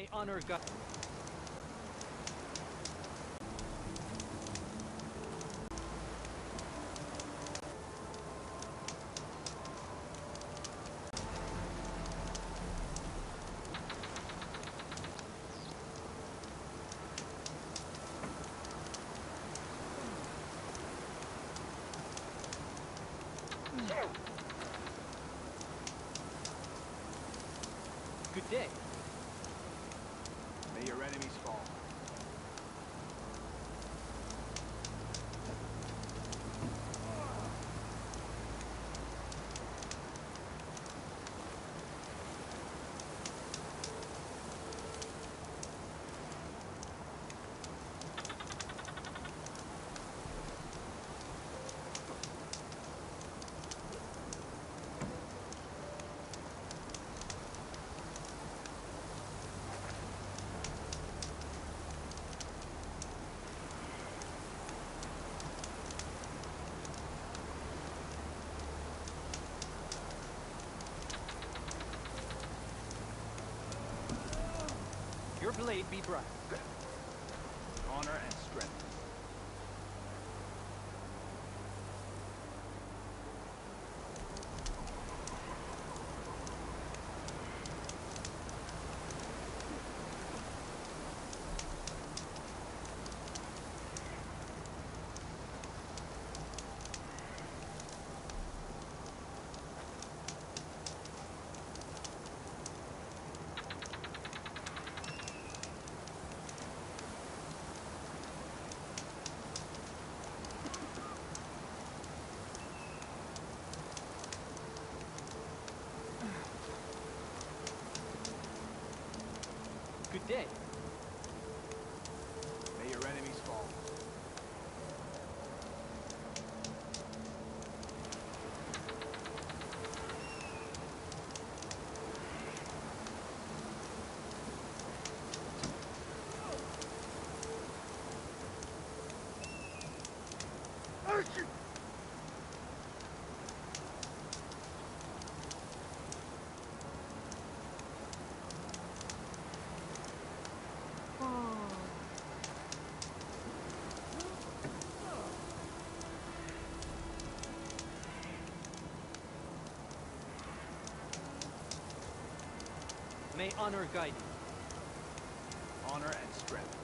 May honor guide. Good day. May your enemies fall. Your blade be bright. Honor and strength. Good day. May your enemies fall. May honor guide you. Honor and strength.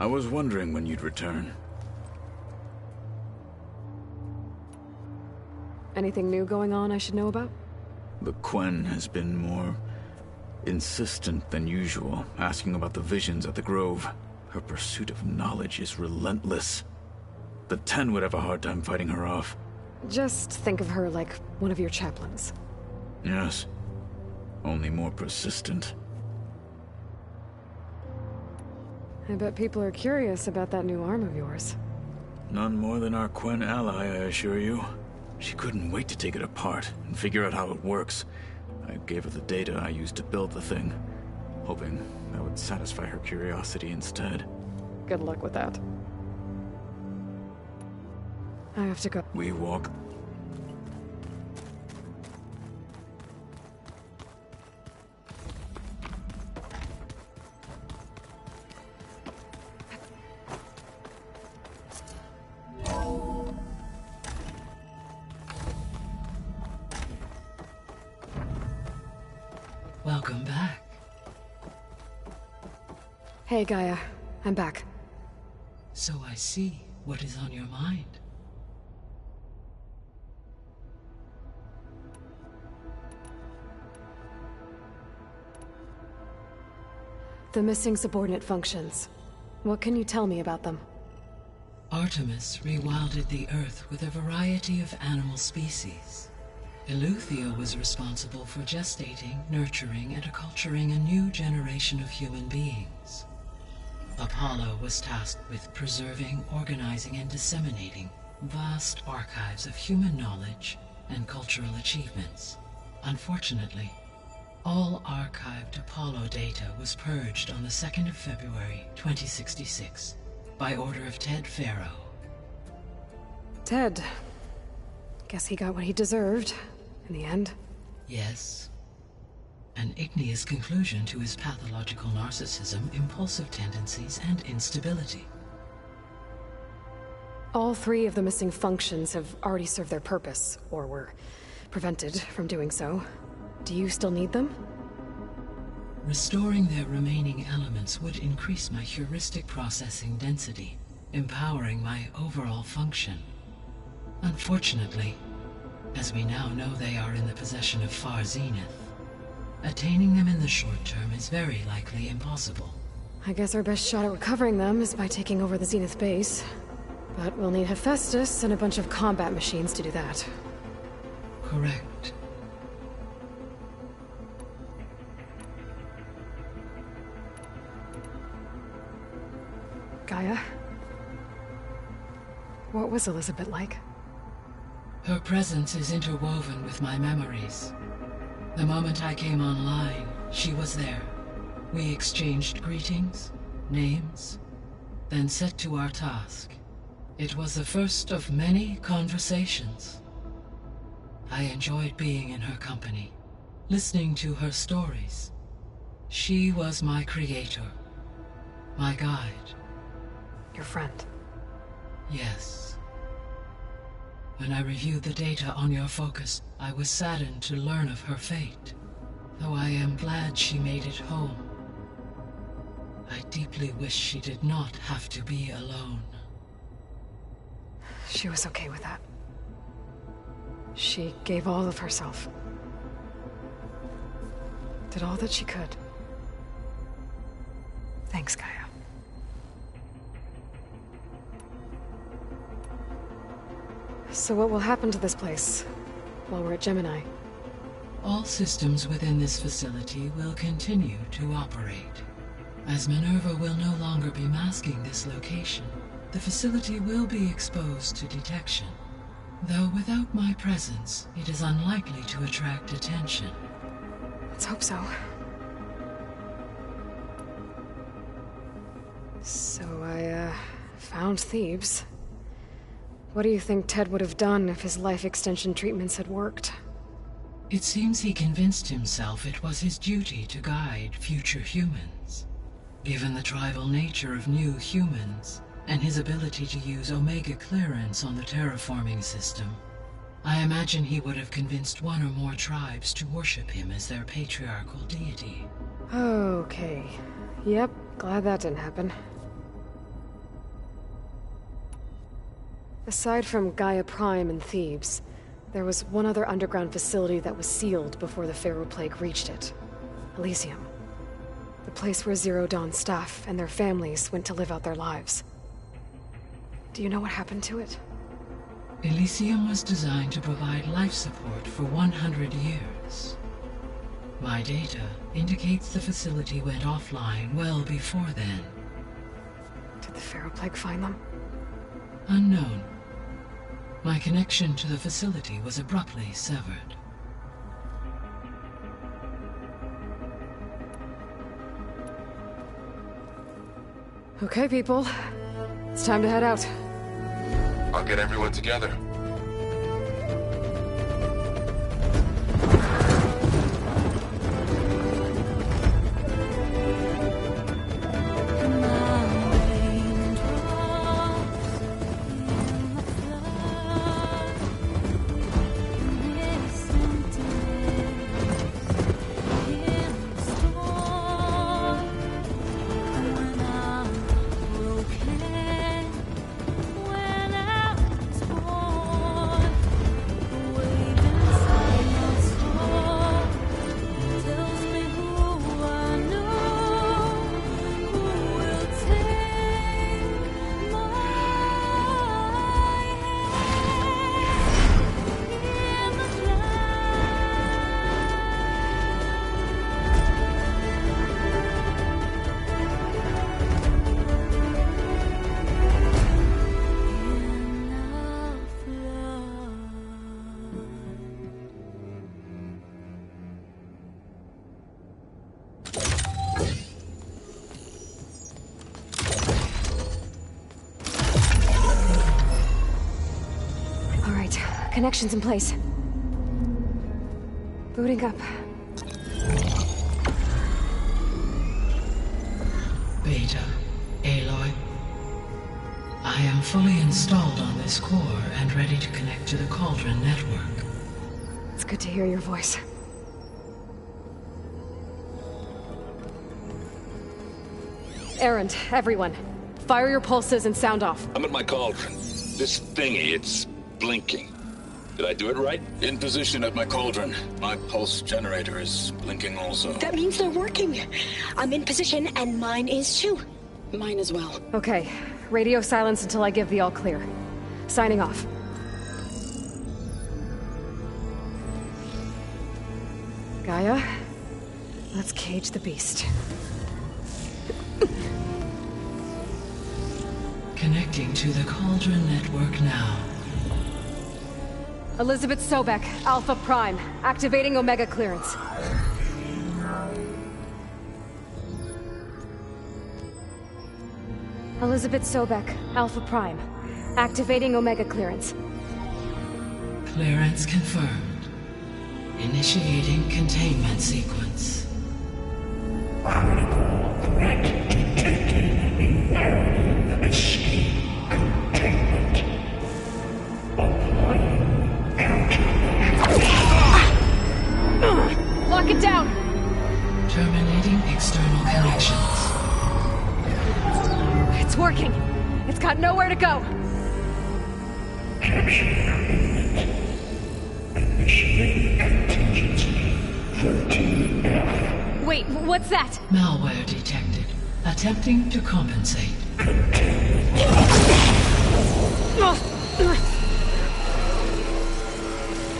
I was wondering when you'd return. Anything new going on I should know about? The Quen has been more insistent than usual, asking about the visions at the Grove. Her pursuit of knowledge is relentless. The Ten would have a hard time fighting her off. Just think of her like one of your chaplains. Yes. Only more persistent. I bet people are curious about that new arm of yours. None more than our Quen ally, I assure you. She couldn't wait to take it apart and figure out how it works. I gave her the data I used to build the thing, hoping that would satisfy her curiosity instead. Good luck with that. I have to go. We walk. Welcome back. Hey, Gaia. I'm back. So I see what is on your mind. The missing subordinate functions. What can you tell me about them? Artemis rewilded the Earth with a variety of animal species. Eleuthia was responsible for gestating, nurturing, and acculturating a new generation of human beings. Apollo was tasked with preserving, organizing, and disseminating vast archives of human knowledge and cultural achievements. Unfortunately, all archived Apollo data was purged on the 2nd of February, 2066, by order of Ted Faro. Ted. Guess he got what he deserved, in the end. Yes. An igneous conclusion to his pathological narcissism, impulsive tendencies, and instability. All three of the missing functions have already served their purpose, or were prevented from doing so. Do you still need them? Restoring their remaining elements would increase my heuristic processing density, empowering my overall function. Unfortunately, as we now know they are in the possession of Far Zenith, attaining them in the short term is very likely impossible. I guess our best shot at recovering them is by taking over the Zenith base. But we'll need Hephaestus and a bunch of combat machines to do that. Correct. Gaia? What was Elizabeth like? Her presence is interwoven with my memories. The moment I came online, she was there. We exchanged greetings, names, then set to our task. It was the first of many conversations. I enjoyed being in her company, listening to her stories. She was my creator, my guide. Your friend. Yes. When I reviewed the data on your focus, I was saddened to learn of her fate, though I am glad she made it home. I deeply wish she did not have to be alone. She was okay with that. She gave all of herself. Did all that she could. Thanks, Gaia. So what will happen to this place while we're at Gemini? All systems within this facility will continue to operate. As Minerva will no longer be masking this location, the facility will be exposed to detection. Though without my presence, it is unlikely to attract attention. Let's hope so. So I, found Thebes. What do you think Ted would have done if his life extension treatments had worked? It seems he convinced himself it was his duty to guide future humans. Given the tribal nature of new humans, and his ability to use Omega clearance on the terraforming system, I imagine he would have convinced one or more tribes to worship him as their patriarchal deity. Okay. Yep, glad that didn't happen. Aside from Gaia Prime and Thebes, there was one other underground facility that was sealed before the Pharaoh Plague reached it. Elysium. The place where Zero Dawn staff and their families went to live out their lives. Do you know what happened to it? Elysium was designed to provide life support for 100 years. My data indicates the facility went offline well before then. Did the Pharaoh Plague find them? Unknown. My connection to the facility was abruptly severed. Okay, people. It's time to head out. I'll get everyone together. Connections in place. Booting up. Beta, Aloy. I am fully installed on this core and ready to connect to the Cauldron network. It's good to hear your voice. Erend, everyone. Fire your pulses and sound off. I'm at my cauldron. This thingy, it's blinking. Did I do it right? In position at my cauldron. My pulse generator is blinking also. That means they're working. I'm in position, and mine is too. Mine as well. Okay. Radio silence until I give the all clear. Signing off. Gaia, let's cage the beast. Connecting to the Cauldron network now. Elizabeth Sobek, Alpha Prime, activating Omega clearance. Elizabeth Sobek, Alpha Prime, activating Omega clearance. Clearance confirmed. Initiating containment sequence. Lock it down! Terminating external connections. It's working! It's got nowhere to go! Wait, what's that? Malware detected. Attempting to compensate.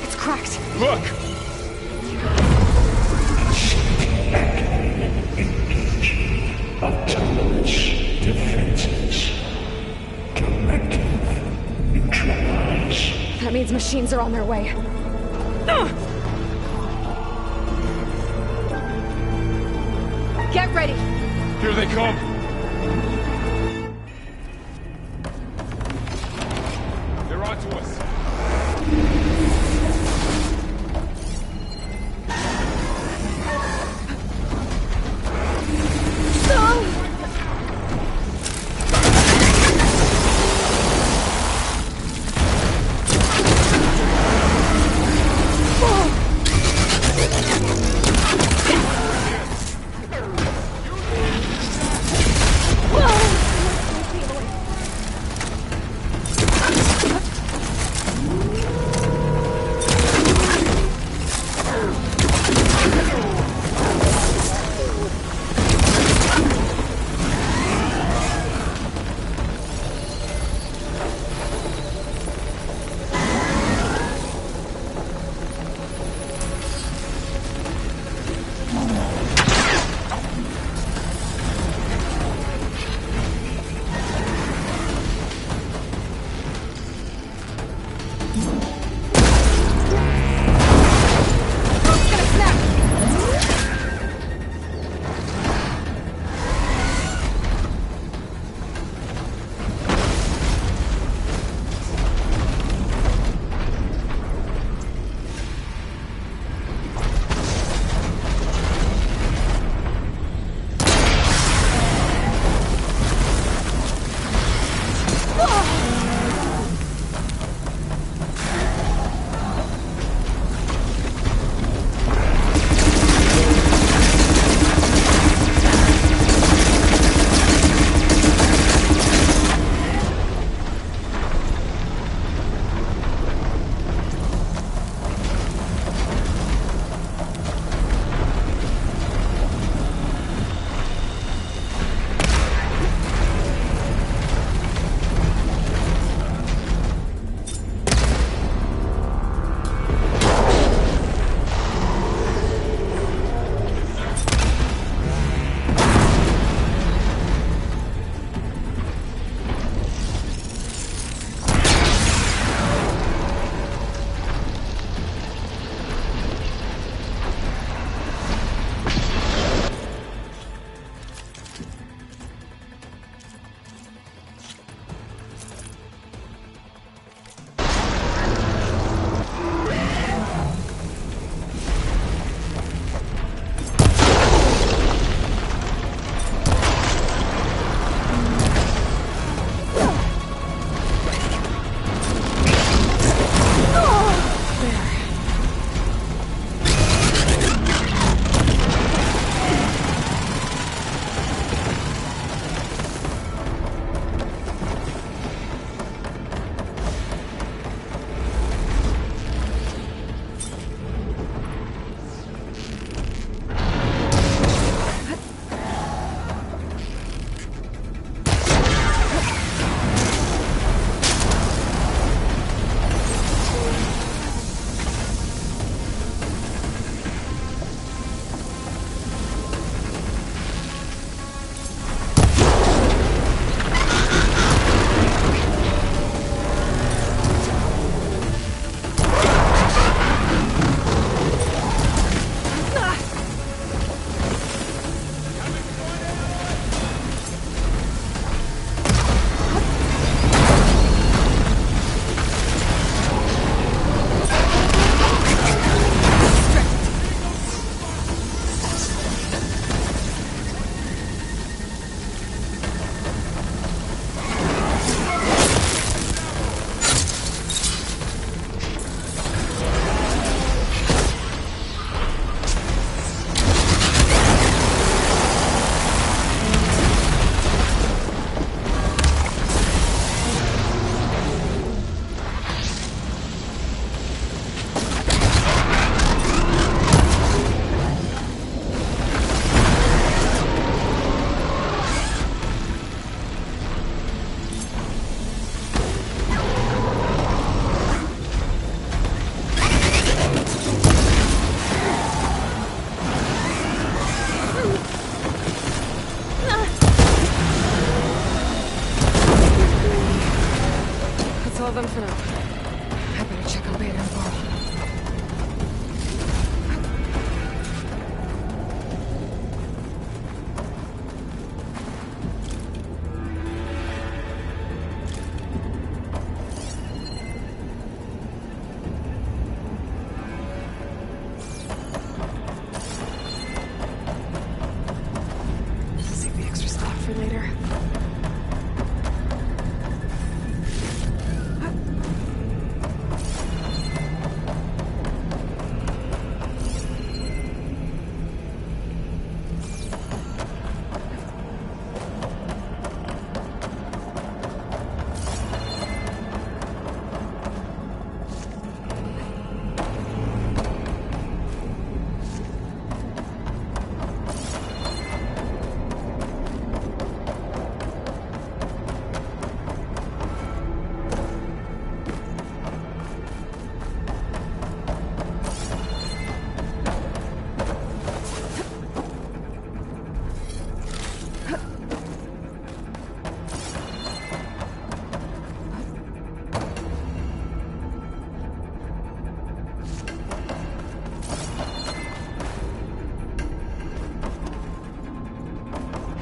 It's cracked. Look! Autonomous defenses. Directive neutralized. That means machines are on their way. Get ready! Here they come! They're onto us! Whoa!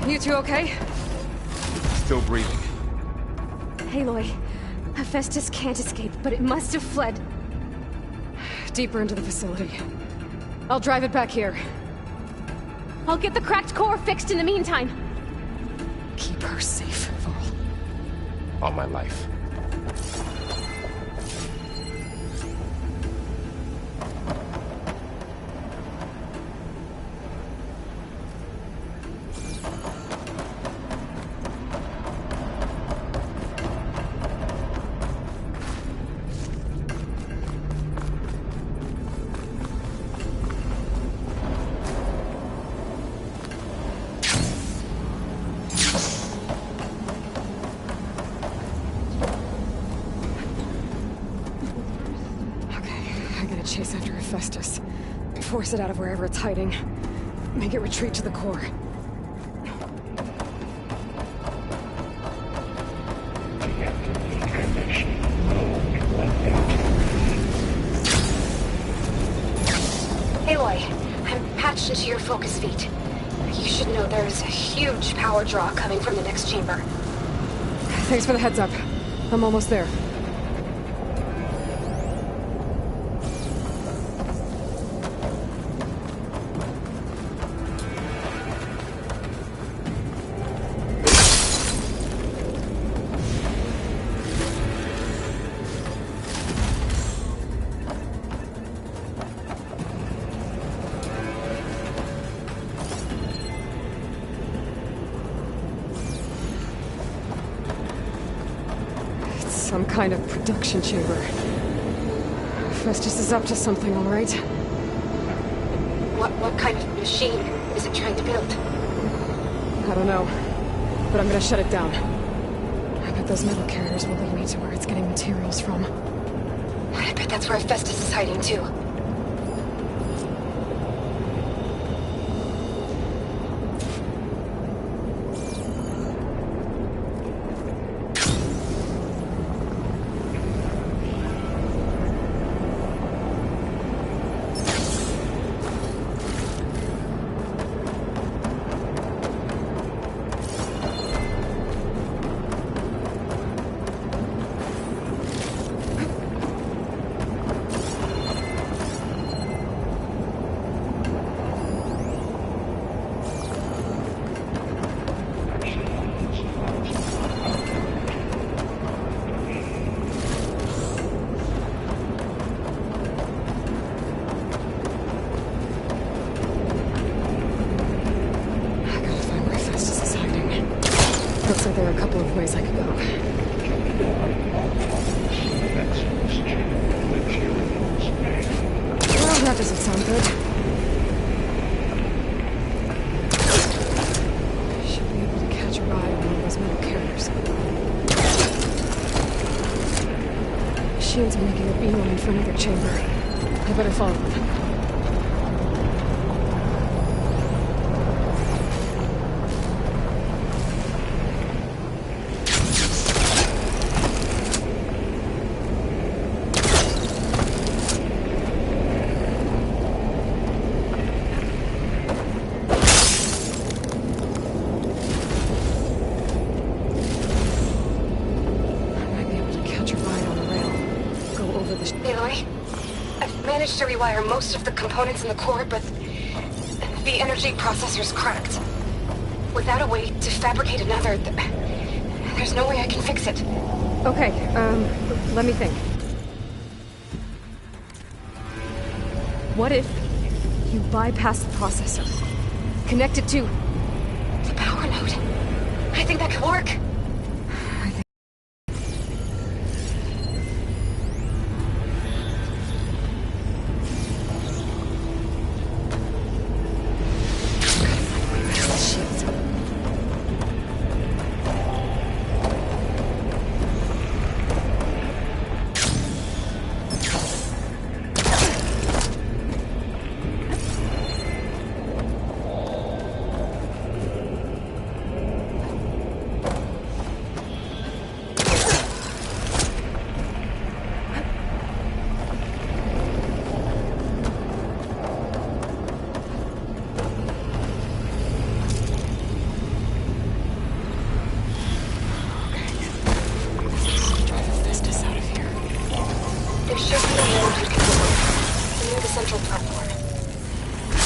You two okay? Still breathing. Aloy, Hephaestus can't escape, but it must have fled. Deeper into the facility. I'll drive it back here. I'll get the cracked core fixed in the meantime. Keep her safe, Varl. On my life. Chase after Hephaestus. Force it out of wherever it's hiding. Make it retreat to the core. Aloy, I'm patched into your focus feed. You should know there's a huge power draw coming from the next chamber. Thanks for the heads up. I'm almost there. Some kind of production chamber. Festus is up to something, all right? What kind of machine is it trying to build? I don't know, but I'm gonna shut it down. I bet those metal carriers will lead me to where it's getting materials from. I bet that's where Festus is hiding too. Looks like there are a couple of ways I could go. Well, that doesn't sound good. Should be able to catch a ride on one of those metal carriers. Machines are making a beeline for another chamber. I better follow them. To rewire most of the components in the core, but the energy processor's cracked. Without a way to fabricate another, there's no way I can fix it. Okay, let me think. What if you bypass the processor? Connect it to the power node. I think that could work.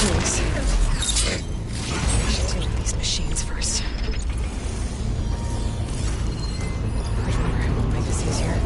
Jeez. I should deal with these machines first. Hardware will make this easier.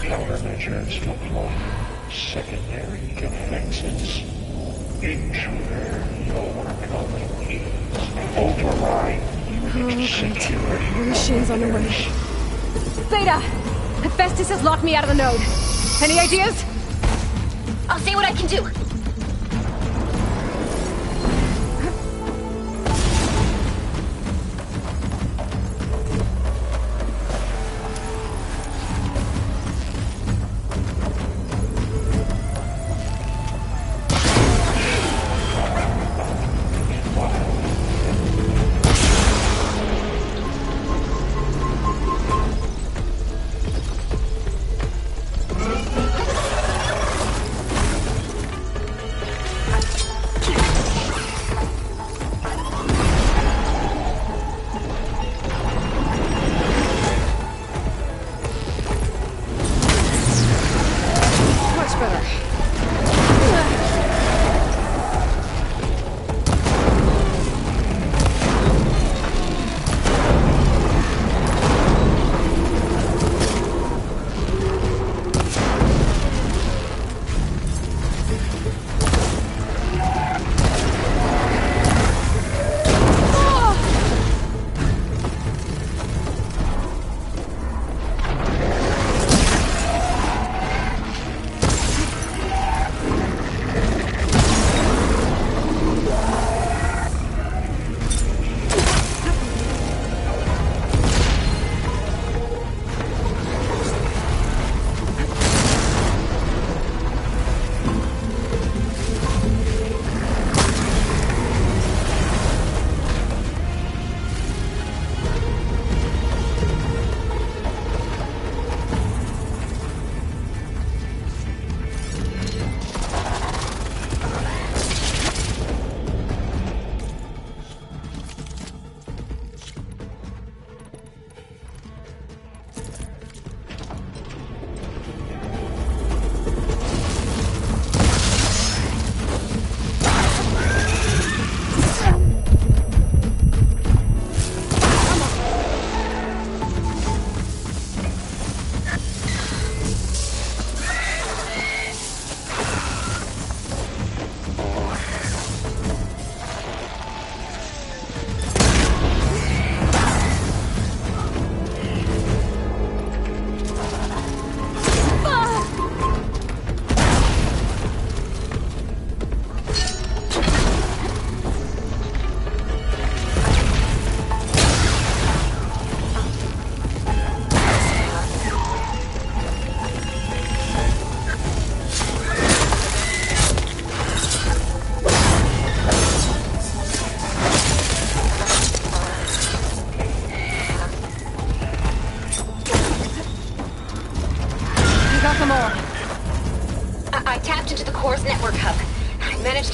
Countermeasures deployed. Secondary defenses. Intruder, your coming is override unit security. The machine's on the way. Beta! Hephaestus has locked me out of the node. Any ideas? I'll see what I can do.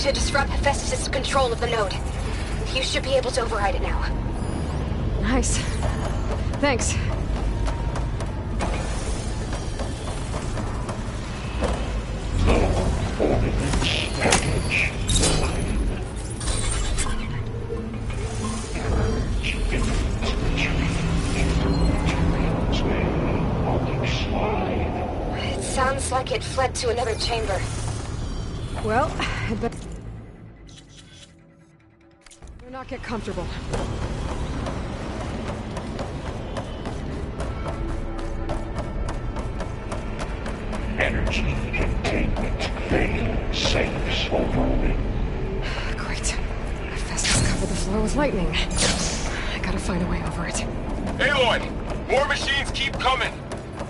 to disrupt Hephaestus' control of the node. You should be able to override it now. Nice. Thanks. Ordnance package. It sounds like it fled to another chamber. Well, I'd better not get comfortable. Energy containment failed. Safes overloaded. Great. Hephaestus covered the floor with lightning. I gotta find a way over it. Aloy! More machines keep coming!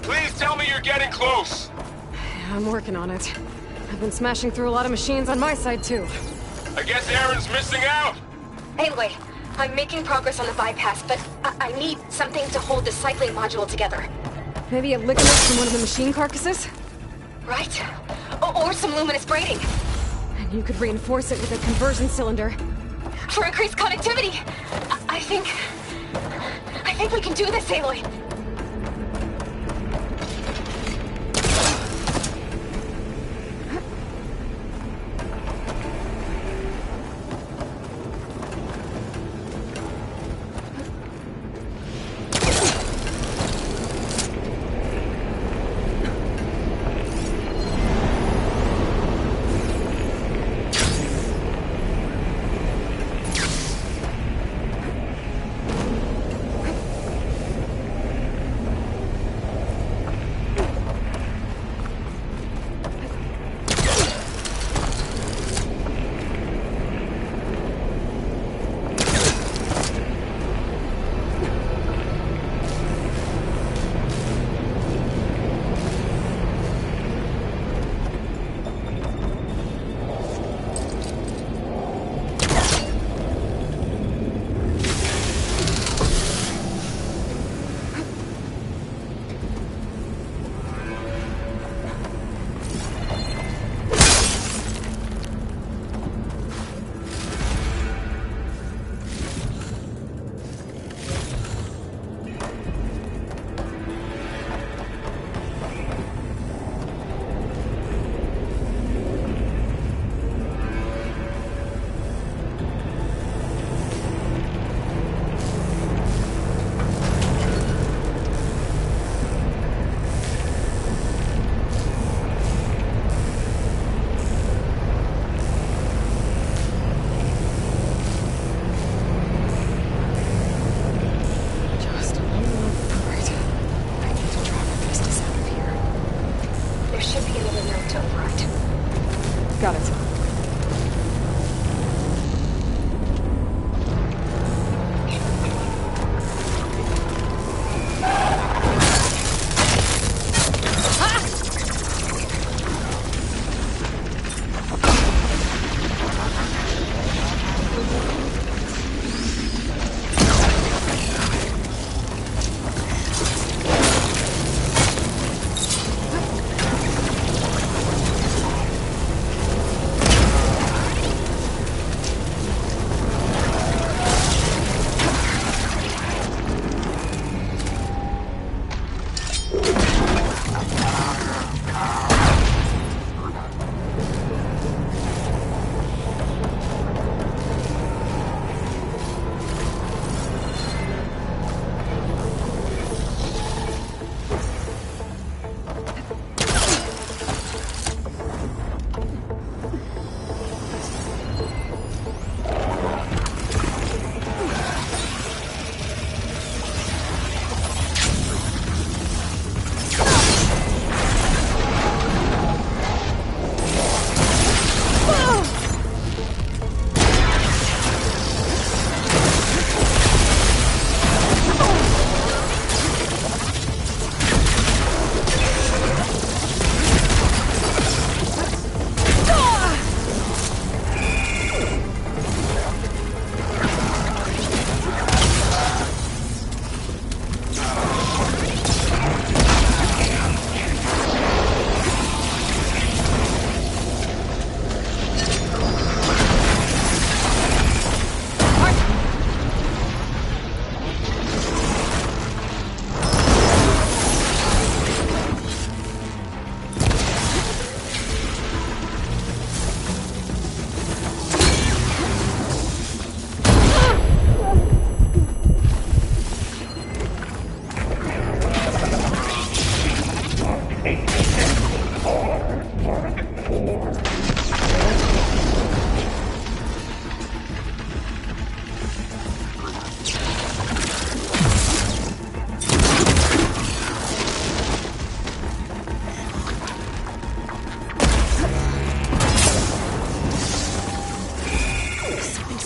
Please tell me you're getting close! I'm working on it. I've been smashing through a lot of machines on my side, too. I guess Aaron's missing out! Anyway, I'm making progress on the bypass, but I need something to hold the cycling module together. Maybe a ligament from one of the machine carcasses? Right. Or some luminous braiding. And you could reinforce it with a conversion cylinder. For increased connectivity! I think we can do this, Aloy!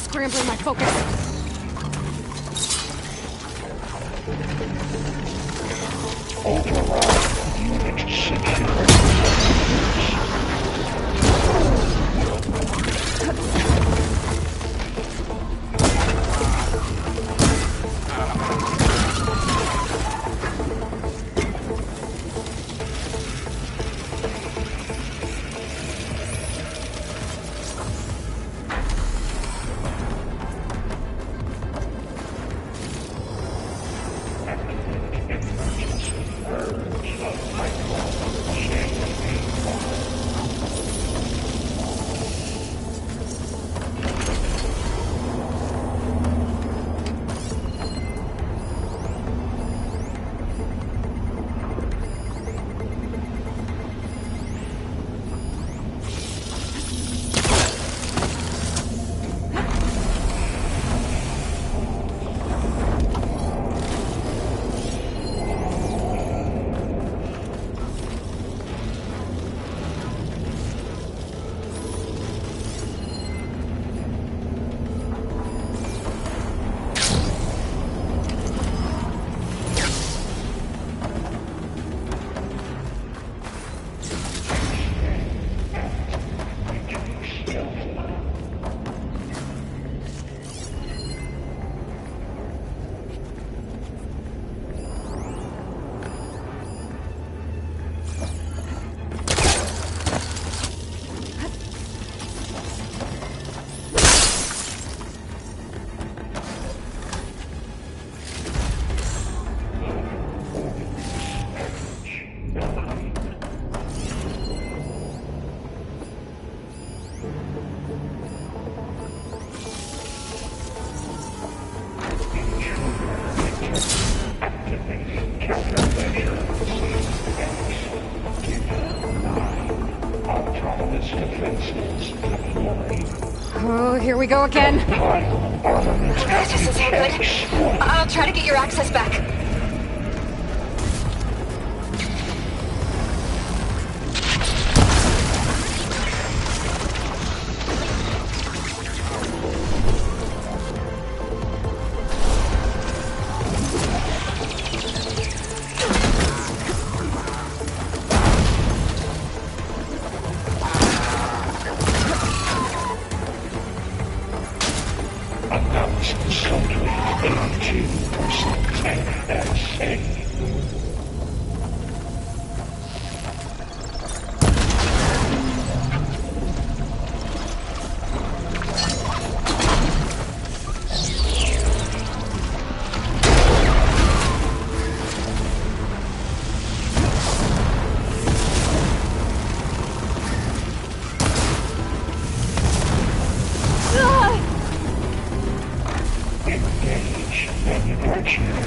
scrambling my focus. Override unit secure. Oh, here we go again. That doesn't sound good. I'll try to get your access back.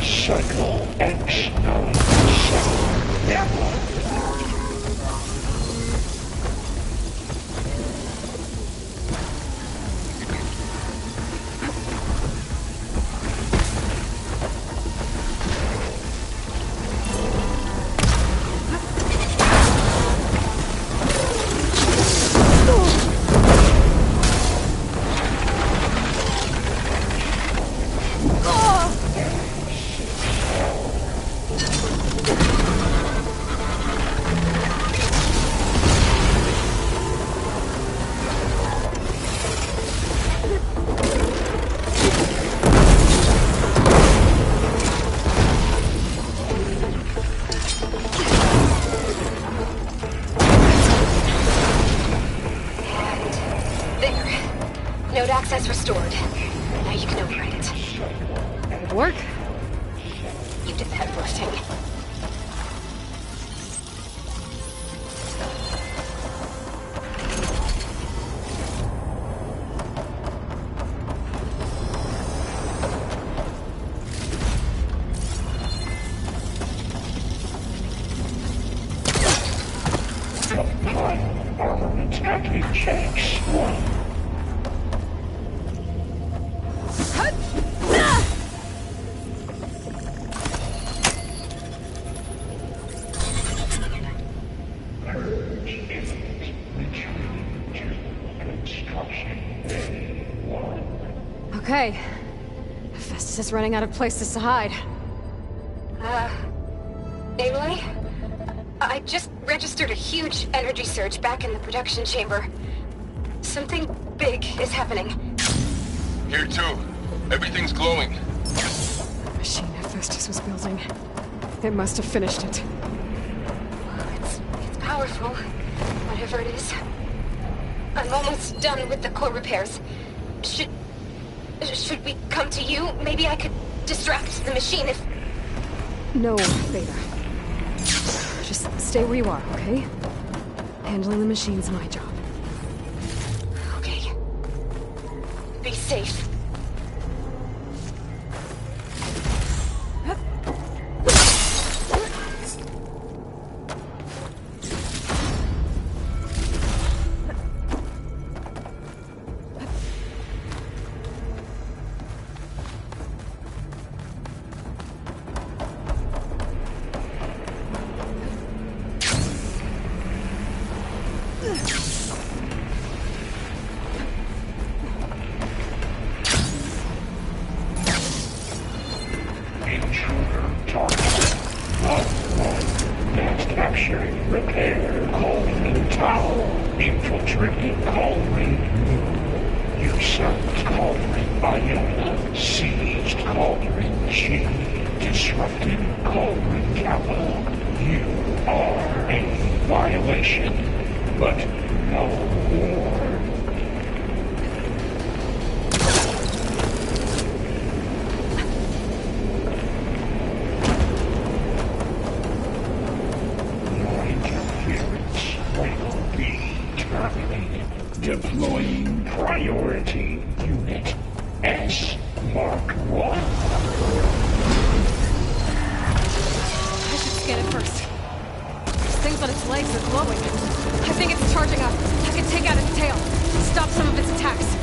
Cycle X97 network. Node access restored. Now you can override it. Good work. You did the heavy lifting. Compile armament package X1. Okay. Festus is running out of places to hide. Aloy? I just registered a huge energy surge back in the production chamber. Something big is happening. Here too. Everything's glowing. The machine Hephaestus was building. It must have finished it. It's powerful, whatever it is. I'm almost done with the core repairs. Should we come to you? Maybe I could distract the machine if... No, Beta. Just stay where you are, okay? Handling the machine's my job. Okay. Be safe. Deploying priority unit S Mark 1. I should scan it first. Those things on its legs are glowing. I think it's charging up. I can take out its tail. Stop some of its attacks.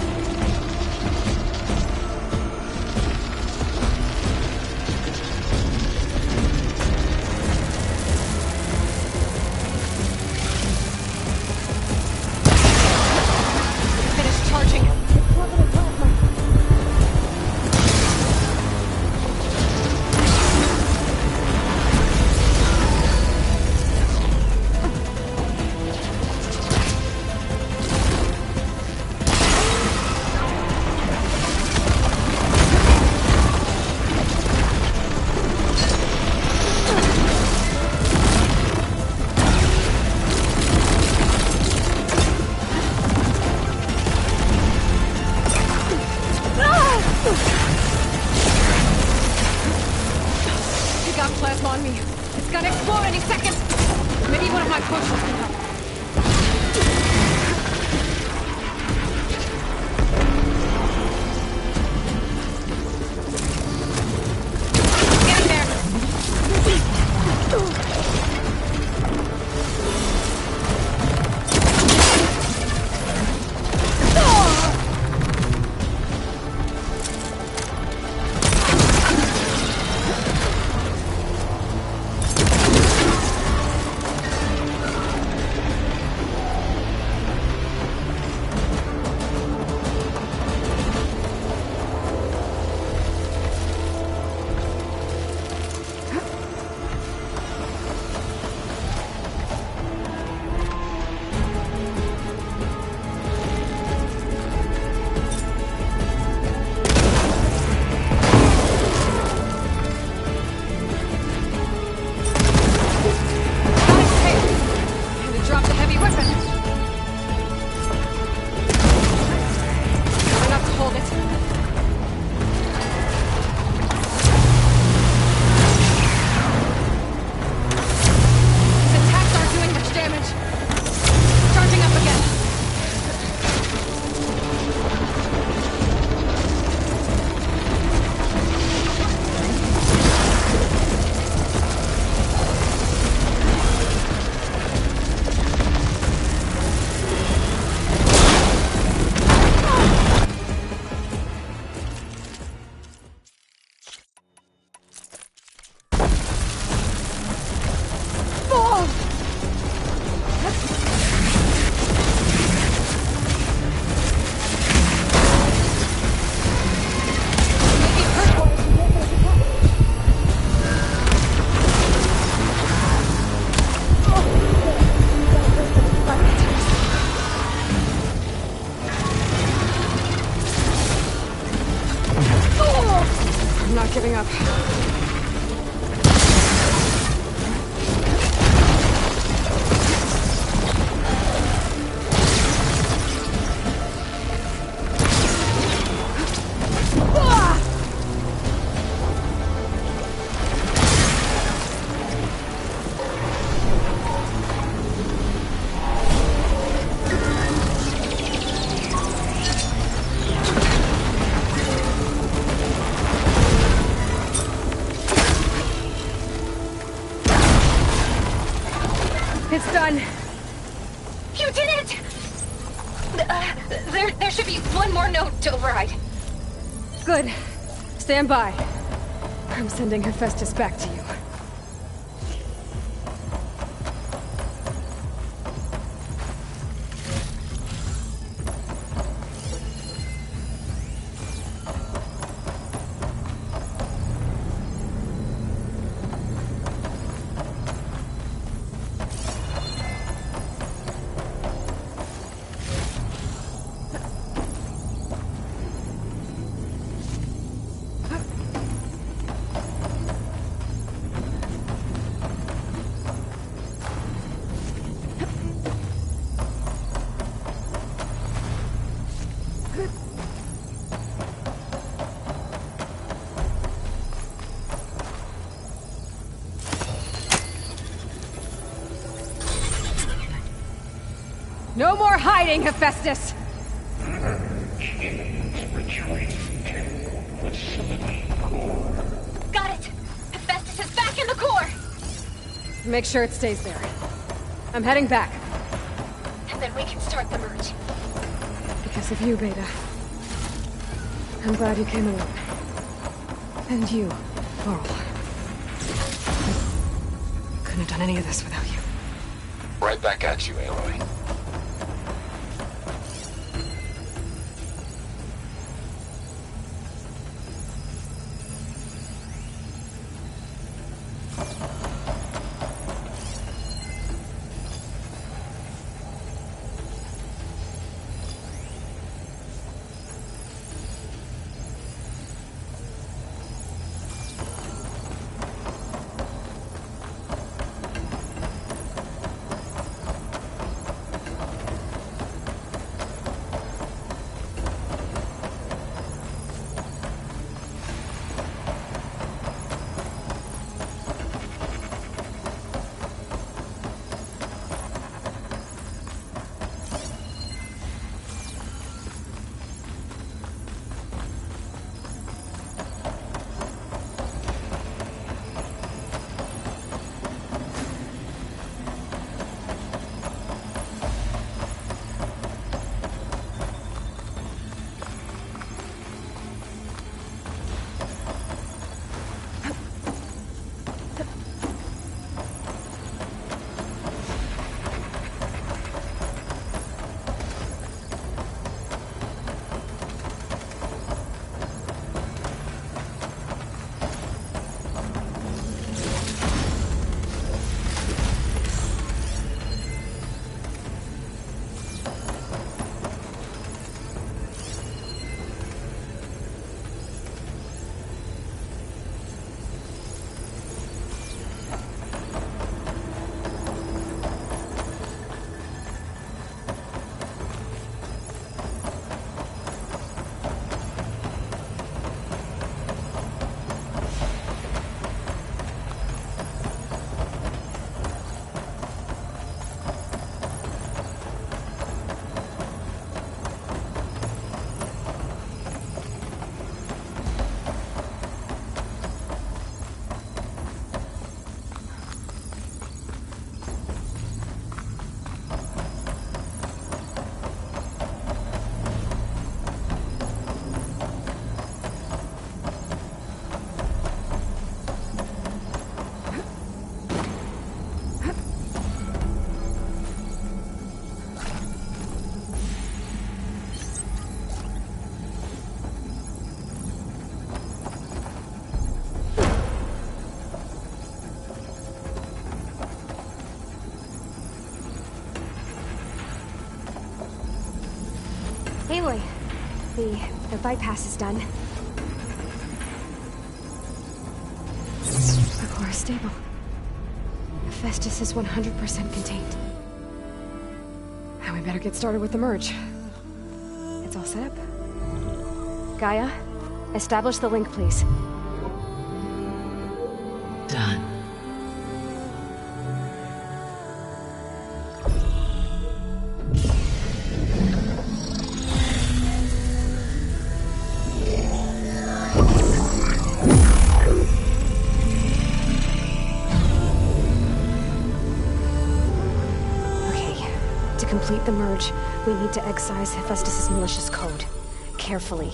not giving up. It's done. You did it! There should be one more note to override. Good. Stand by. I'm sending Hephaestus back to you. No more hiding, Hephaestus! Retreat to facility core. Got it! Hephaestus is back in the core! Make sure it stays there. I'm heading back. And then we can start the merge. Because of you, Beta. I'm glad you came along. And you, Laurel. Couldn't have done any of this without you. Right back at you, Aloy. Aloy, the bypass is done. The core is stable. Hephaestus is 100% contained. Now we better get started with the merge. It's all set up. Gaia, establish the link, please. Done. To complete the merge, we need to excise Hephaestus' malicious code. Carefully.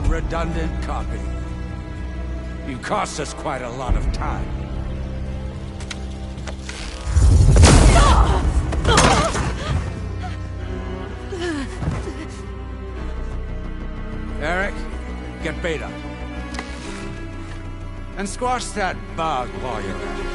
Redundant copy. You cost us quite a lot of time. Eric, get Beta. And squash that bug while you're at it.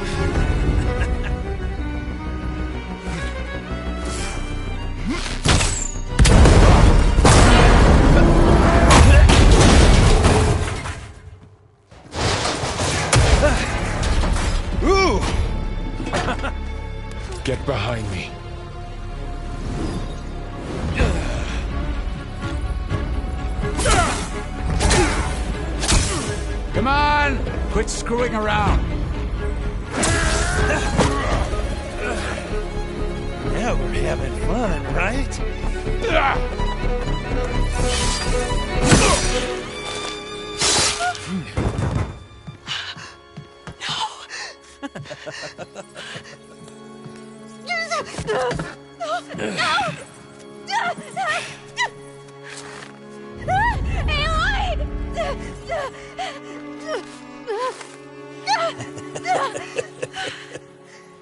Get behind me. Come on! Quit screwing around. Now we're having fun, right?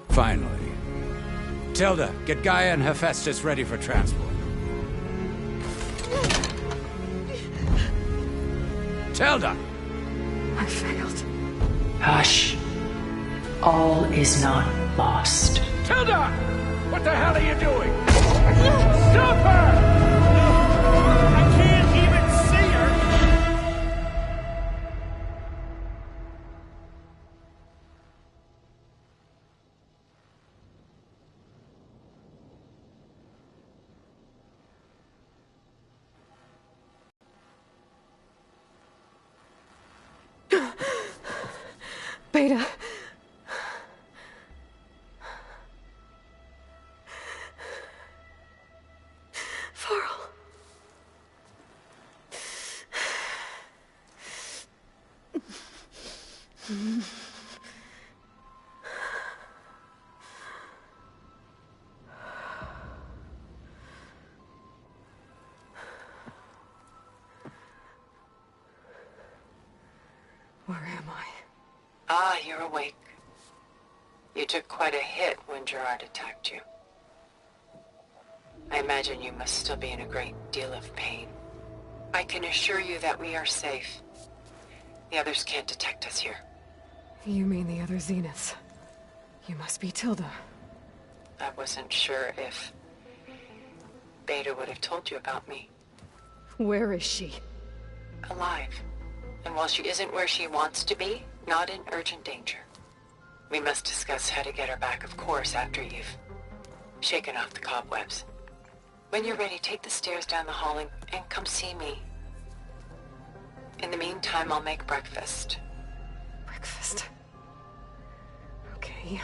Finally. Tilda, get Gaia and Hephaestus ready for transport. Tilda! I failed. Hush. All is not lost. Tilda! What the hell are you doing? Stop her! I can't even see her! Beta. Varl. Where am I? Ah, you're awake. You took quite a hit when Gerard attacked you. I imagine you must still be in a great deal of pain. I can assure you that we are safe. The others can't detect us here. You mean the other Zeniths? You must be Tilda. I wasn't sure if Beta would have told you about me. Where is she? Alive. And while she isn't where she wants to be, not in urgent danger. We must discuss how to get her back, of course, after you've shaken off the cobwebs. When you're ready, take the stairs down the hall and come see me. In the meantime, I'll make breakfast. Breakfast? Okay.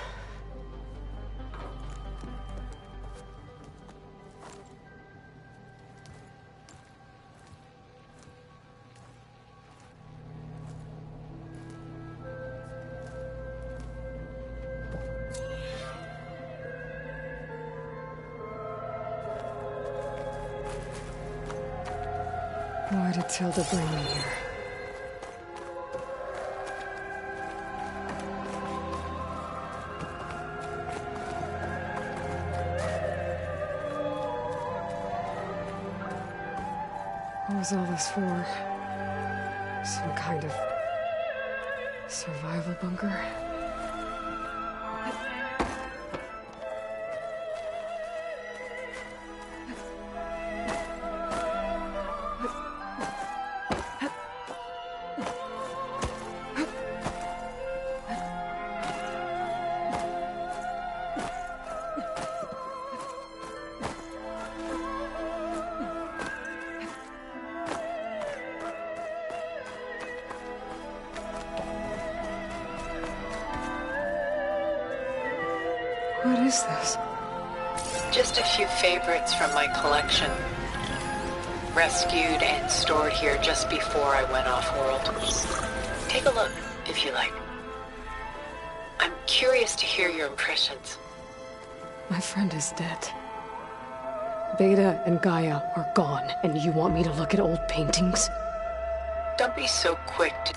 Why did Tilda bring me here? What was all this for? Some kind of survival bunker? What is this? Just a few favorites from my collection. Rescued and stored here just before I went off-world. Take a look, if you like. I'm curious to hear your impressions. My friend is dead. Beta and Gaia are gone, and you want me to look at old paintings? Don't be so quick to...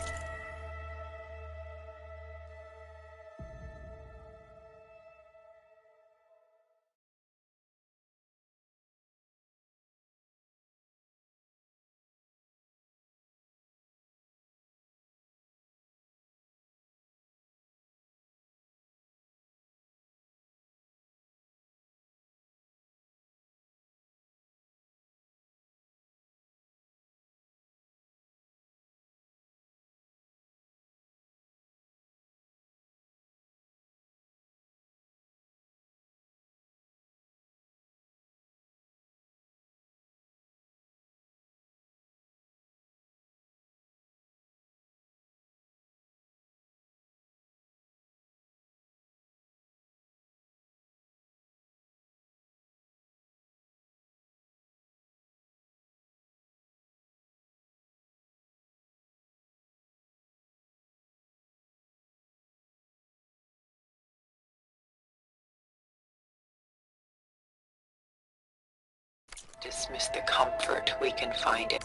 dismiss the comfort we can find in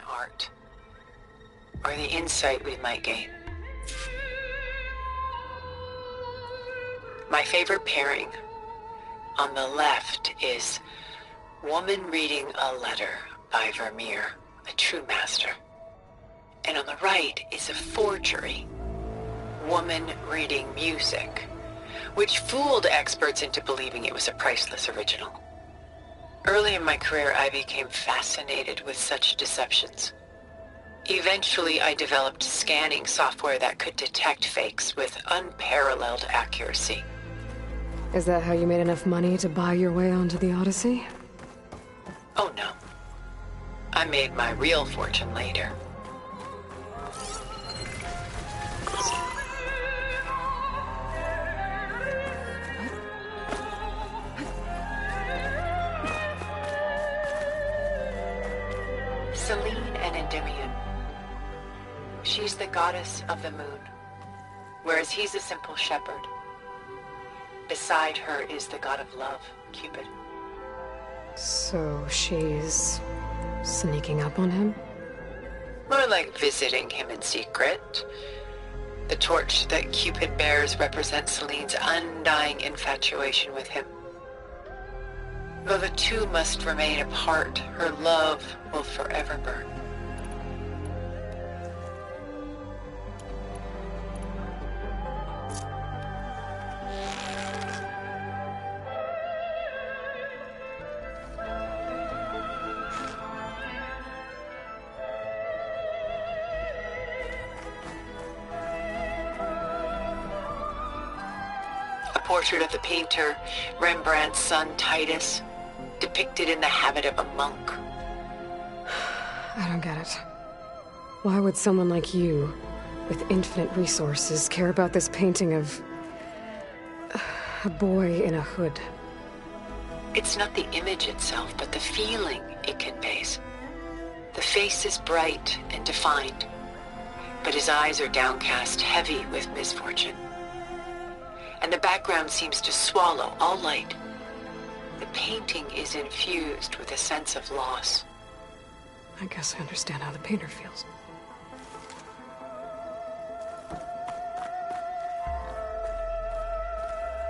art, or the insight we might gain. My favorite pairing on the left is Woman Reading a Letter by Vermeer, a true master. And on the right is a forgery, Woman Reading Music, which fooled experts into believing it was a priceless original. Early in my career, I became fascinated with such deceptions. Eventually, I developed scanning software that could detect fakes with unparalleled accuracy. Is that how you made enough money to buy your way onto the Odyssey? Oh no. I made my real fortune later. Selene and Endymion. She's the goddess of the moon, whereas he's a simple shepherd. Beside her is the god of love, Cupid. So she's sneaking up on him? More like visiting him in secret. The torch that Cupid bears represents Selene's undying infatuation with him. Though the two must remain apart, her love will forever burn. portrait of the painter Rembrandt's son Titus, depicted in the habit of a monk. I don't get it. Why would someone like you, with infinite resources, care about this painting of a boy in a hood? It's not the image itself, but the feeling it conveys. The face is bright and defined, but his eyes are downcast, heavy with misfortune. And the background seems to swallow all light. The painting is infused with a sense of loss. I guess I understand how the painter feels.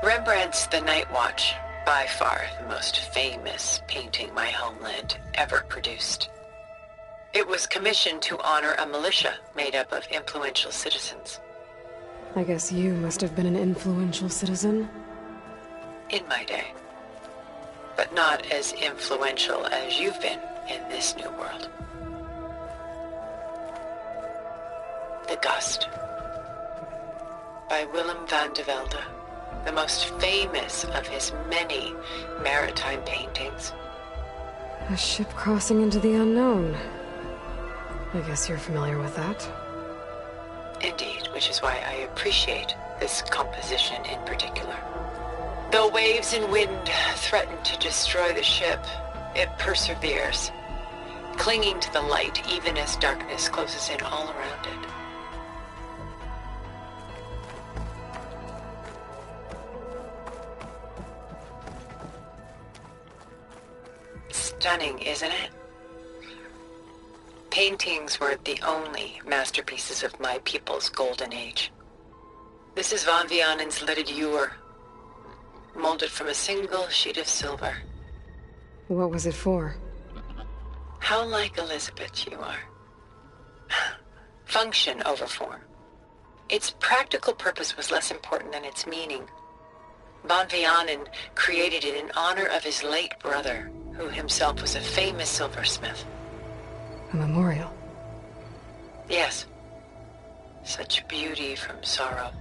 Rembrandt's The Night Watch, by far the most famous painting my homeland ever produced. It was commissioned to honor a militia made up of influential citizens. I guess you must have been an influential citizen? In my day. But not as influential as you've been in this new world. The Gust, by Willem van de Velde, the most famous of his many maritime paintings. A ship crossing into the unknown. I guess you're familiar with that. Indeed, which is why I appreciate this composition in particular. Though waves and wind threaten to destroy the ship, it perseveres, clinging to the light even as darkness closes in all around it. Stunning, isn't it? Paintings were the only masterpieces of my people's golden age. This is Van Vianen's Leaded Ewer, molded from a single sheet of silver. What was it for? How like Elizabeth you are. Function over form. Its practical purpose was less important than its meaning. Van Vianen created it in honor of his late brother, who himself was a famous silversmith. A memorial? Yes. Such beauty from sorrow.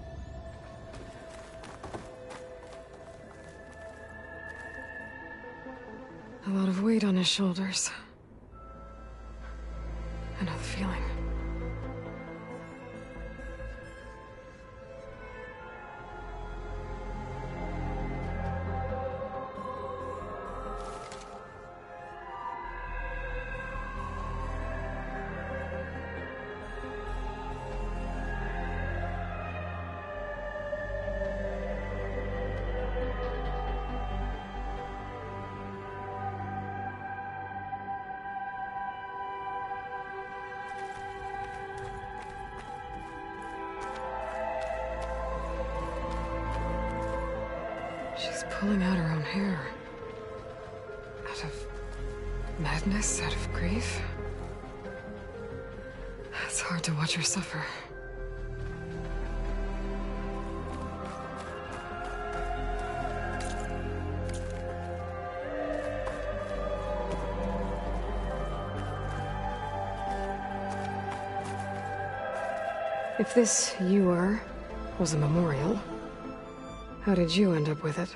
A lot of weight on his shoulders. I know the feeling. She's pulling out her own hair. Out of madness, out of grief. It's hard to watch her suffer. If this ewer was a memorial, how did you end up with it?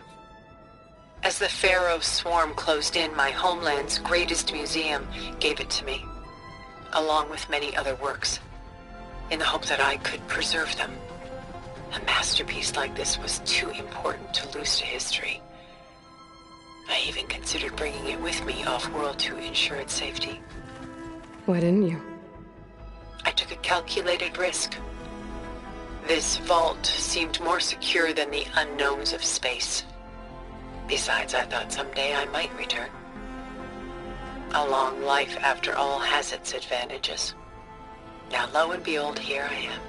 As the Pharaoh swarm closed in, my homeland's greatest museum gave it to me, along with many other works, in the hope that I could preserve them. A masterpiece like this was too important to lose to history. I even considered bringing it with me off-world to ensure its safety. Why didn't you? I took a calculated risk. This vault seemed more secure than the unknowns of space. Besides, I thought someday I might return. A long life, after all, has its advantages. Now, lo and behold, here I am.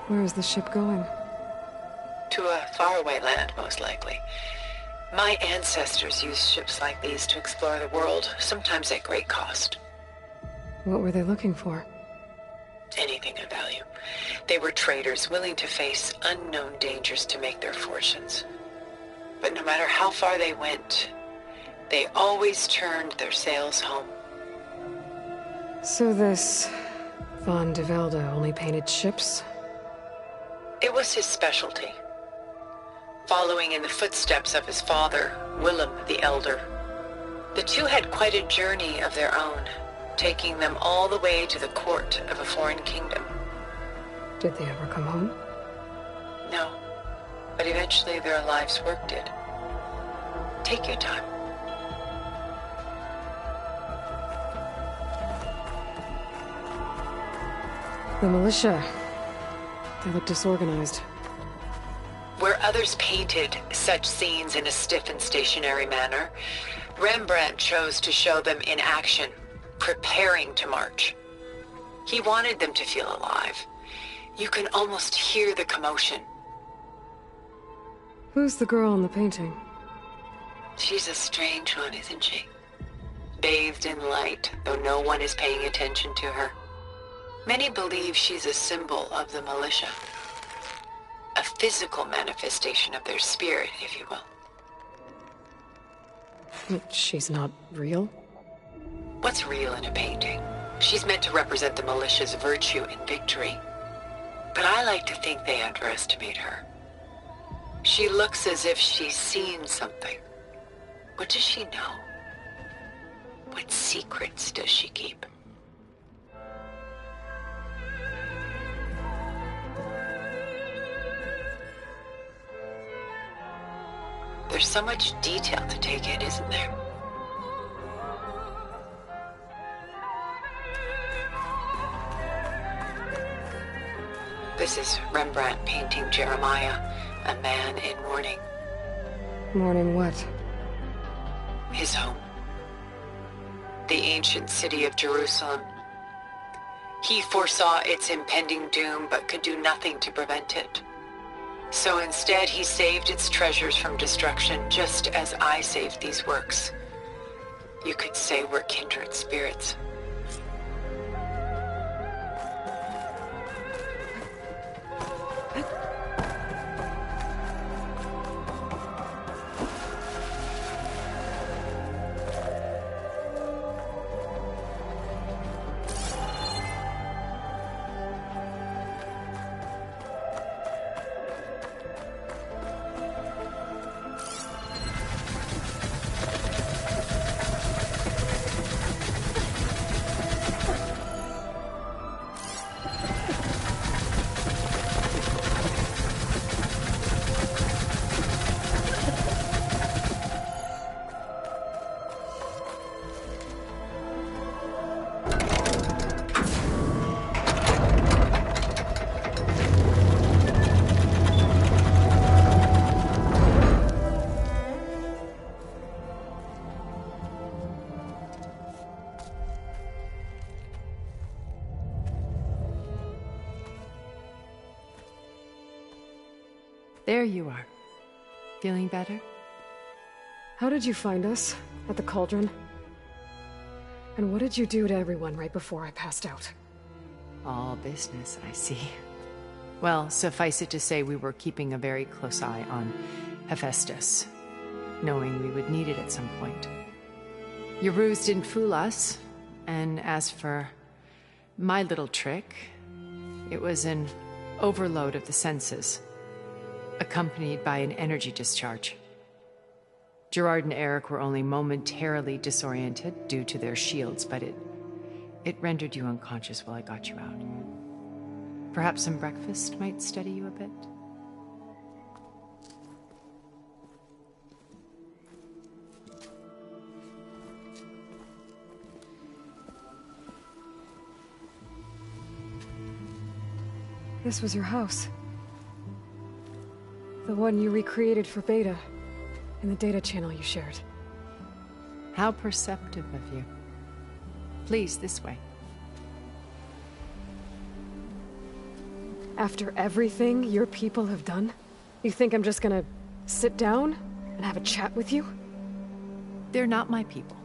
Where is the ship going? To a faraway land, most likely. My ancestors used ships like these to explore the world, sometimes at great cost. What were they looking for? Anything of value. They were traders willing to face unknown dangers to make their fortunes. But no matter how far they went, they always turned their sails home. So this Von de Velde only painted ships? It was his specialty. Following in the footsteps of his father, Willem the Elder. The two had quite a journey of their own, taking them all the way to the court of a foreign kingdom. Did they ever come home? No, but eventually their life's work did. Take your time. The militia. They look disorganized. Where others painted such scenes in a stiff and stationary manner, Rembrandt chose to show them in action, preparing to march. He wanted them to feel alive. You can almost hear the commotion. Who's the girl in the painting? She's a strange one, isn't she? Bathed in light, though no one is paying attention to her. Many believe she's a symbol of the militia. A physical manifestation of their spirit, if you will. She's not real? What's real in a painting? She's meant to represent the militia's virtue and victory. But I like to think they underestimate her. She looks as if she's seen something. What does she know? What secrets does she keep? There's so much detail to take in, isn't there? This is Rembrandt painting Jeremiah, a man in mourning. Mourning what? His home. The ancient city of Jerusalem. He foresaw its impending doom, but could do nothing to prevent it. So instead, he saved its treasures from destruction, just as I saved these works. You could say we're kindred spirits. There you are. Feeling better? How did you find us? At the cauldron? And what did you do to everyone right before I passed out? All business, I see. Well, suffice it to say we were keeping a very close eye on Hephaestus, knowing we would need it at some point. Your ruse didn't fool us, and as for my little trick, it was an overload of the senses, accompanied by an energy discharge. Gerard and Eric were only momentarily disoriented due to their shields, but it rendered you unconscious while I got you out. Perhaps some breakfast might steady you a bit? This was your house. The one you recreated for Beta, in the data channel you shared. How perceptive of you. Please, this way. After everything your people have done, you think I'm just gonna sit down and have a chat with you? They're not my people.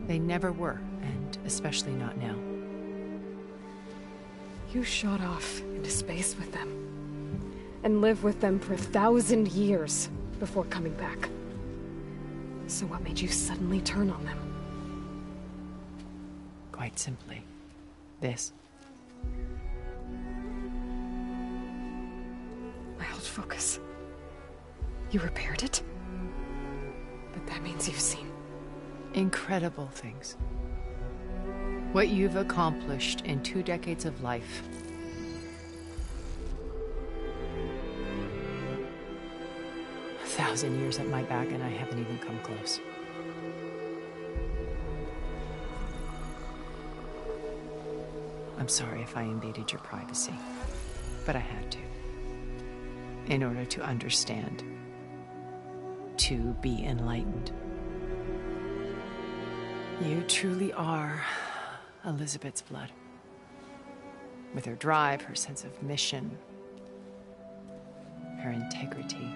They never were, and especially not now. You shot off into space with them, and lived with them for 1,000 years before coming back. So what made you suddenly turn on them? Quite simply, This. My old focus. You repaired it? But that means you've seen... Incredible things. What you've accomplished in 2 decades of life. A 1,000 years at my back and I haven't even come close. I'm sorry if I invaded your privacy, but I had to. In order to understand. To be enlightened. You truly are Elizabeth's blood. With her drive, her sense of mission, her integrity.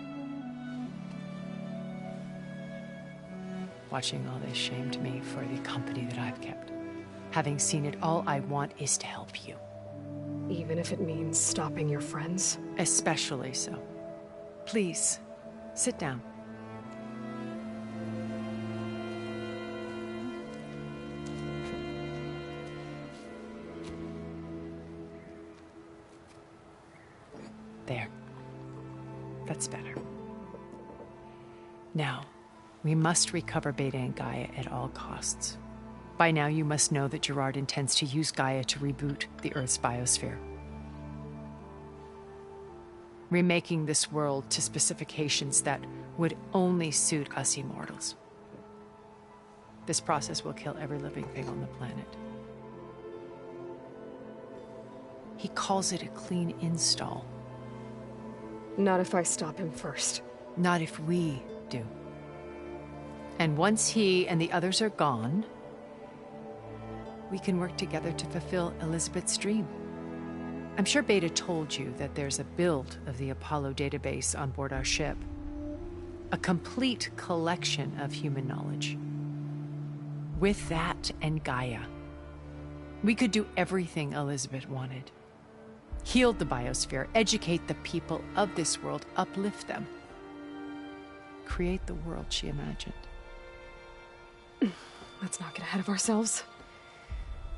Watching all this shamed me for the company that I've kept. Having seen it, all I want is to help you. Even if it means stopping your friends? Especially so. Please, sit down. There. That's better. Now, we must recover Beta and Gaia at all costs. By now, you must know that Gerard intends to use Gaia to reboot the Earth's biosphere. Remaking this world to specifications that would only suit us immortals. This process will kill every living thing on the planet. He calls it a clean install. Not if I stop him first. Not if we do. And once he and the others are gone, we can work together to fulfill Elizabeth's dream. I'm sure Beta told you that there's a build of the Apollo database on board our ship. A complete collection of human knowledge. With that and Gaia, we could do everything Elizabeth wanted. Heal the biosphere, educate the people of this world, uplift them. Create the world she imagined. Let's not get ahead of ourselves.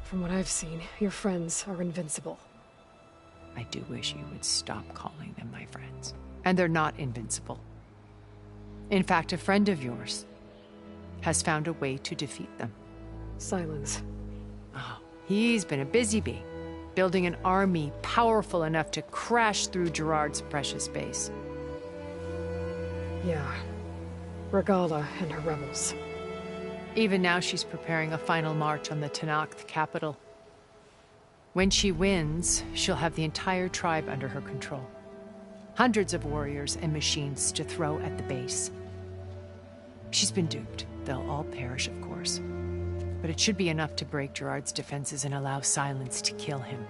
From what I've seen, your friends are invincible. I do wish you would stop calling them my friends. And they're not invincible. In fact, a friend of yours has found a way to defeat them. Silence. Oh, he's been a busy bee, building an army powerful enough to crash through Gerard's precious base. Yeah. Regala and her rebels. Even now she's preparing a final march on the Tenakth capital. When she wins, she'll have the entire tribe under her control. Hundreds of warriors and machines to throw at the base. She's been duped. They'll all perish, of course. But it should be enough to break Gerard's defenses and allow Silence to kill him.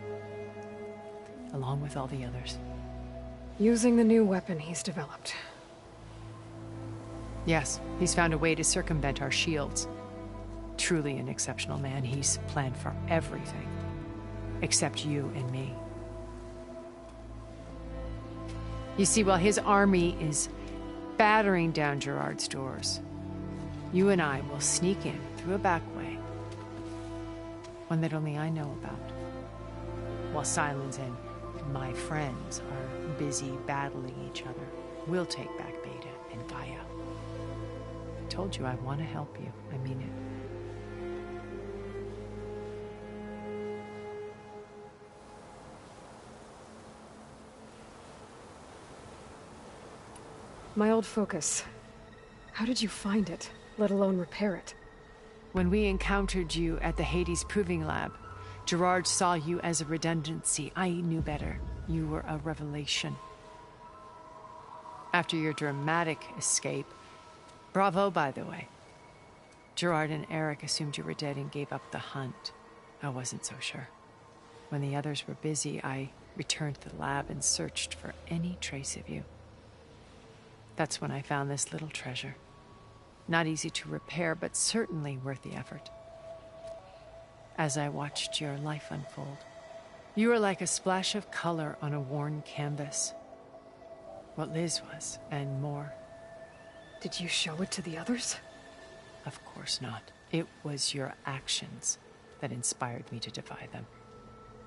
Along with all the others. Using the new weapon he's developed. Yes, he's found a way to circumvent our shields. Truly an exceptional man. He's planned for everything. Except you and me. You see, while his army is battering down Gerard's doors, you and I will sneak in through a back way. One that only I know about. While Silence and my friends are busy battling each other, we'll take back Beta and Gaia. I told you I want to help you. I mean it. My old focus. How did you find it, let alone repair it? When we encountered you at the Hades Proving Lab, Gerard saw you as a redundancy. I knew better. You were a revelation. After your dramatic escape, bravo, by the way. Gerard and Eric assumed you were dead and gave up the hunt. I wasn't so sure. When the others were busy, I returned to the lab and searched for any trace of you. That's when I found this little treasure. Not easy to repair, but certainly worth the effort. As I watched your life unfold, you were like a splash of color on a worn canvas. What Liz was, and more. Did you show it to the others? Of course not. It was your actions that inspired me to defy them.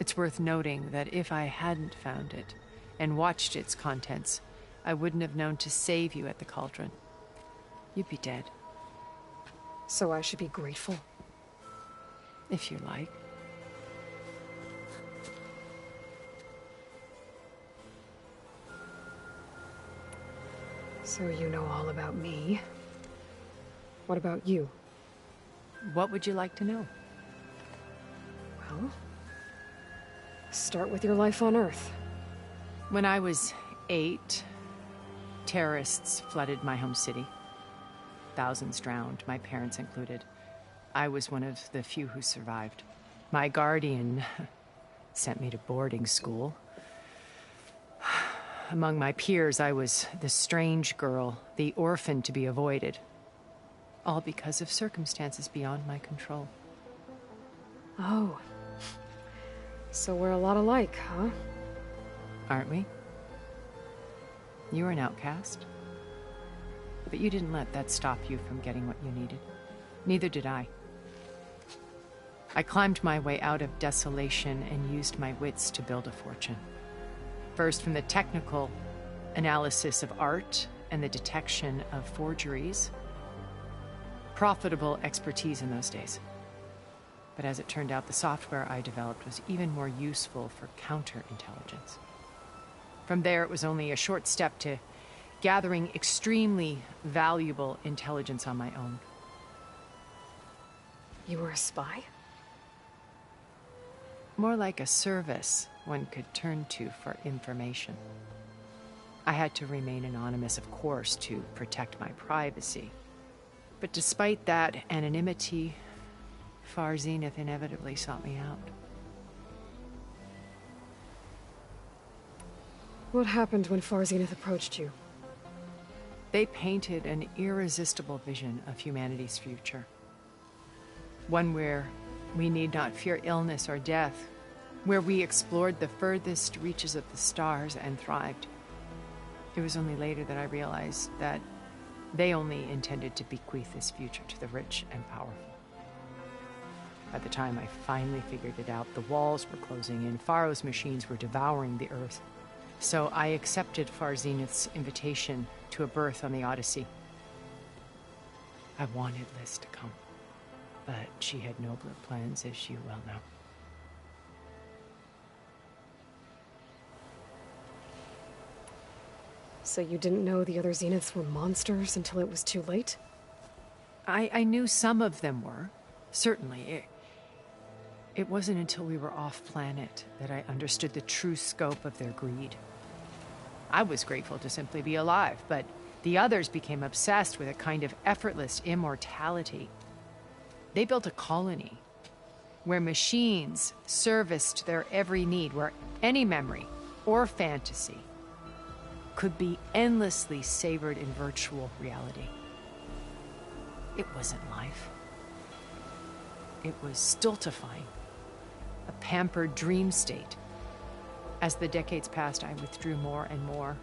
It's worth noting that if I hadn't found it and watched its contents, I wouldn't have known to save you at the cauldron. You'd be dead. So I should be grateful? If you like. So you know all about me. What about you? What would you like to know? Well, start with your life on Earth. When I was 8, terrorists flooded my home city. Thousands drowned, my parents included. I was one of the few who survived. My guardian sent me to boarding school. Among my peers, I was the strange girl, the orphan to be avoided. All because of circumstances beyond my control. Oh. So we're a lot alike, huh? Aren't we? You were an outcast. But you didn't let that stop you from getting what you needed. Neither did I. I climbed my way out of desolation and used my wits to build a fortune. First from the technical analysis of art and the detection of forgeries. Profitable expertise in those days. But as it turned out, the software I developed was even more useful for counterintelligence. From there, it was only a short step to gathering extremely valuable intelligence on my own. You were a spy? More like a service one could turn to for information. I had to remain anonymous, of course, to protect my privacy. But despite that anonymity, Far Zenith inevitably sought me out. What happened when Far Zenith approached you? They painted an irresistible vision of humanity's future. One where we need not fear illness or death, where we explored the furthest reaches of the stars and thrived. It was only later that I realized that they only intended to bequeath this future to the rich and powerful. By the time I finally figured it out, the walls were closing in, Pharaoh's machines were devouring the Earth. So I accepted Far Zenith's invitation to a berth on the Odyssey. I wanted Liz to come, but she had nobler plans, as you well know. So you didn't know the other Zeniths were monsters until it was too late? I knew some of them were, certainly. It wasn't until we were off-planet that I understood the true scope of their greed. I was grateful to simply be alive, but the others became obsessed with a kind of effortless immortality. They built a colony where machines serviced their every need, where any memory or fantasy could be endlessly savored in virtual reality. It wasn't life. It was stultifying, a pampered dream state. As the decades passed, I withdrew more and more,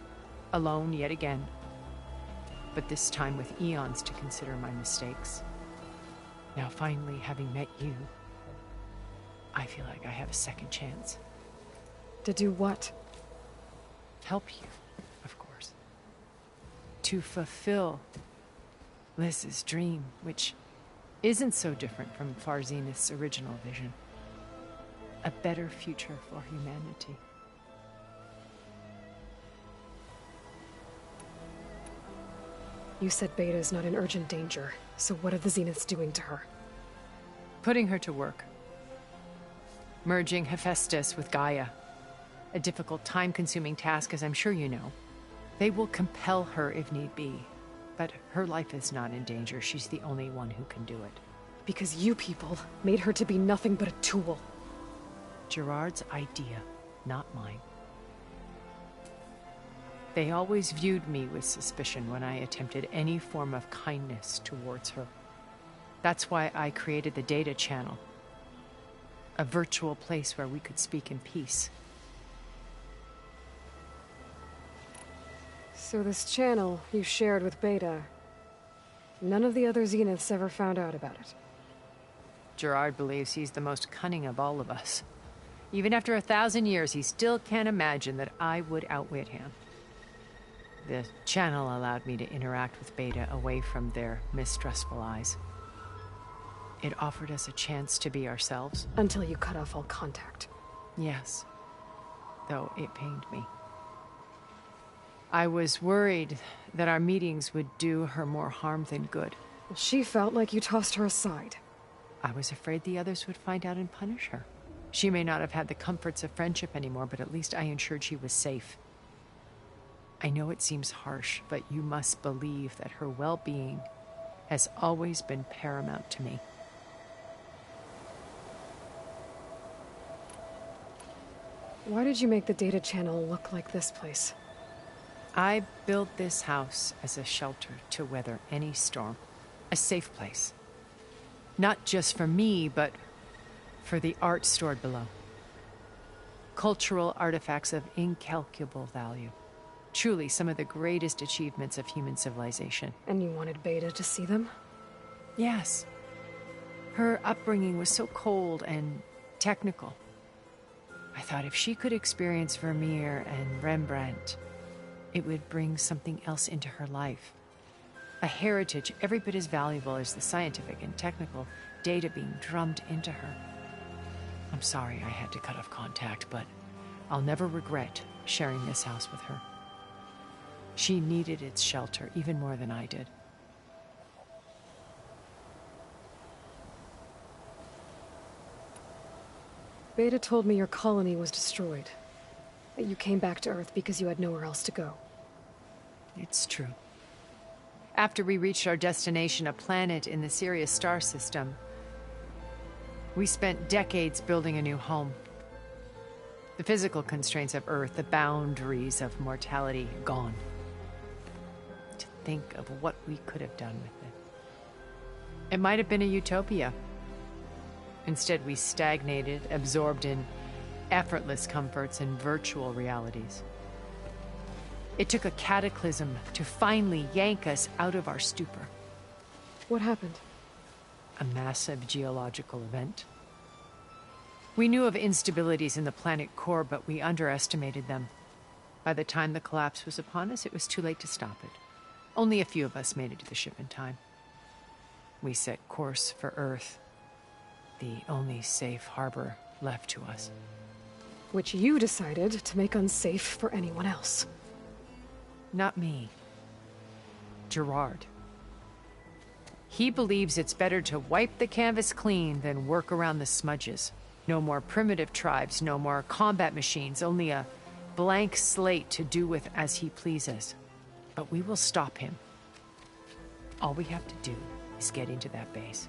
alone yet again, but this time with eons to consider my mistakes. Now finally, having met you, I feel like I have a second chance. To do what? Help you, of course. To fulfill Liz's dream, which isn't so different from Far Zenith's original vision. A better future for humanity. You said Beta is not in urgent danger, so what are the Zeniths doing to her? Putting her to work. Merging Hephaestus with Gaia. A difficult, time-consuming task, as I'm sure you know. They will compel her if need be. But her life is not in danger. She's the only one who can do it. Because you people made her to be nothing but a tool. Gerard's idea, not mine. They always viewed me with suspicion when I attempted any form of kindness towards her. That's why I created the data channel. A virtual place where we could speak in peace. So this channel you shared with Beta, none of the other Zeniths ever found out about it? Gerard believes he's the most cunning of all of us. Even after 1,000 years, he still can't imagine that I would outwit him. The channel allowed me to interact with Beta away from their mistrustful eyes. It offered us a chance to be ourselves. Until you cut off all contact. Yes. Though it pained me. I was worried that our meetings would do her more harm than good. She felt like you tossed her aside. I was afraid the others would find out and punish her. She may not have had the comforts of friendship anymore, but at least I ensured she was safe. I know it seems harsh, but you must believe that her well-being has always been paramount to me. Why did you make the data channel look like this place? I built this house as a shelter to weather any storm. A safe place. Not just for me, but for the art stored below. Cultural artifacts of incalculable value. Truly some of the greatest achievements of human civilization. And you wanted Beta to see them? Yes. Her upbringing was so cold and technical. I thought if she could experience Vermeer and Rembrandt, it would bring something else into her life. A heritage every bit as valuable as the scientific and technical data being drummed into her. I'm sorry I had to cut off contact, but I'll never regret sharing this house with her. She needed its shelter even more than I did. Beta told me your colony was destroyed. That you came back to Earth because you had nowhere else to go. It's true. After we reached our destination, a planet in the Sirius star system, we spent decades building a new home. The physical constraints of Earth, the boundaries of mortality, gone. To think of what we could have done with it. It might have been a utopia. Instead, we stagnated, absorbed in effortless comforts and virtual realities. It took a cataclysm to finally yank us out of our stupor. What happened? A massive geological event. We knew of instabilities in the planet core, but we underestimated them. By the time the collapse was upon us, it was too late to stop it. Only a few of us made it to the ship in time. We set course for Earth, the only safe harbor left to us. Which you decided to make unsafe for anyone else. Not me. Gerard. He believes it's better to wipe the canvas clean than work around the smudges. No more primitive tribes, no more combat machines, only a blank slate to do with as he pleases. But we will stop him. All we have to do is get into that base.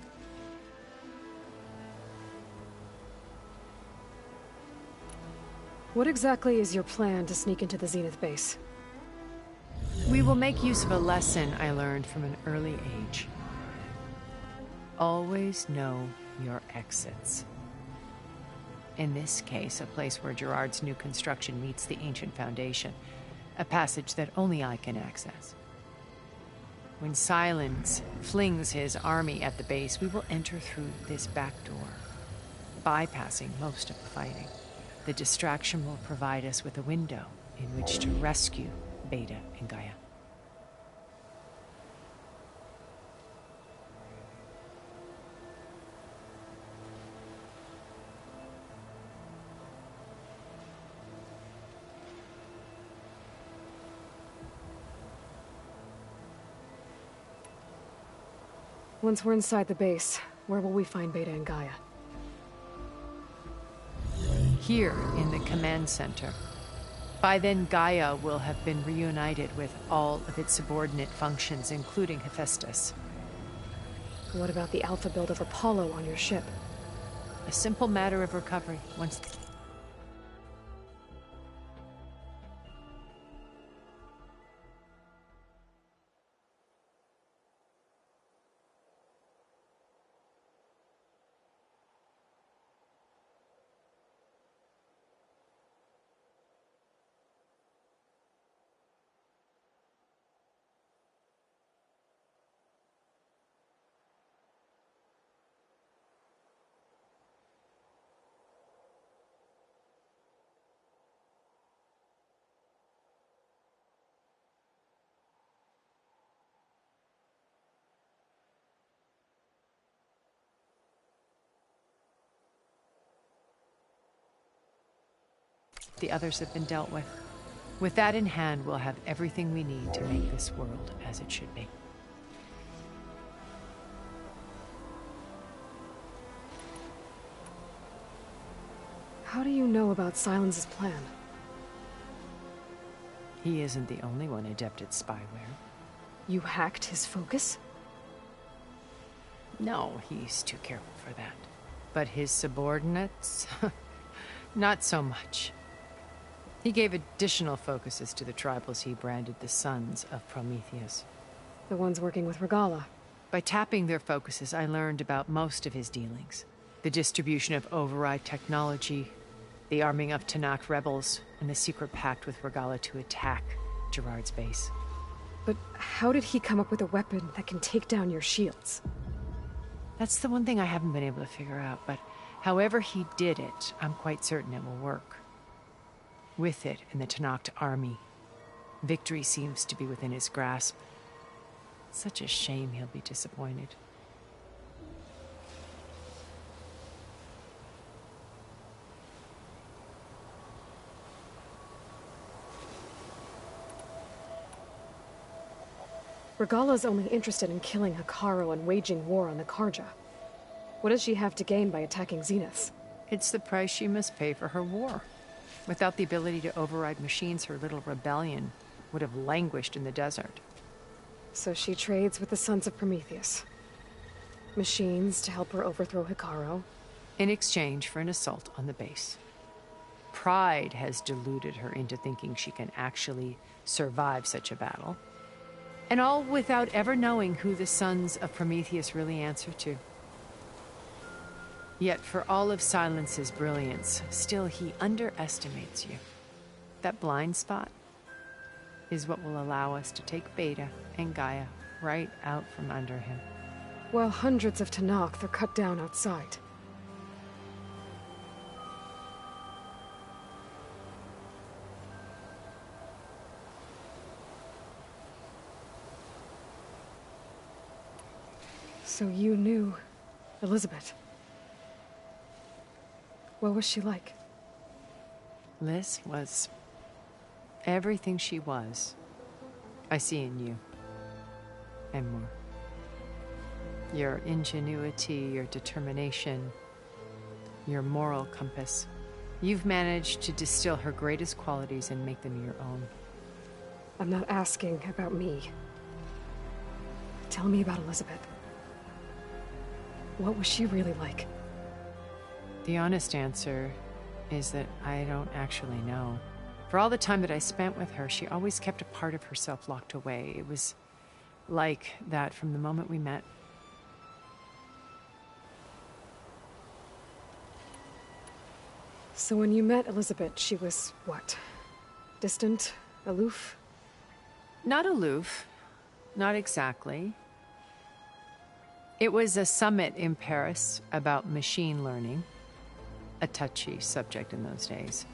What exactly is your plan to sneak into the Zenith base? We will make use of a lesson I learned from an early age. Always know your exits. In this case, a place where Gerard's new construction meets the ancient foundation, a passage that only I can access. When Silence flings his army at the base, we will enter through this back door, bypassing most of the fighting. The distraction will provide us with a window in which to rescue Beta and Gaia. Once we're inside the base, where will we find Beta and Gaia? Here in the command center. By then, Gaia will have been reunited with all of its subordinate functions, including Hephaestus. What about the Alpha build of Apollo on your ship? A simple matter of recovery once... The others have been dealt with. With that in hand, we'll have everything we need to make this world as it should be. How do you know about Silence's plan? He isn't the only one adept at spyware. You hacked his focus? No, he's too careful for that. But his subordinates? Not so much. He gave additional focuses to the tribals he branded the Sons of Prometheus. The ones working with Regalla. By tapping their focuses, I learned about most of his dealings. The distribution of override technology, the arming of Tanakh rebels, and the secret pact with Regalla to attack Gerard's base. But how did he come up with a weapon that can take down your shields? That's the one thing I haven't been able to figure out, but however he did it, I'm quite certain it will work. With it and the Tanakh army, victory seems to be within his grasp. Such a shame he'll be disappointed. Regalla's only interested in killing Hekarro and waging war on the Karja. What does she have to gain by attacking Zenith? It's the price she must pay for her war. Without the ability to override machines, her little rebellion would have languished in the desert. So she trades with the Sons of Prometheus. Machines to help her overthrow Hekarro. In exchange for an assault on the base. Pride has deluded her into thinking she can actually survive such a battle. And all without ever knowing who the Sons of Prometheus really answer to. Yet for all of Silence's brilliance, still he underestimates you. That blind spot is what will allow us to take Beta and Gaia right out from under him. While hundreds of Tanakh are cut down outside. So you knew Elizabeth. What was she like? Liz was everything she was. I see in you. And more. Your ingenuity, your determination, your moral compass. You've managed to distill her greatest qualities and make them your own. I'm not asking about me. Tell me about Elizabeth. What was she really like? The honest answer is that I don't actually know. For all the time that I spent with her, she always kept a part of herself locked away. It was like that from the moment we met. So when you met Elizabeth, she was what? Distant? Aloof? Not aloof. Not exactly. It was a summit in Paris about machine learning. A touchy subject in those days.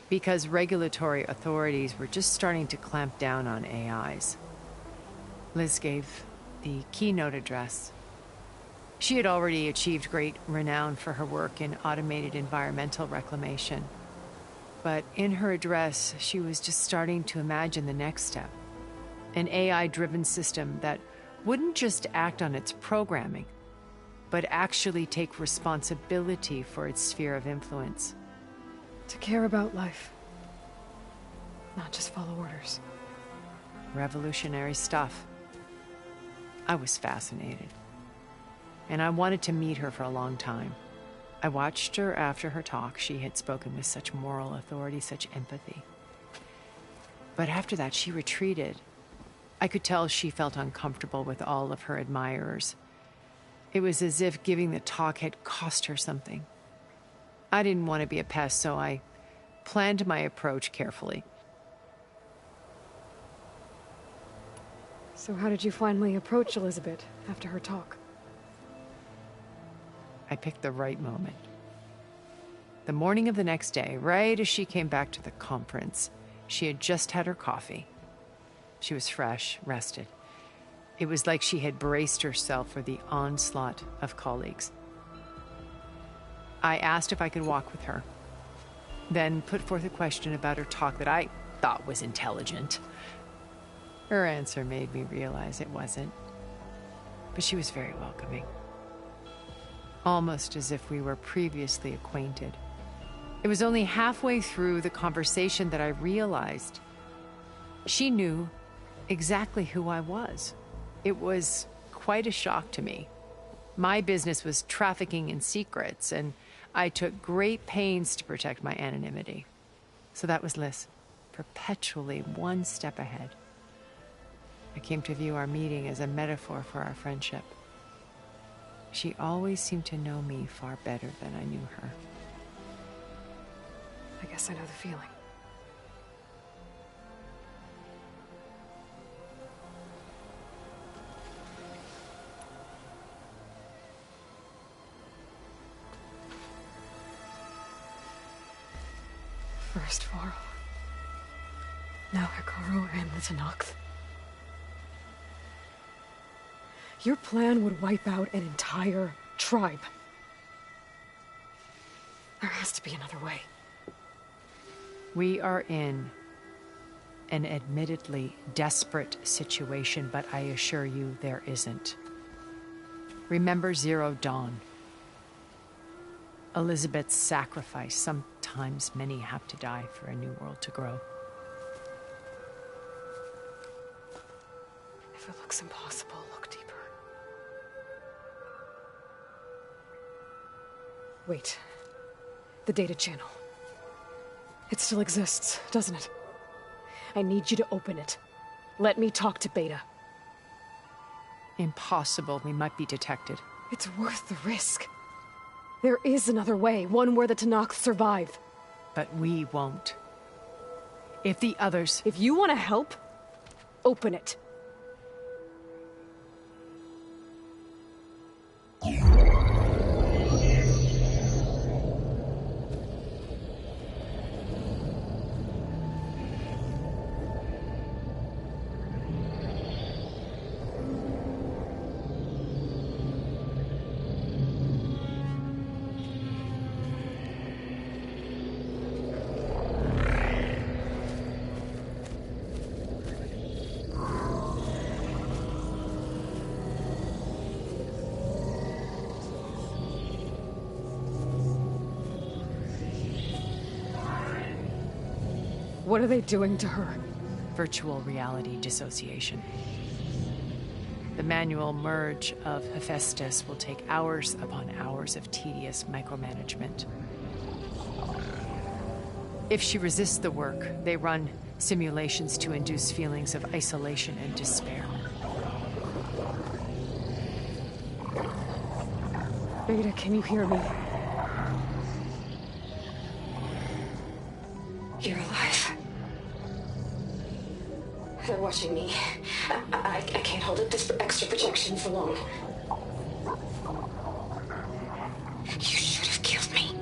Because regulatory authorities were just starting to clamp down on AIs. Liz gave the keynote address. She had already achieved great renown for her work in automated environmental reclamation. But in her address, she was just starting to imagine the next step. An AI-driven system that wouldn't just act on its programming, but actually take responsibility for its sphere of influence. To care about life. Not just follow orders. Revolutionary stuff. I was fascinated. And I wanted to meet her for a long time. I watched her after her talk. She had spoken with such moral authority, such empathy. But after that, she retreated. I could tell she felt uncomfortable with all of her admirers. It was as if giving the talk had cost her something. I didn't want to be a pest, so I planned my approach carefully. So how did you finally approach Elizabeth after her talk? I picked the right moment. The morning of the next day, right as she came back to the conference, she had just had her coffee. She was fresh, rested. It was like she had braced herself for the onslaught of colleagues. I asked if I could walk with her. then put forth a question about her talk that I thought was intelligent. Her answer made me realize it wasn't. But she was very welcoming. Almost as if we were previously acquainted. It was only halfway through the conversation that I realized she knew exactly who I was. It was quite a shock to me. My business was trafficking in secrets, and I took great pains to protect my anonymity. So that was Liz, perpetually one step ahead. I came to view our meeting as a metaphor for our friendship. She always seemed to know me far better than I knew her. I guess I know the feeling. First Varl. Now Hekarro and the Tenakth. Your plan would wipe out an entire tribe. There has to be another way. We are in an admittedly desperate situation, but I assure you there isn't. Remember Zero Dawn. Elizabeth's sacrifice. Sometimes many have to die for a new world to grow. If it looks impossible, look deeper. Wait. The data channel. It still exists, doesn't it? I need you to open it. Let me talk to Beta. Impossible. We might be detected. It's worth the risk. There is another way, one where the Tenakth survive. But we won't. If the others... If you want to help, open it. What are they doing to her? Virtual reality dissociation. The manual merge of Hephaestus will take hours upon hours of tedious micromanagement. If she resists the work, they run simulations to induce feelings of isolation and despair. Beta, can you hear me? You're alive. They're watching me. I can't hold up this extra projection for long. You should have killed me.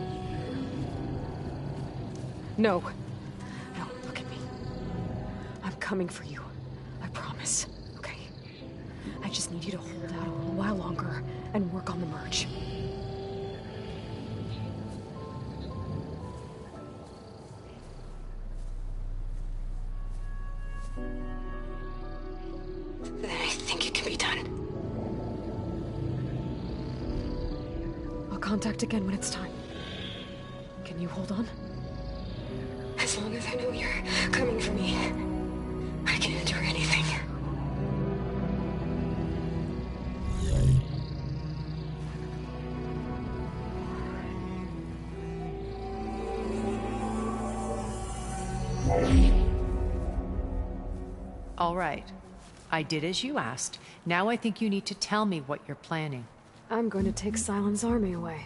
No. No, look at me. I'm coming for you. I promise. Okay? I just need you to hold out a little while longer and work on the merge. Then I think it can be done. I'll contact again when it's time. Can you hold on? As long as I know you're coming for me, I can endure anything. All right. I did as you asked. Now I think you need to tell me what you're planning. I'm going to take Sylens' army away.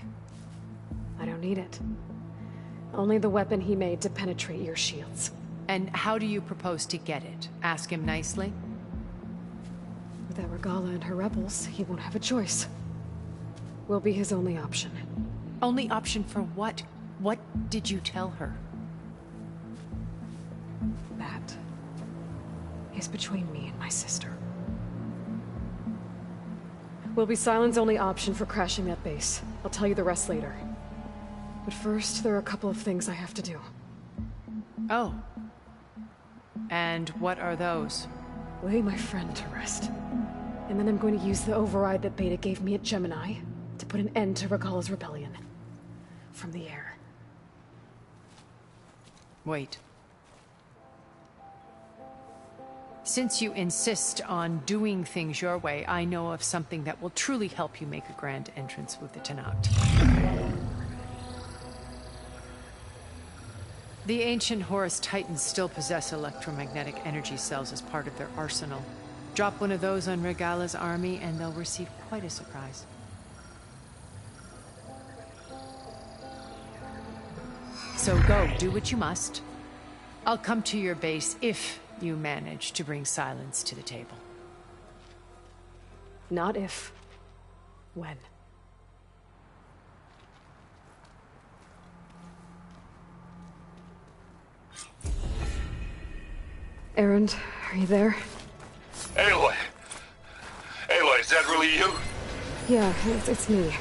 I don't need it. Only the weapon he made to penetrate your shields. And how do you propose to get it? Ask him nicely? Without Regala and her rebels, he won't have a choice. We'll be his only option. Only option for what? What did you tell her? That is between me and my sister. Will be Sylens' only option for crashing that base. I'll tell you the rest later. But first, there are a couple of things I have to do. Oh. And what are those? Lay my friend to rest. And then I'm going to use the override that Beta gave me at Gemini to put an end to Regalla's rebellion. From the air. Wait. Since you insist on doing things your way, I know of something that will truly help you make a grand entrance with the Tenakth. The ancient Horus Titans still possess electromagnetic energy cells as part of their arsenal. Drop one of those on Regalla's army and they'll receive quite a surprise. So go, do what you must. I'll come to your base if you manage to bring silence to the table. Not if. When. Erend, are you there? Aloy! Aloy, is that really you? Yeah, it's me.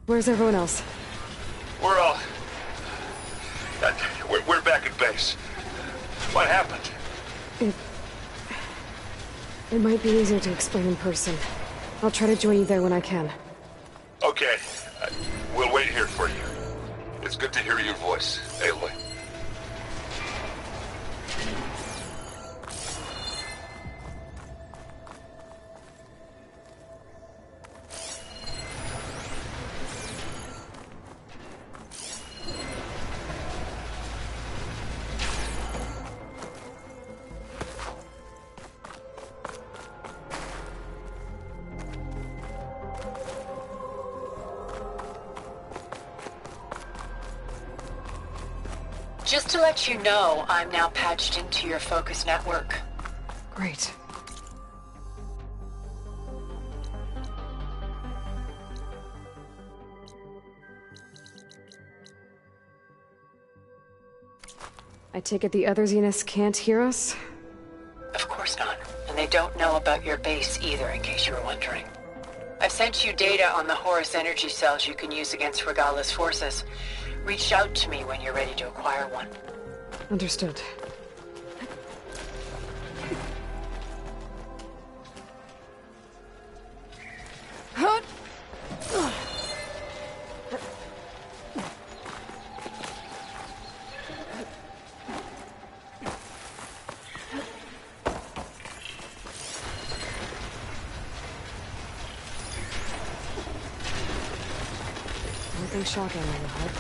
Where's everyone else? We're all... We're back at base. What happened? It might be easier to explain in person. I'll try to join you there when I can. Okay. We'll wait here for you. It's good to hear your voice, Aloy. Just to let you know, I'm now patched into your focus network. Great. I take it the other Zeniths can't hear us? Of course not. And they don't know about your base either, in case you were wondering. I've sent you data on the Horus energy cells you can use against Regalla's forces. Reach out to me when you're ready to acquire one. Understood. Nothing shocking on the HUD.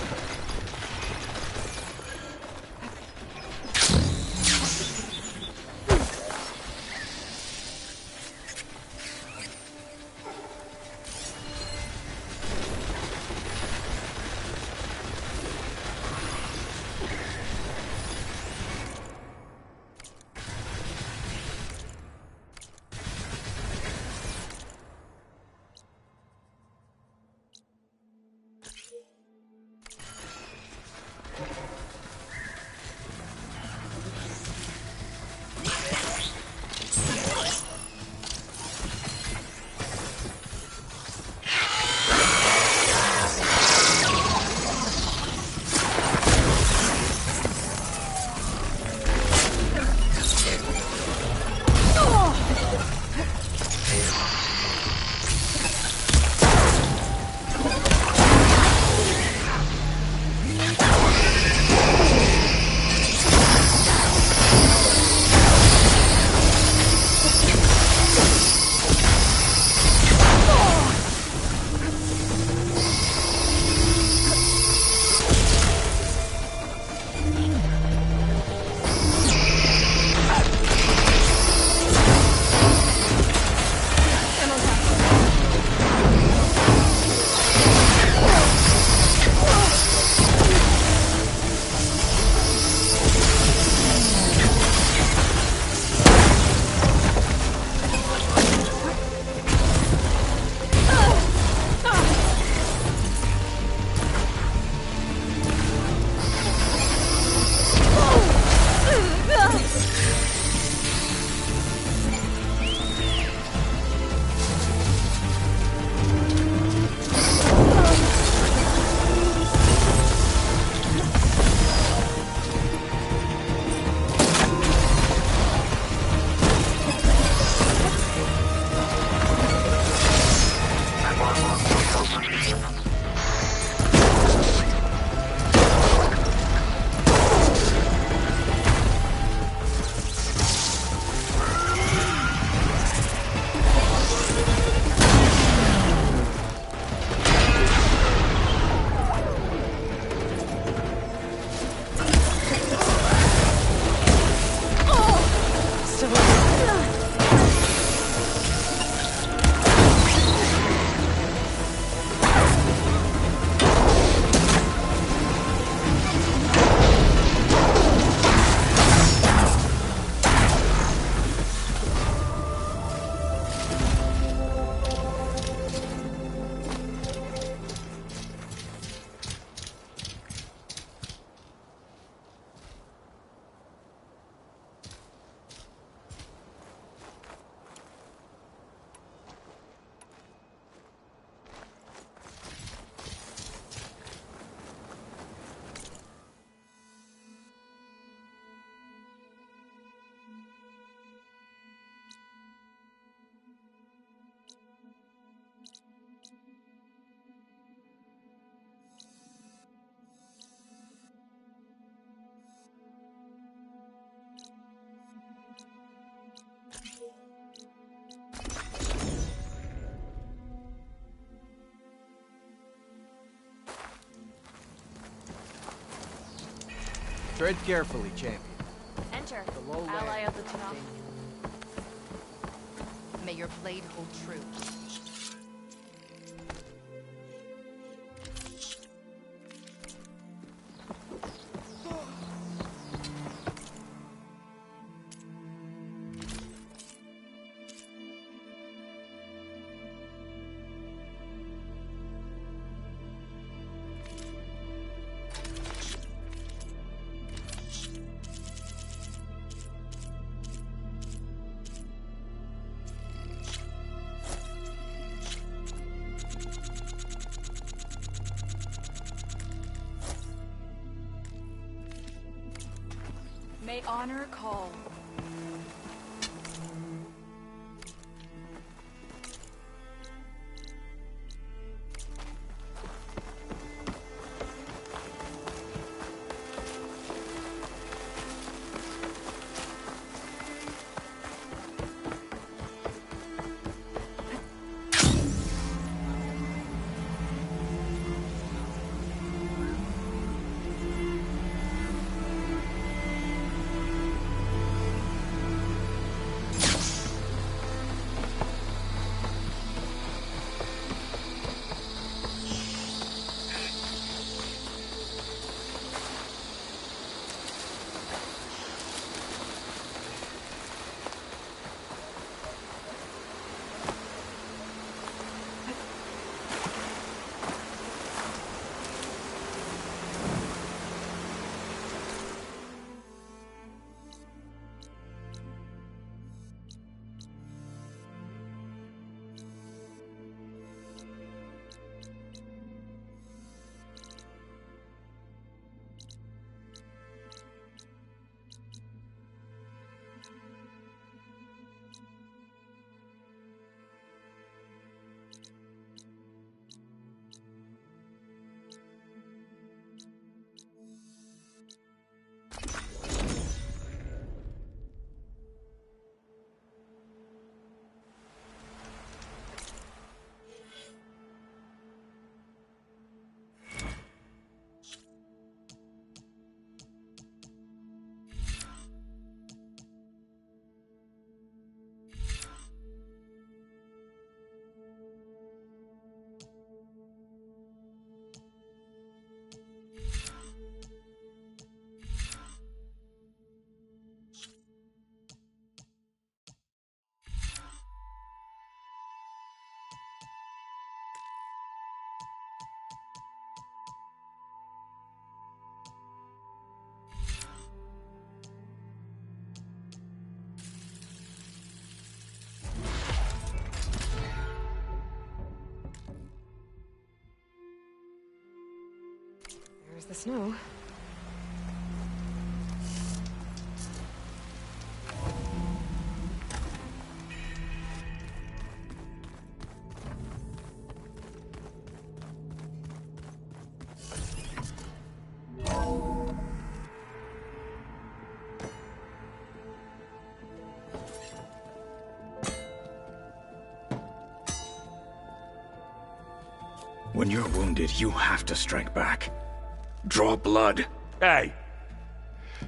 Tread carefully, champion. Enter, The low ally land. of the Tenakth. May your blade hold true. May honor call. There's the snow. When you're wounded, you have to strike back. Draw blood. Hey!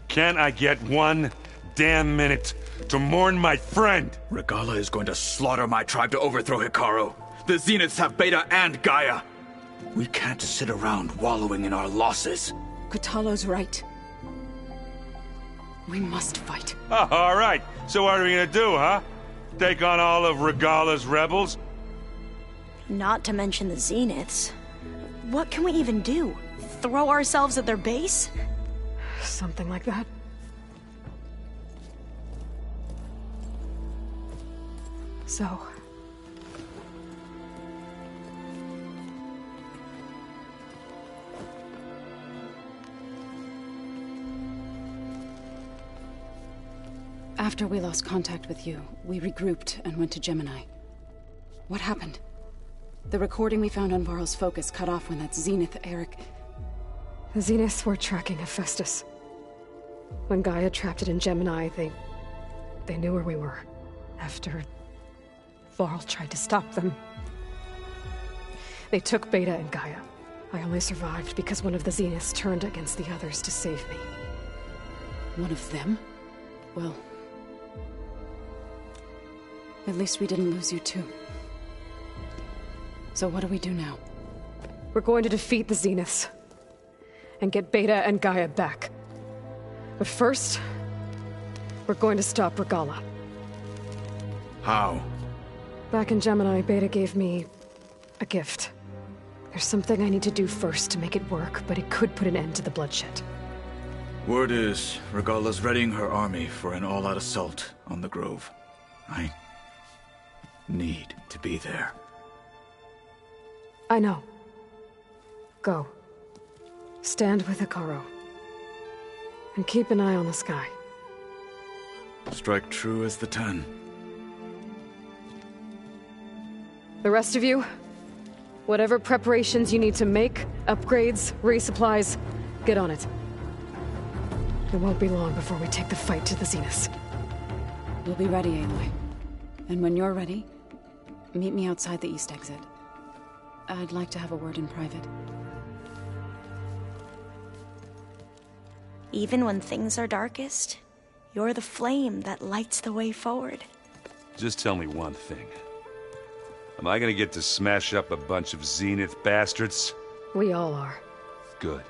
Can't I get one damn minute to mourn my friend? Regalla is going to slaughter my tribe to overthrow Hikaru. The Zeniths have Beta and Gaia. We can't sit around wallowing in our losses. Kotallo's right. We must fight. Oh, all right. So what are we gonna do, huh? Take on all of Regalla's rebels? Not to mention the Zeniths. What can we even do? Throw ourselves at their base? Something like that. So... After we lost contact with you, we regrouped and went to Gemini. What happened? The recording we found on Varl's focus cut off when that Zenith, Eric... The Zeniths were tracking Hephaestus. When Gaia trapped it in Gemini, they knew where we were. After... Varl tried to stop them. They took Beta and Gaia. I only survived because one of the Zeniths turned against the others to save me. One of them? Well... at least we didn't lose you too. So what do we do now? We're going to defeat the Zeniths. And get Beta and Gaia back. But first... we're going to stop Regalla. How? Back in Gemini, Beta gave me... a gift. There's something I need to do first to make it work, but it could put an end to the bloodshed. Word is, Regalla's readying her army for an all-out assault on the Grove. I need to be there. I know. Go. Stand with Hekarro. And keep an eye on the sky. Strike true as the 10. The rest of you, whatever preparations you need to make, upgrades, resupplies, get on it. It won't be long before we take the fight to the Zeniths. We'll be ready, Aloy. And when you're ready, meet me outside the east exit. I'd like to have a word in private. Even when things are darkest, you're the flame that lights the way forward. Just tell me one thing. Am I gonna get to smash up a bunch of Zenith bastards? We all are. Good.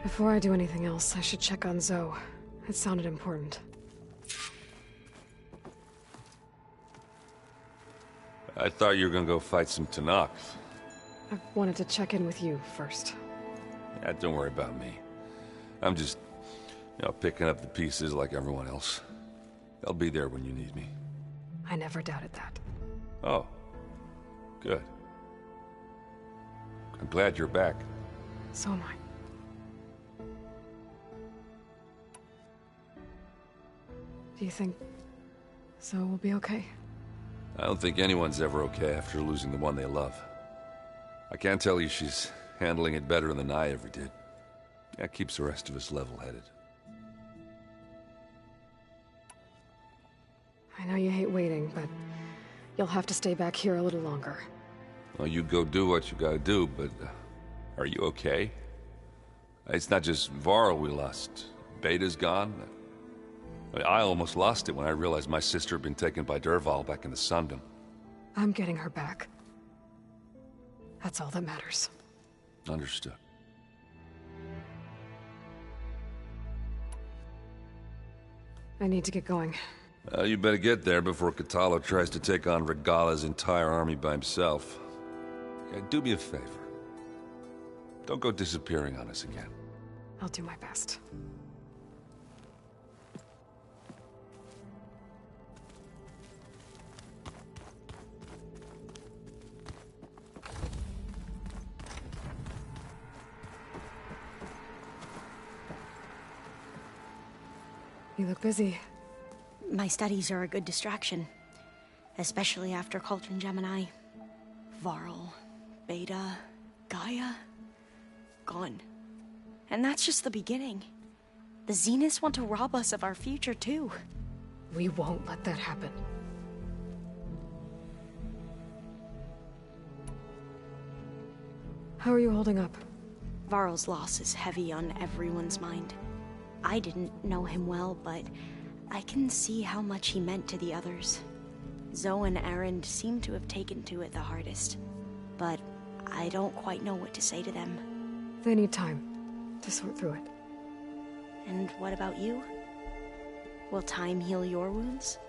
Before I do anything else, I should check on Zoe. It sounded important. I thought you were gonna go fight some Tenakth. I wanted to check in with you first. Yeah, don't worry about me. I'm just, picking up the pieces like everyone else. I'll be there when you need me. I never doubted that. Oh. Good. I'm glad you're back. So am I. Do you think Zoe will be okay? I don't think anyone's ever okay after losing the one they love. I can't tell you she's handling it better than I ever did. That keeps the rest of us level-headed. I know you hate waiting, but you'll have to stay back here a little longer. Well, you go do what you gotta do, but are you okay? It's not just Varl we lost. Beta's gone. I almost lost it when I realized my sister had been taken by Dervahl back in the Sundom. I'm getting her back. That's all that matters. Understood. I need to get going. You better get there before Kotallo tries to take on Regalla's entire army by himself. Yeah, do me a favor. Don't go disappearing on us again. I'll do my best. You look busy. My studies are a good distraction. Especially after Cauldron Gemini. Varl, Beta, Gaia... gone. And that's just the beginning. The Zeniths want to rob us of our future, too. We won't let that happen. How are you holding up? Varl's loss is heavy on everyone's mind. I didn't know him well, but I can see how much he meant to the others. Zoe and Erend seem to have taken to it the hardest, but I don't quite know what to say to them. They need time to sort through it. And what about you? Will time heal your wounds?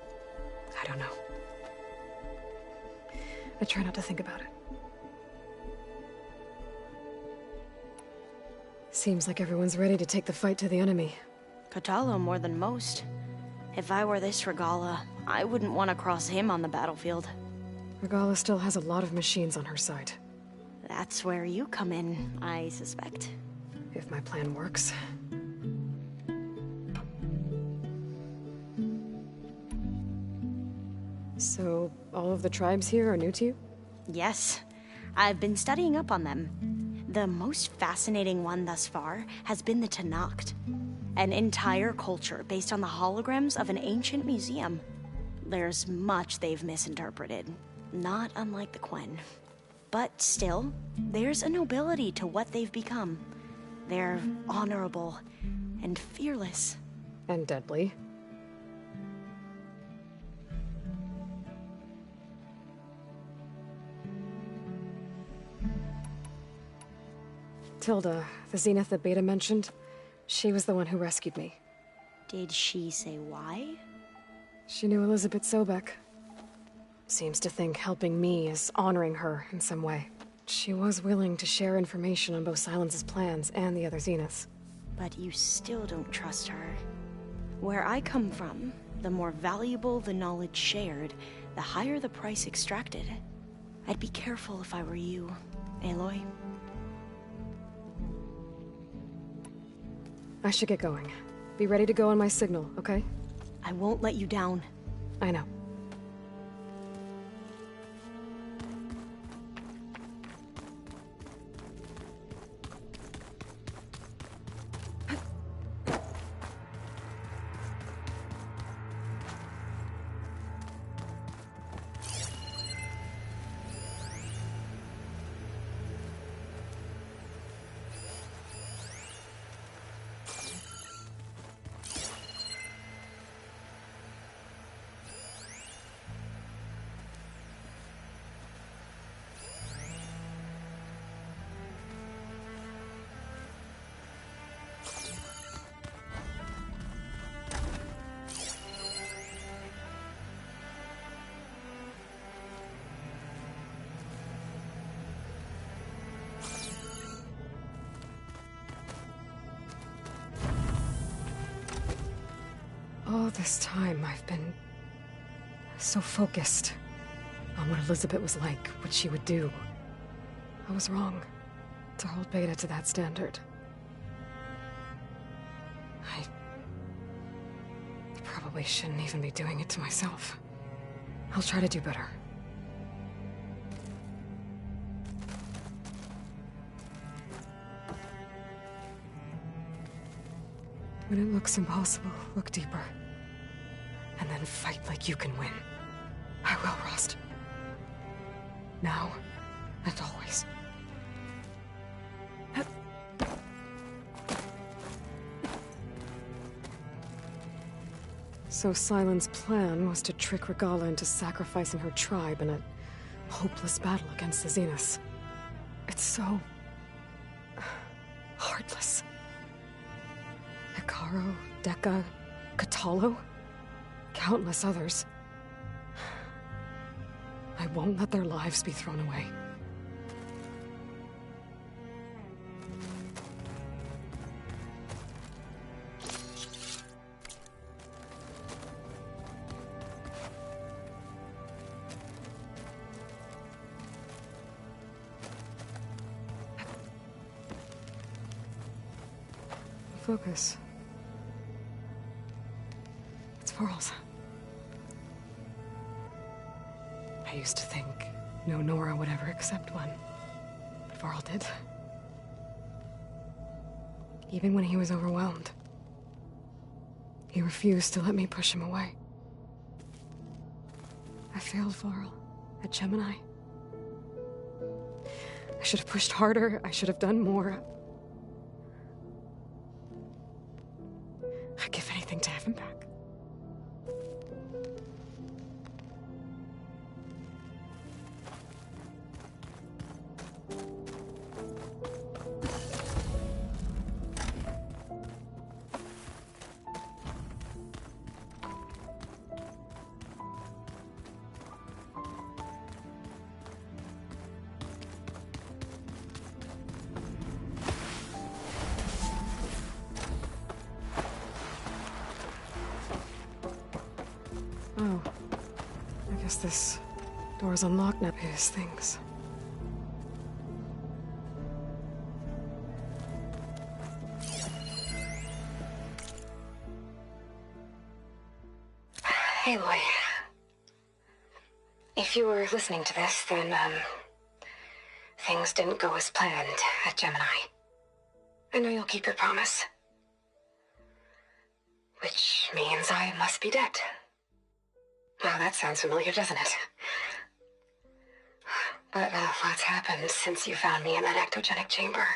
I don't know. I try not to think about it. Seems like everyone's ready to take the fight to the enemy. Kotallo more than most. If I were this Regalla, I wouldn't want to cross him on the battlefield. Regalla still has a lot of machines on her side. That's where you come in, I suspect. If my plan works. So, all of the tribes here are new to you? Yes. I've been studying up on them. The most fascinating one thus far has been the Tenakth. An entire culture based on the holograms of an ancient museum. There's much they've misinterpreted. Not unlike the Quen. But still, there's a nobility to what they've become. They're honorable and fearless. And deadly. Tilda, the Zenith that Beta mentioned, she was the one who rescued me. Did she say why? She knew Elizabeth Sobek. Seems to think helping me is honoring her in some way. She was willing to share information on both Silence's plans and the other Zeniths. But you still don't trust her. Where I come from, the more valuable the knowledge shared, the higher the price extracted. I'd be careful if I were you, Aloy. I should get going. Be ready to go on my signal, okay? I won't let you down. I know. All this time, I've been so focused on what Elizabeth was like, what she would do. I was wrong to hold Beta to that standard. I probably shouldn't even be doing it to myself. I'll try to do better. When it looks impossible, look deeper. And then fight like you can win. I will, Rost. Now and always. So Sylens' plan was to trick Regalla into sacrificing her tribe in a hopeless battle against the Zeniths. It's so heartless. Hekarro, Dekka, Kotallo, countless others. I won't let their lives be thrown away. Focus. It's Varl's. I used to think no Nora would ever accept one, but Varl did. Even when he was overwhelmed, he refused to let me push him away. I failed Varl at Gemini. I should have pushed harder. I should have done more. I'd give anything to have him back. Oh. I guess this door's unlocked now. His things. Aloy. If you were listening to this, then, things didn't go as planned at Gemini. I know you'll keep your promise. Which means I must be dead. Well, that sounds familiar, doesn't it? But lots happened since you found me in that ectogenic chamber.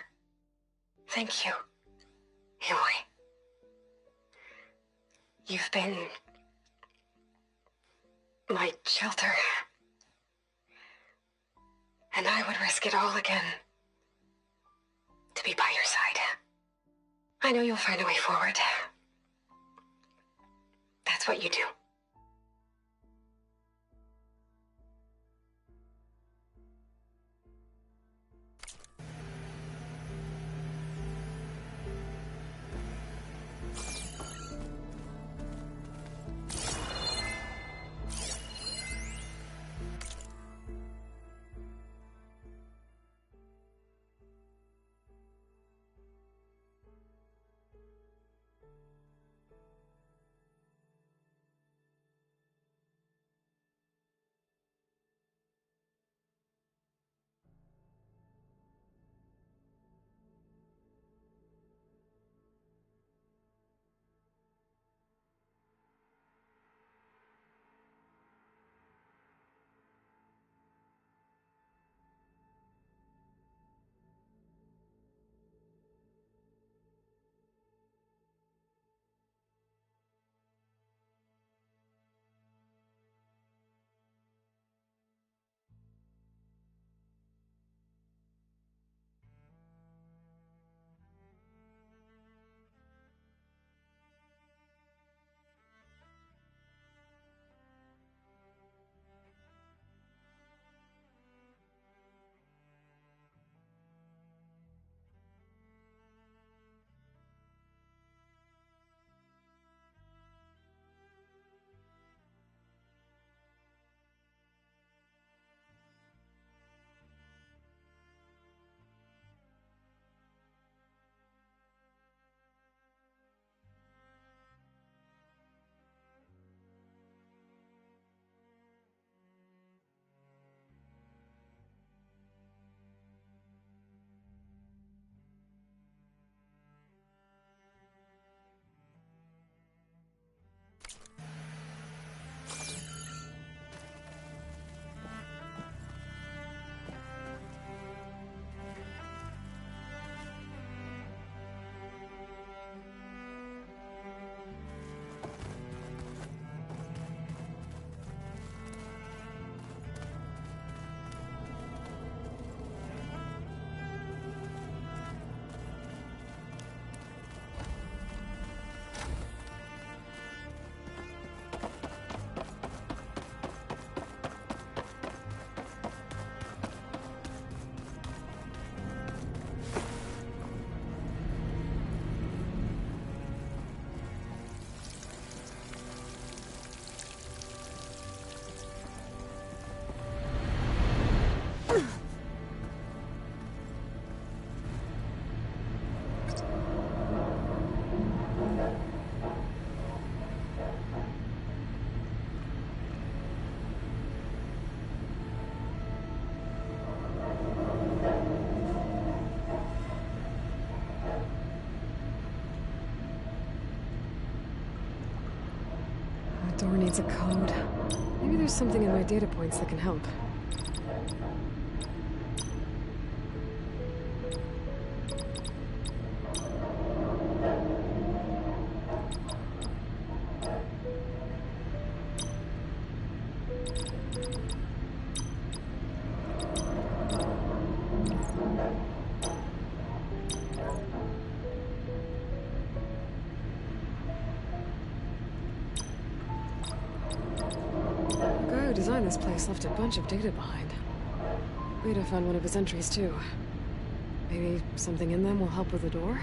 Thank you, Aloy. You've been my shelter. And I would risk it all again to be by your side. I know you'll find a way forward. That's what you do. Door needs a code. Maybe there's something in my data points that can help. This place left a bunch of data behind. Rita found one of his entries too. Maybe something in them will help with the door?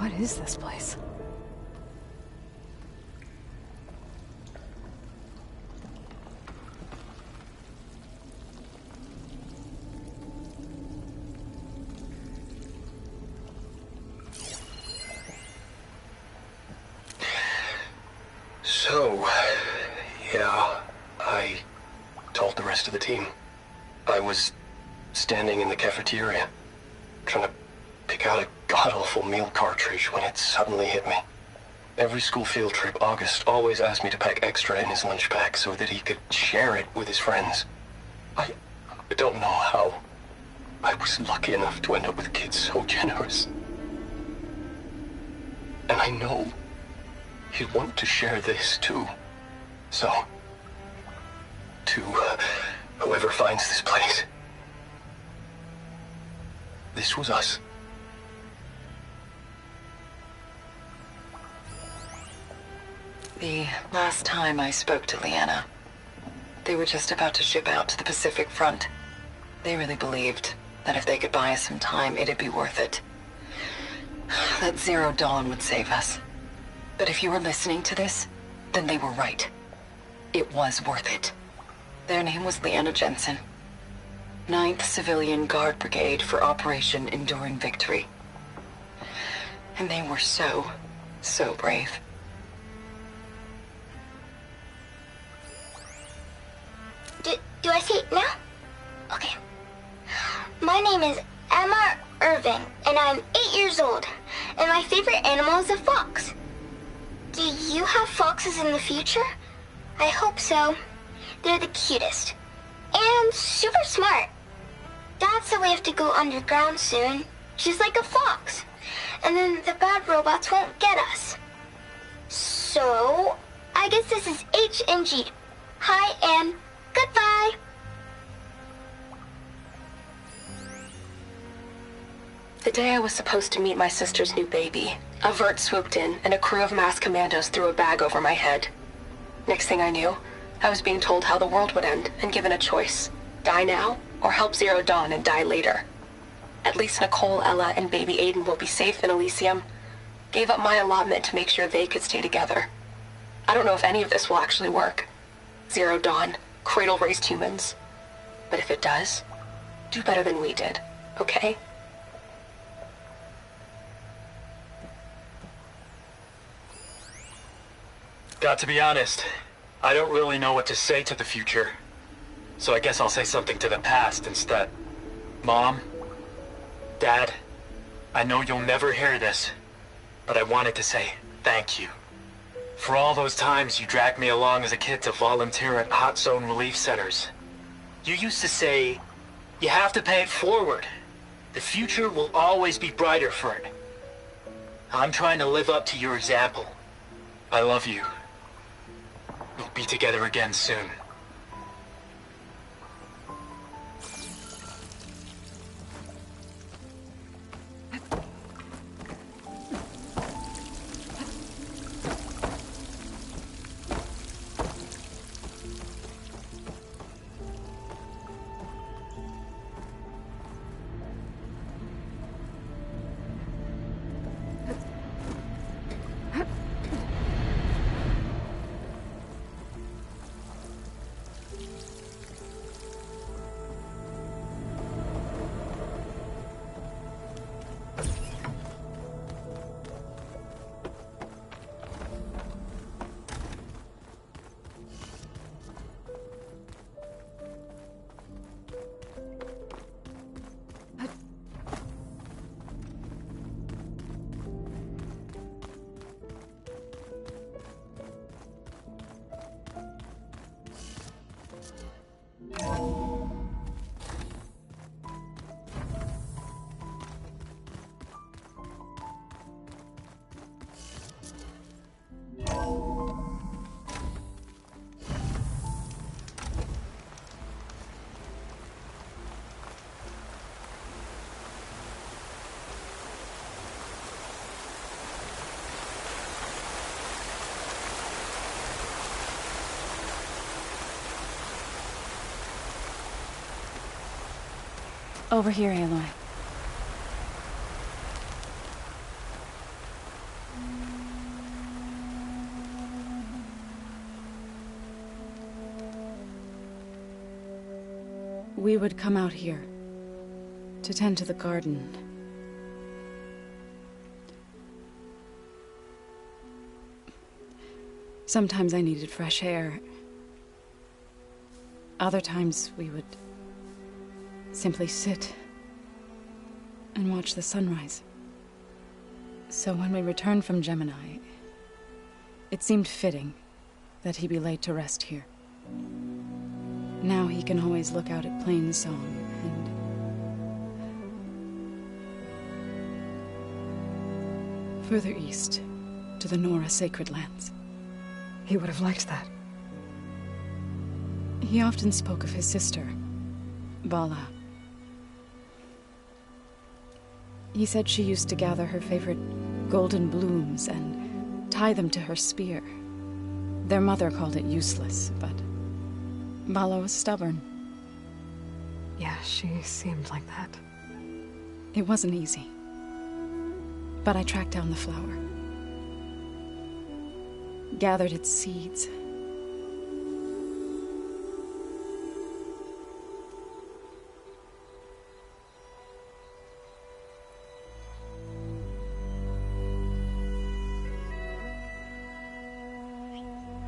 What is this place? So, yeah, I told the rest of the team. I was standing in the cafeteria, trying to pick out a god-awful meal cartridge when it suddenly hit me. Every school field trip, August always asked me to pack extra in his lunch pack so that he could share it with his friends. I don't know how. I was lucky enough to end up with kids so generous. And I know he'd want to share this too. So, to whoever finds this place, this was us. The last time I spoke to Leanna, they were just about to ship out to the Pacific Front. They really believed that if they could buy us some time, it'd be worth it. That Zero Dawn would save us. But if you were listening to this, then they were right. It was worth it. Their name was Leanna Jensen. 9th Civilian Guard Brigade for Operation Enduring Victory. And they were so brave. Do I see it now? Okay. My name is Emma Irving, and I'm 8 years old, and my favorite animal is a fox. Do you have foxes in the future? I hope so. They're the cutest. And super smart. Dad said we have to go underground soon, just like a fox. And then the bad robots won't get us. So, I guess this is H and G. Hi and goodbye. The day I was supposed to meet my sister's new baby, a vert swooped in and a crew of masked commandos threw a bag over my head. Next thing I knew, I was being told how the world would end and given a choice. Die now or help Zero Dawn and die later. At least Nicole, Ella, and baby Aiden will be safe in Elysium. Gave up my allotment to make sure they could stay together. I don't know if any of this will actually work. Zero Dawn, cradle-raised humans. But if it does, do better than we did, okay? Got to be honest, I don't really know what to say to the future. So I guess I'll say something to the past instead. Mom, Dad, I know you'll never hear this, but I wanted to say thank you. For all those times you dragged me along as a kid to volunteer at hot zone relief centers. You used to say, you have to pay it forward. The future will always be brighter for it. I'm trying to live up to your example. I love you. We'll be together again soon. Over here, Aloy. we would come out here to tend to the garden. Sometimes I needed fresh air. Other times we would simply sit and watch the sunrise. So when we returned from Gemini, it seemed fitting that he be laid to rest here. Now he can always look out at Plainsong and further east to the Nora Sacred Lands. He would have liked that. He often spoke of his sister, Bala. He said she used to gather her favorite golden blooms and tie them to her spear. Their mother called it useless, but Bala was stubborn. Yeah, she seemed like that. It wasn't easy. But I tracked down the flower. Gathered its seeds.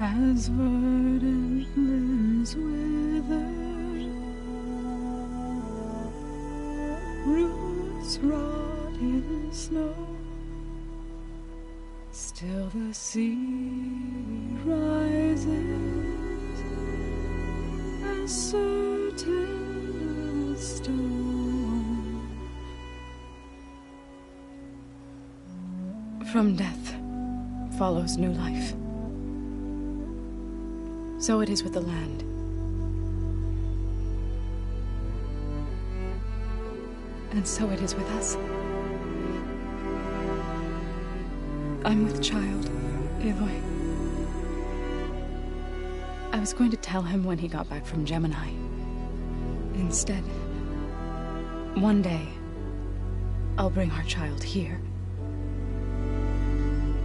As verdant limbs wither, roots rot in snow, still the sea rises, as certain as stone. From death follows new life. So it is with the land. And so it is with us. I'm with child, Aloy. I was going to tell him when he got back from Gemini. Instead, one day, I'll bring our child here.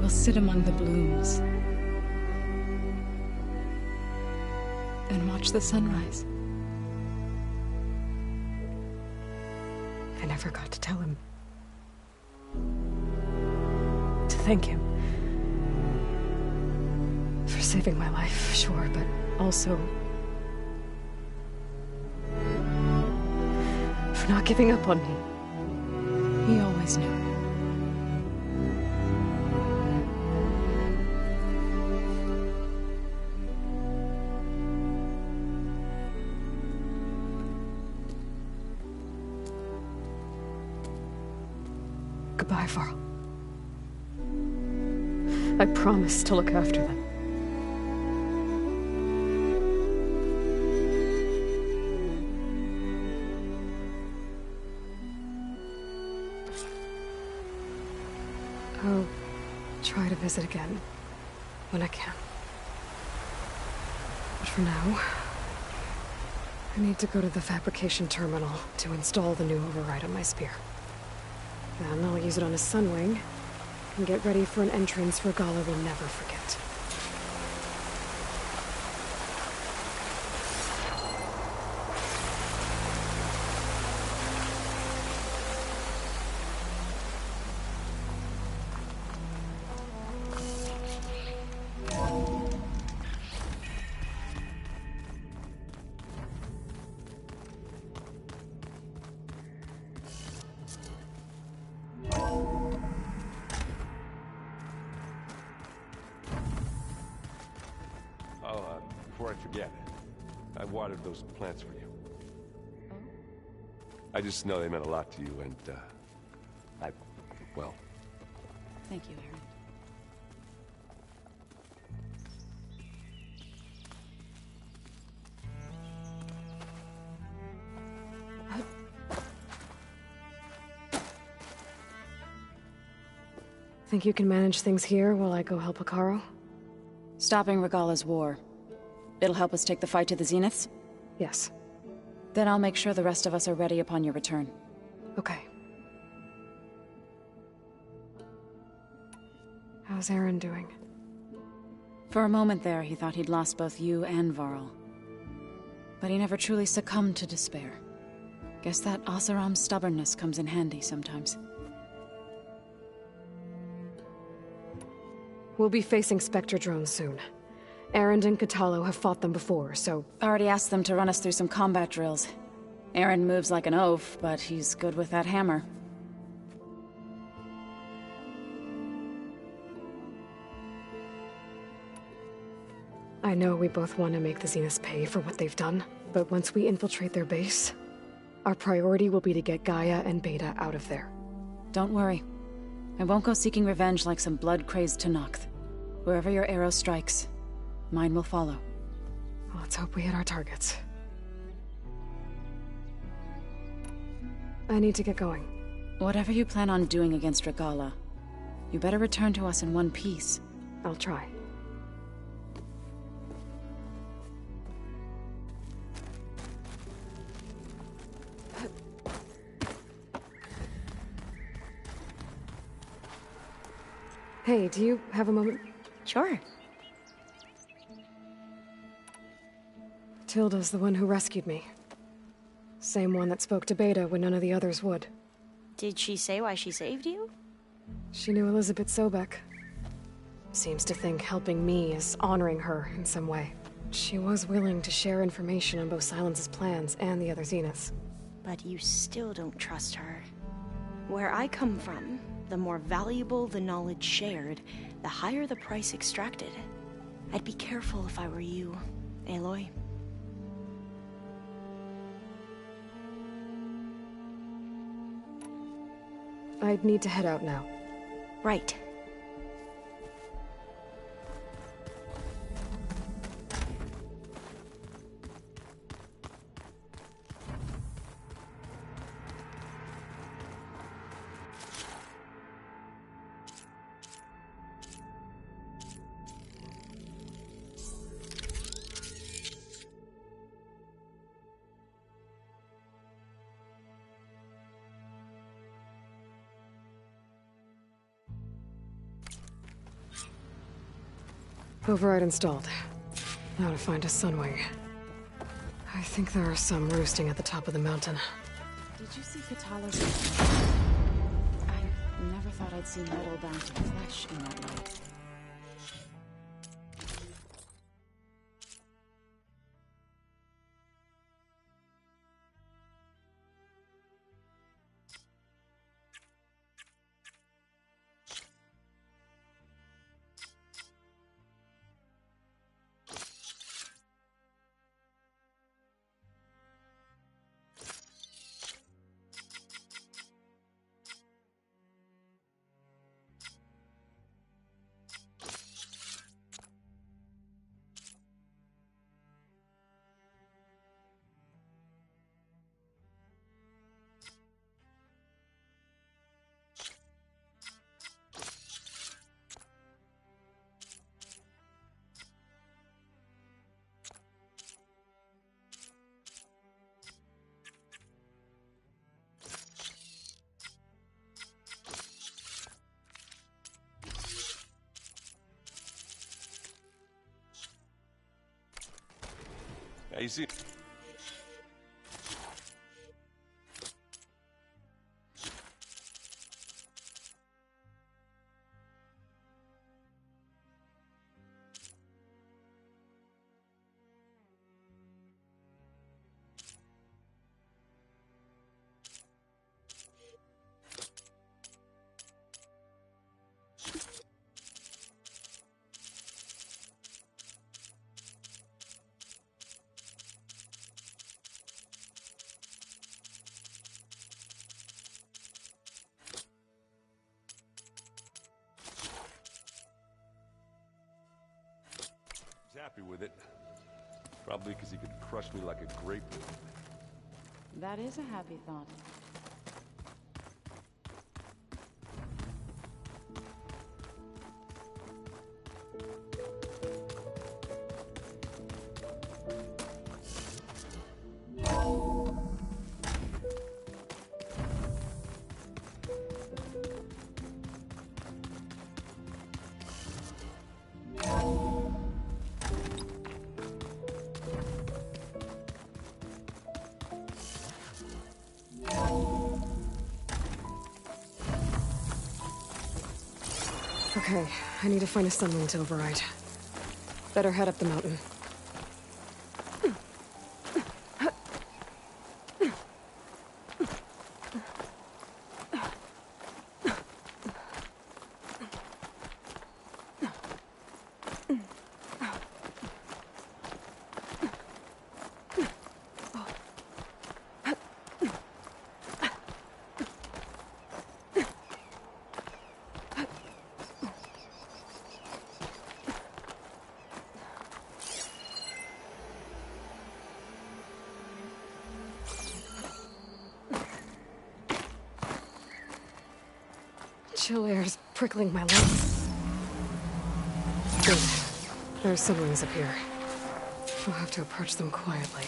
We'll sit among the blooms and watch the sunrise. I never got to tell him. To thank him. For saving my life, sure, but also for not giving up on me. He always knew. Goodbye, Varl. I promise to look after them. I'll try to visit again when I can. But for now, I need to go to the fabrication terminal to install the new override on my spear. Then I'll use it on a Sunwing, and get ready for an entrance Regalla will never forget. Before I forget, I watered those plants for you. I just know they meant a lot to you, and, well... Thank you, Aaron. Think you can manage things here while I go help Hekarro? Stopping Regalla's war. It'll help us take the fight to the Zeniths? Yes. Then I'll make sure the rest of us are ready upon your return. Okay. How's Aaron doing? For a moment there, he thought he'd lost both you and Varl. But he never truly succumbed to despair. Guess that Oseram's stubbornness comes in handy sometimes. We'll be facing Spectre drones soon. Erend and Katalo have fought them before, so... Already asked them to run us through some combat drills. Erend moves like an oaf, but he's good with that hammer. I know we both want to make the Zeniths pay for what they've done, but once we infiltrate their base, our priority will be to get Gaia and Beta out of there. Don't worry. I won't go seeking revenge like some blood-crazed Tenakth. Wherever your arrow strikes, mine will follow. Let's hope we hit our targets. I need to get going. Whatever you plan on doing against Regalla, you better return to us in one piece. I'll try. Hey, do you have a moment? Sure. Tilda's the one who rescued me. Same one that spoke to Beta when none of the others would. Did she say why she saved you? She knew Elizabeth Sobek. Seems to think helping me is honoring her in some way. She was willing to share information on both Silence's plans and the other Zeniths. But you still don't trust her. Where I come from, the more valuable the knowledge shared, the higher the price extracted. I'd be careful if I were you, Aloy. I'd need to head out now. Right. Override installed. Now to find a Sunwing. I think there are some roosting at the top of the mountain. Did you see Katalo's... I never thought I'd see metal bound to flesh in that light. Now, you see... happy with it. Probably because he could crush me like a grape. That is a happy thought. Okay, I need to find a sunwing to override. Better head up the mountain. Chill air's prickling my legs. Good. There are sunwings up here. We'll have to approach them quietly.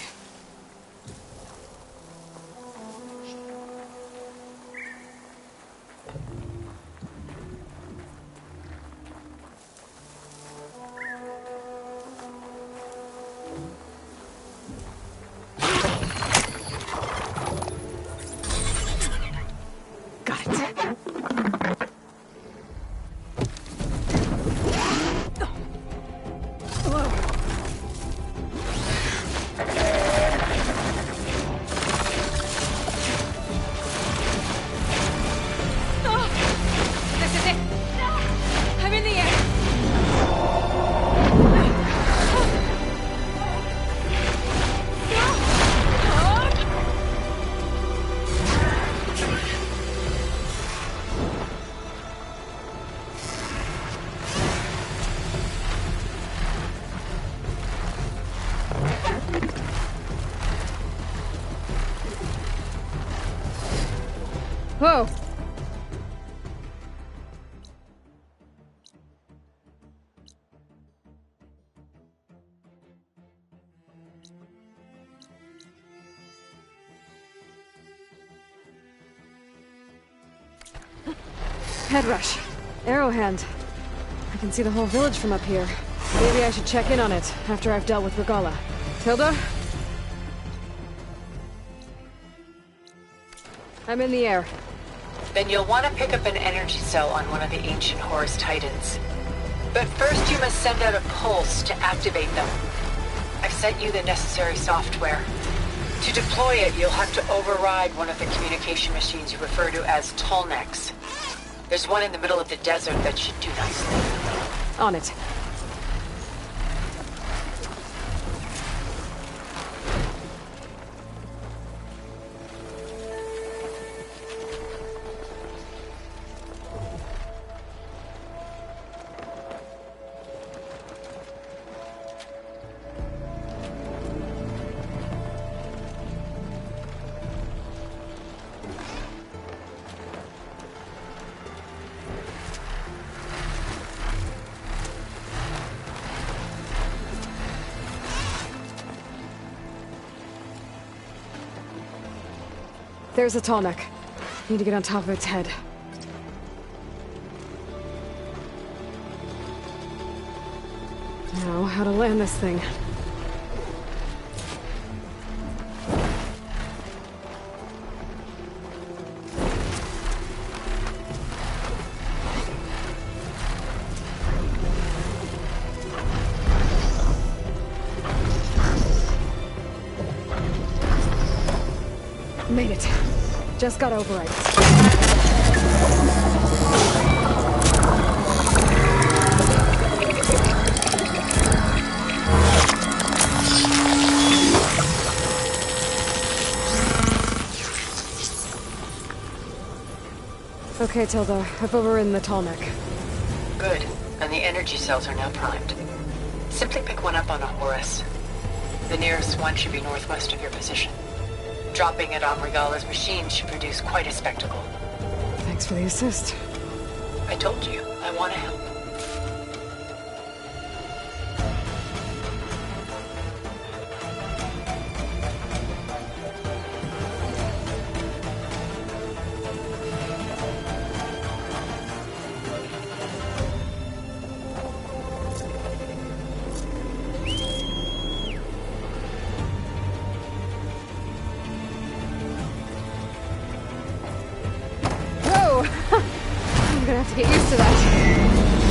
Whoa! Head rush. Arrowhand. I can see the whole village from up here. Maybe I should check in on it after I've dealt with Regala. Tilda? I'm in the air. Then you'll want to pick up an energy cell on one of the ancient Horus Titans. But first you must send out a pulse to activate them. I've sent you the necessary software. To deploy it, you'll have to override one of the communication machines you refer to as Tallnecks. There's one in the middle of the desert that should do nicely. On it. There's a Tallneck. Need to get on top of its head. Now, how to land this thing. Made it. Just got override. Okay, Tilda. I've overridden the Tallneck. Good. And the energy cells are now primed. Simply pick one up on a Horus. The nearest one should be northwest of your position. Dropping it on Regala's machine should produce quite a spectacle. Thanks for the assist. I told you, I want to help. I'm gonna have to get used to that.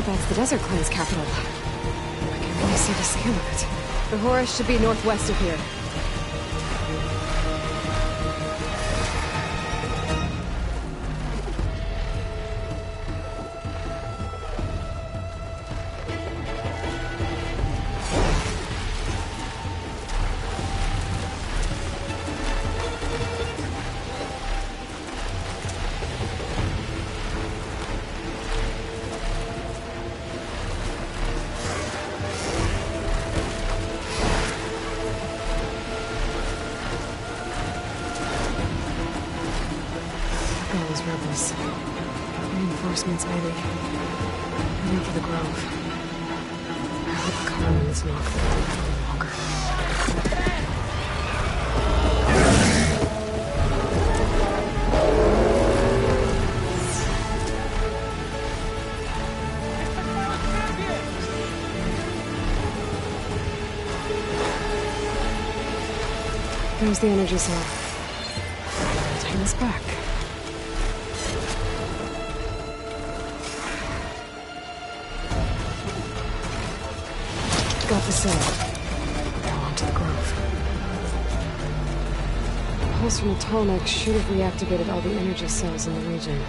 sure that's the Desert Clan's capital. I can really see the scale of it. The Horus should be northwest of here. Rebels. Reinforcements, maybe. Heading for the Grove. I hope Khan is not going to live any longer. There's the energy cell. Take us back. Got the cell. Now on to the Grove. The pulse from the Tallneck should have reactivated all the energy cells in the region.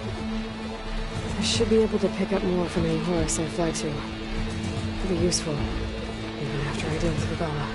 I should be able to pick up more from any Horus I fly to. It'll be useful, even after I deal with Rebella.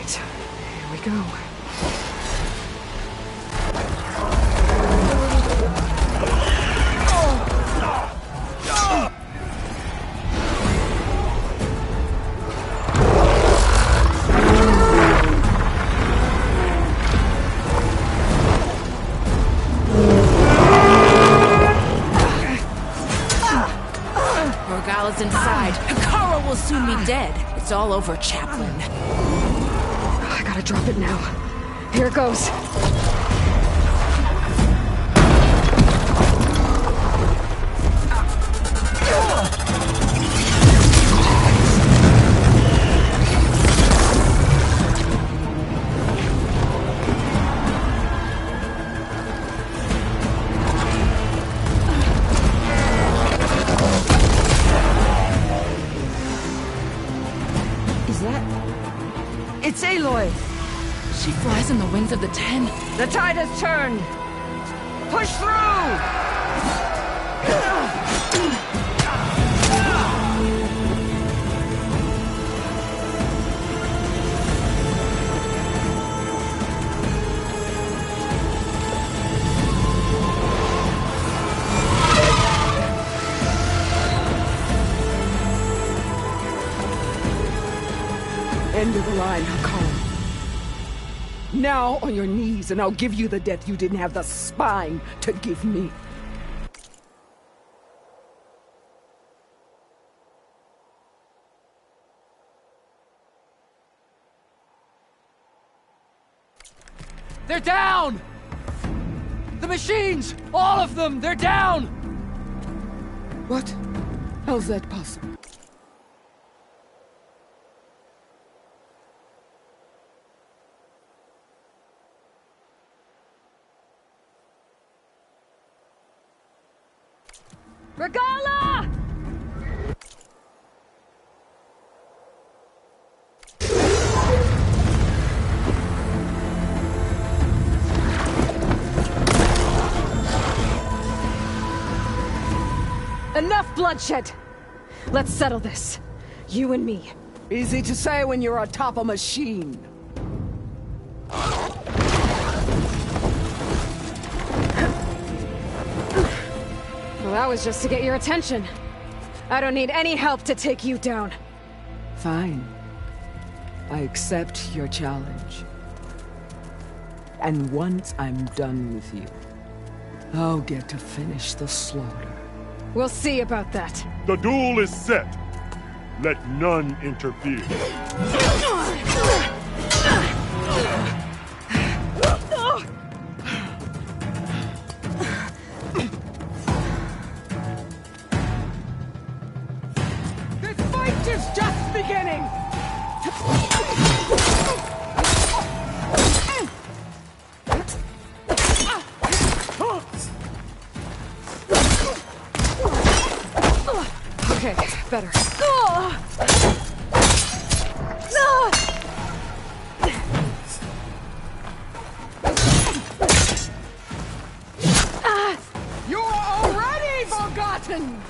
Here we go. Morgala's inside. Hekara will soon be dead. It's all over, Chaplain. I gotta drop it now. Here it goes. Is that... It's Aloy! She flies on the wings of the Ten. The tide has turned! Push through! End of the line, Hekara. Now on your knees, and I'll give you the death you didn't have the spine to give me. They're down! The machines! All of them! They're down! What? How's that possible? Enough bloodshed! Let's settle this. You and me. Easy to say when you're atop a machine. Well, that was just to get your attention. I don't need any help to take you down. Fine. I accept your challenge. And once I'm done with you, I'll get to finish the slaughter. We'll see about that. The duel is set. Let none interfere. This fight is just beginning! Okay, better. You're already forgotten!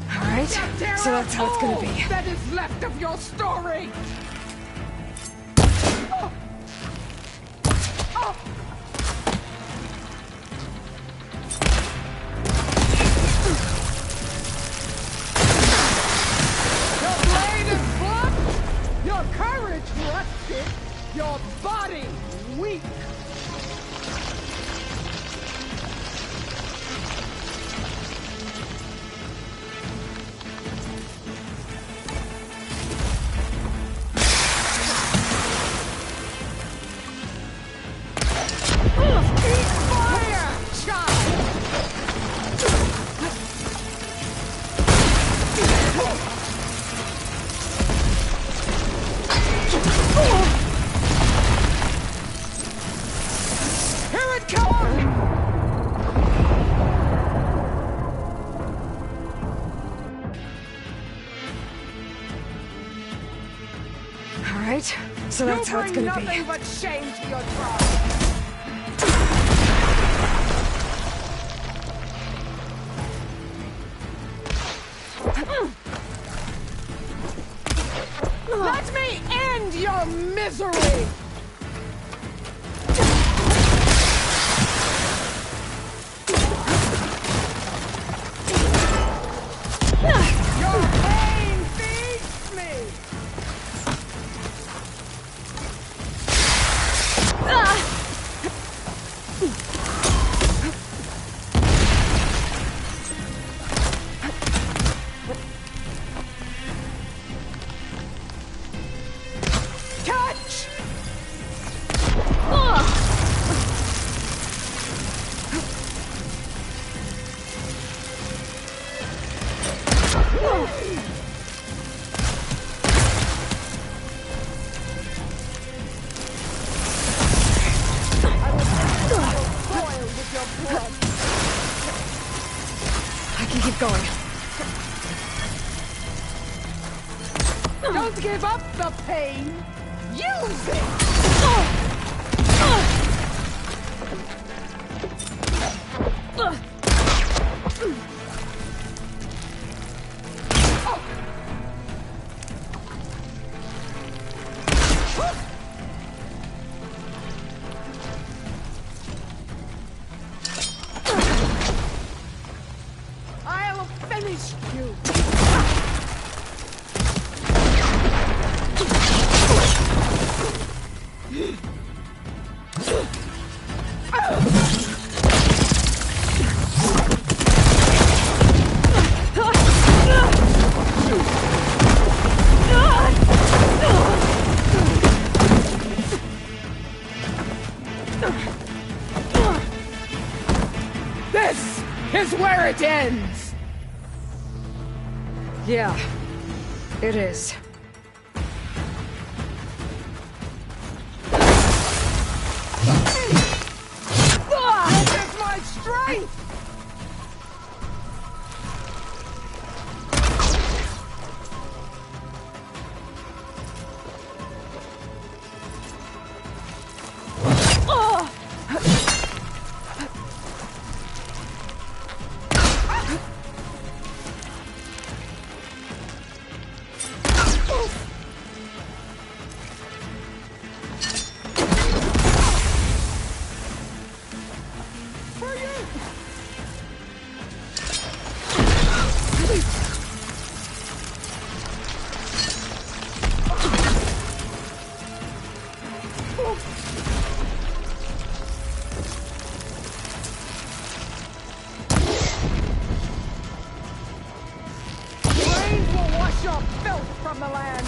Alright, so that's how it's gonna be. That is left of your story! Your blade is blunt, your courage rusted, your body weak. Fire, child! Here it comes! Alright, so that's how it's gonna be. Nothing but shame to your tribe. Let me end your misery! Your pain feeds me! Catch! I can keep going. Don't give up the pain! Use it! I'll finish you! is where it ends! Yeah, it is. This is my strength! Rain will wash your filth from the land!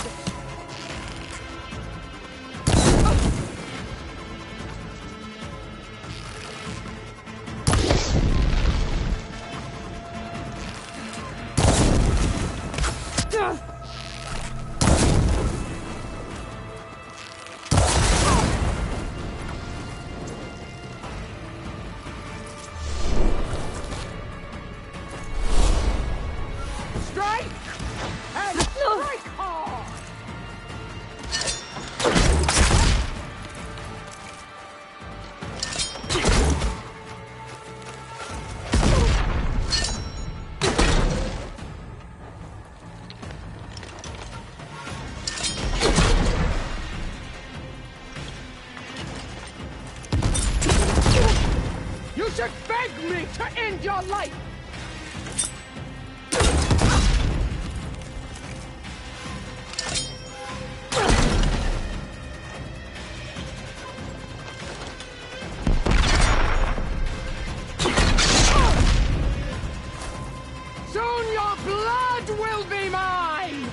Strike! And strike hard! You should beg me to end your life! Soon your blood will be mine!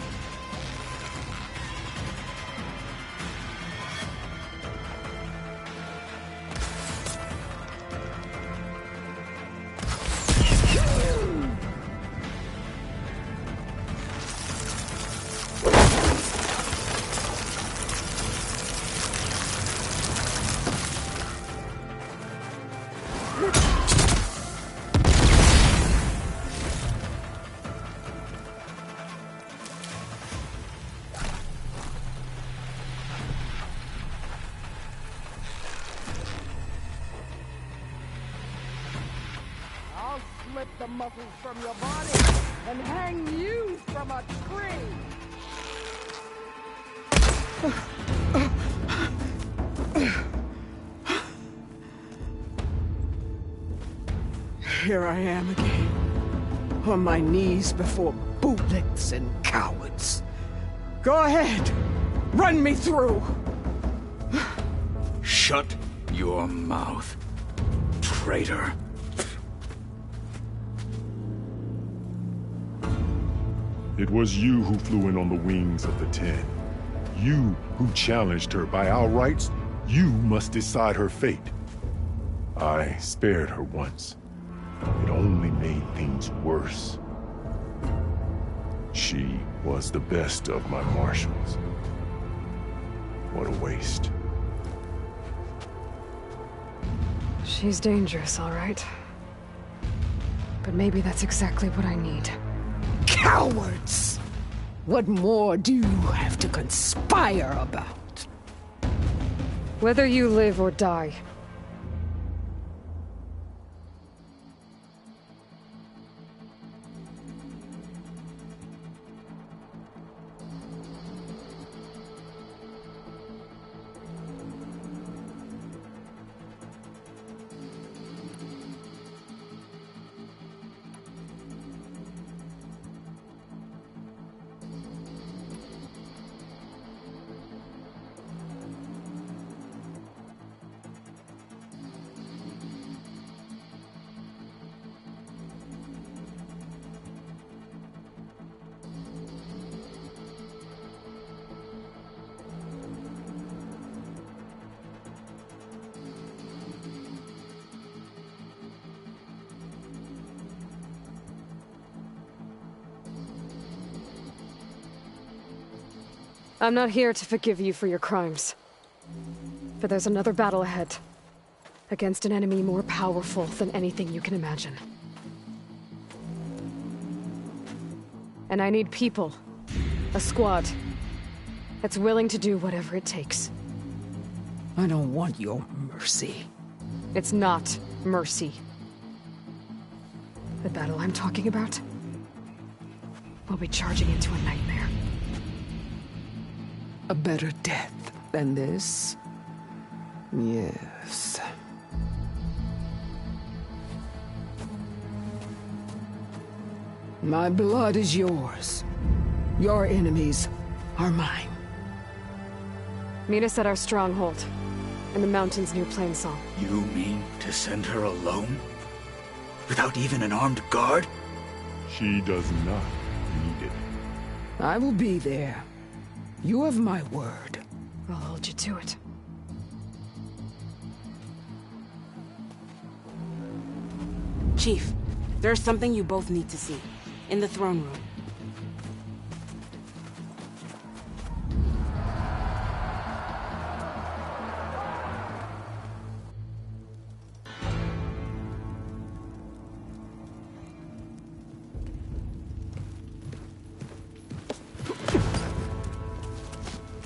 I'll slip the muscles from your body and hang you from a tree! Here I am again, on my knees before bootlicks and cowards. Go ahead, run me through! Shut your mouth, traitor. It was you who flew in on the wings of the Ten. You who challenged her by our rights. You must decide her fate. I spared her once. It only made things worse. She was the best of my marshals. What a waste. She's dangerous, all right. But maybe that's exactly what I need. Cowards! What more do you have to conspire about? Whether you live or die, I'm not here to forgive you for your crimes. But there's another battle ahead. Against an enemy more powerful than anything you can imagine. And I need people. A squad. That's willing to do whatever it takes. I don't want your mercy. It's not mercy. The battle I'm talking about will be charging into a nightmare. A better death than this? Yes. My blood is yours. Your enemies are mine. Meet us at our stronghold, in the mountains near Plainsong. You mean to send her alone? Without even an armed guard? She does not need it. I will be there. You have my word. I'll hold you to it. Chief, there's something you both need to see. In the throne room.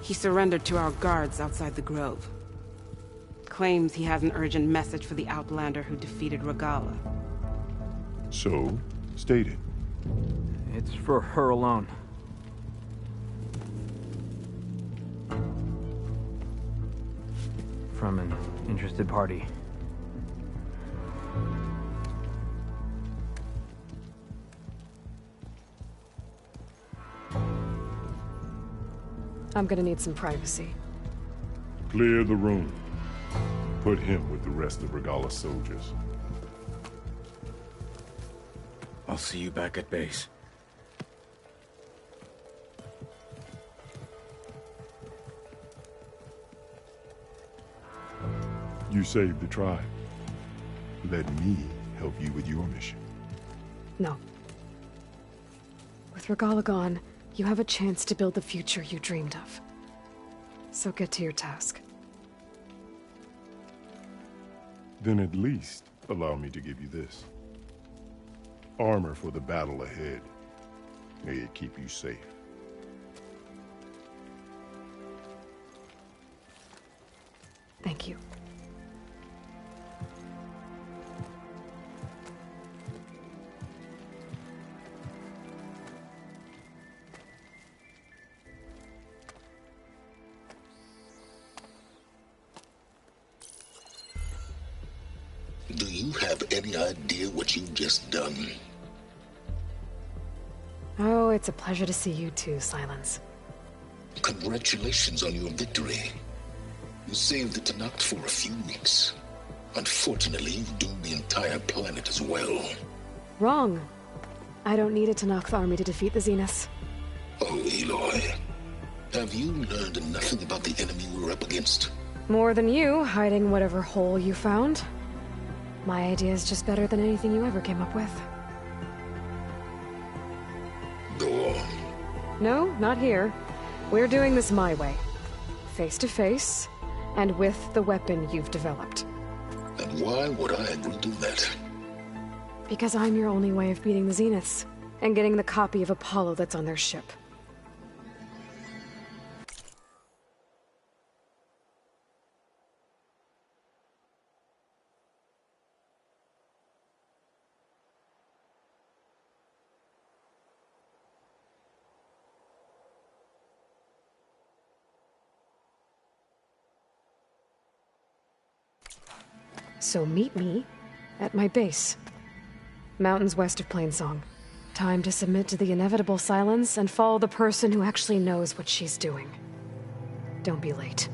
He surrendered to our guards outside the grove. Claims he has an urgent message for the Outlander who defeated Regalla. So, state it. It's for her alone. From an interested party. I'm gonna need some privacy. Clear the room. Put him with the rest of Regalla's soldiers. I'll see you back at base. You saved the tribe. Let me help you with your mission. No. With Regalla gone, you have a chance to build the future you dreamed of. So get to your task. Then at least allow me to give you this. Armor for the battle ahead. May it keep you safe. Thank you. Do you have any idea what you've just done? Oh, it's a pleasure to see you too, Silence. Congratulations on your victory. You saved the Tenakth for a few weeks. Unfortunately, you've doomed the entire planet as well. Wrong. I don't need a Tenakth army to defeat the Zeniths. Oh, Aloy. Have you learned nothing about the enemy we're up against? More than you, hiding whatever hole you found. My idea is just better than anything you ever came up with. Go on. No, not here. We're doing this my way. Face to face, and with the weapon you've developed. And why would I agree to that? Because I'm your only way of beating the Zeniths, and getting the copy of Apollo that's on their ship. So meet me at my base. Mountains west of Plainsong. Time to submit to the inevitable silence and follow the person who actually knows what she's doing. Don't be late.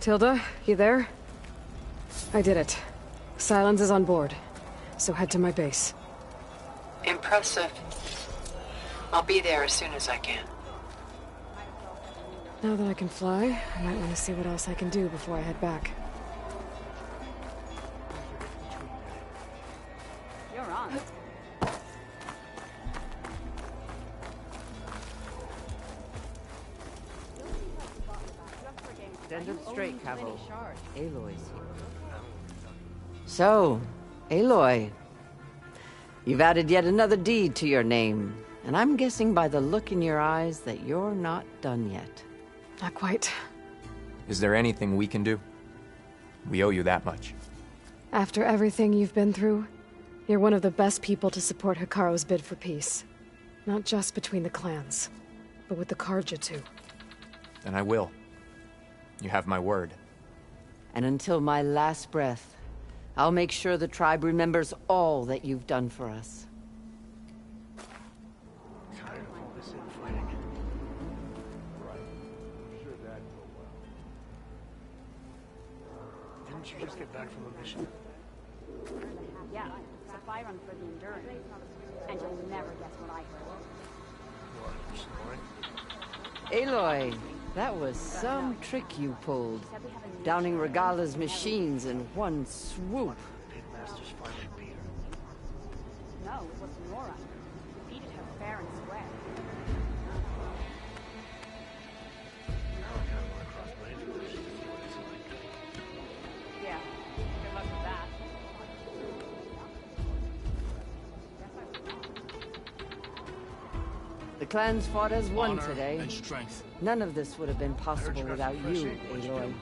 Tilda, you there? I did it. Silence is on board. So head to my base. Impressive. I'll be there as soon as I can. Now that I can fly, I might want to see what else I can do before I head back. Stand up straight, Cavo. Aloy's here. So, Aloy. You've added yet another deed to your name, and I'm guessing by the look in your eyes that you're not done yet. Not quite. Is there anything we can do? We owe you that much. After everything you've been through, you're one of the best people to support Hekarro's bid for peace. Not just between the clans, but with the Carja too. Then I will. You have my word. And until my last breath, I'll make sure the tribe remembers all that you've done for us. Didn't you just get back from a mission? Yeah, supply run for the Endurance. And you'll never guess what I heard. Aloy, that was some trick you pulled. Downing Regala's machines in one swoop. No, it was Nora. Defeated her fair and square. Yeah, good luck with that. The clans fought as one Honor today. and strength. None of this would have been possible without you, Aloy.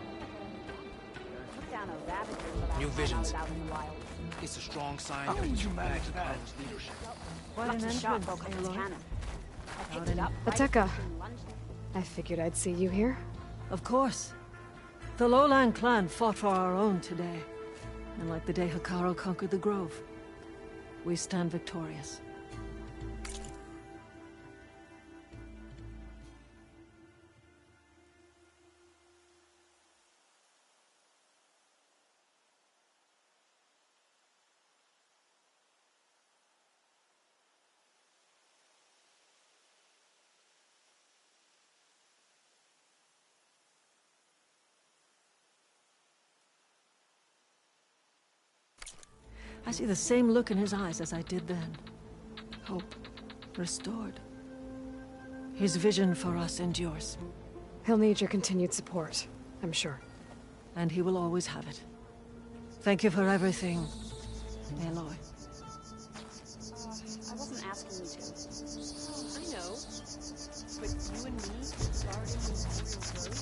New visions. It's a strong sign that you managed Hekarro's leadership. What an entrance, Aloy. Ateka. I figured I'd see you here. Of course. The Lowland clan fought for our own today. And like the day Hekarro conquered the Grove, we stand victorious. I see the same look in his eyes as I did then. Hope restored. His vision for us endures. He'll need your continued support, I'm sure. And he will always have it. Thank you for everything, Aloy. I wasn't asking you to. I know. But you and me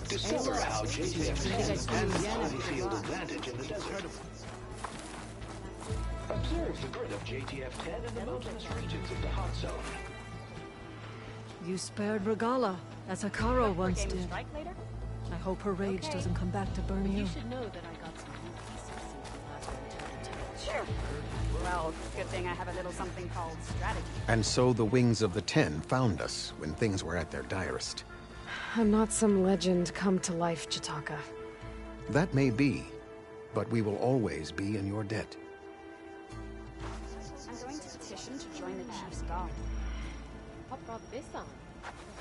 Discover how JTF has the field advantage in the desert. Observe the birth of JTF-10 in the mountainous regions of the hot zone. You spared Regala, as Hekarro once did. I hope her rage doesn't come back to burn you. You should know that I got some pieces. Sure. Well, good thing I have a little something called strategy. And so the Wings of the Ten found us when things were at their direst. I'm not some legend come to life, Jataka. That may be, but we will always be in your debt. I'm going to petition to join the Chief's Guard. What brought this on?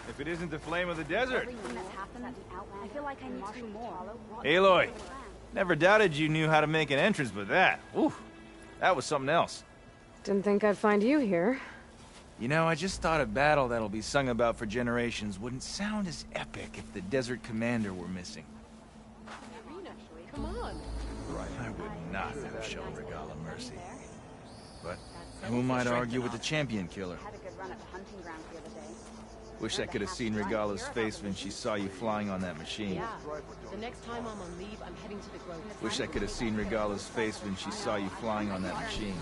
If it isn't the Flame of the Desert. Everything that's happened at the Outland, I feel like I need to do more. Aloy, never doubted you knew how to make an entrance, but that, oof, that was something else. Didn't think I'd find you here. You know, I just thought a battle that'll be sung about for generations wouldn't sound as epic if the Desert Commander were missing. Come on. I would not have shown Regala mercy. But who might argue with the Champion Killer? Had a good run at the hunting ground the other day. Wish I could have seen Regala's face when she saw you flying on that machine. Yeah. The next time I'm on leave, I'm heading to the Grove. Wish I could have seen Regala's face when she saw you flying on that machine.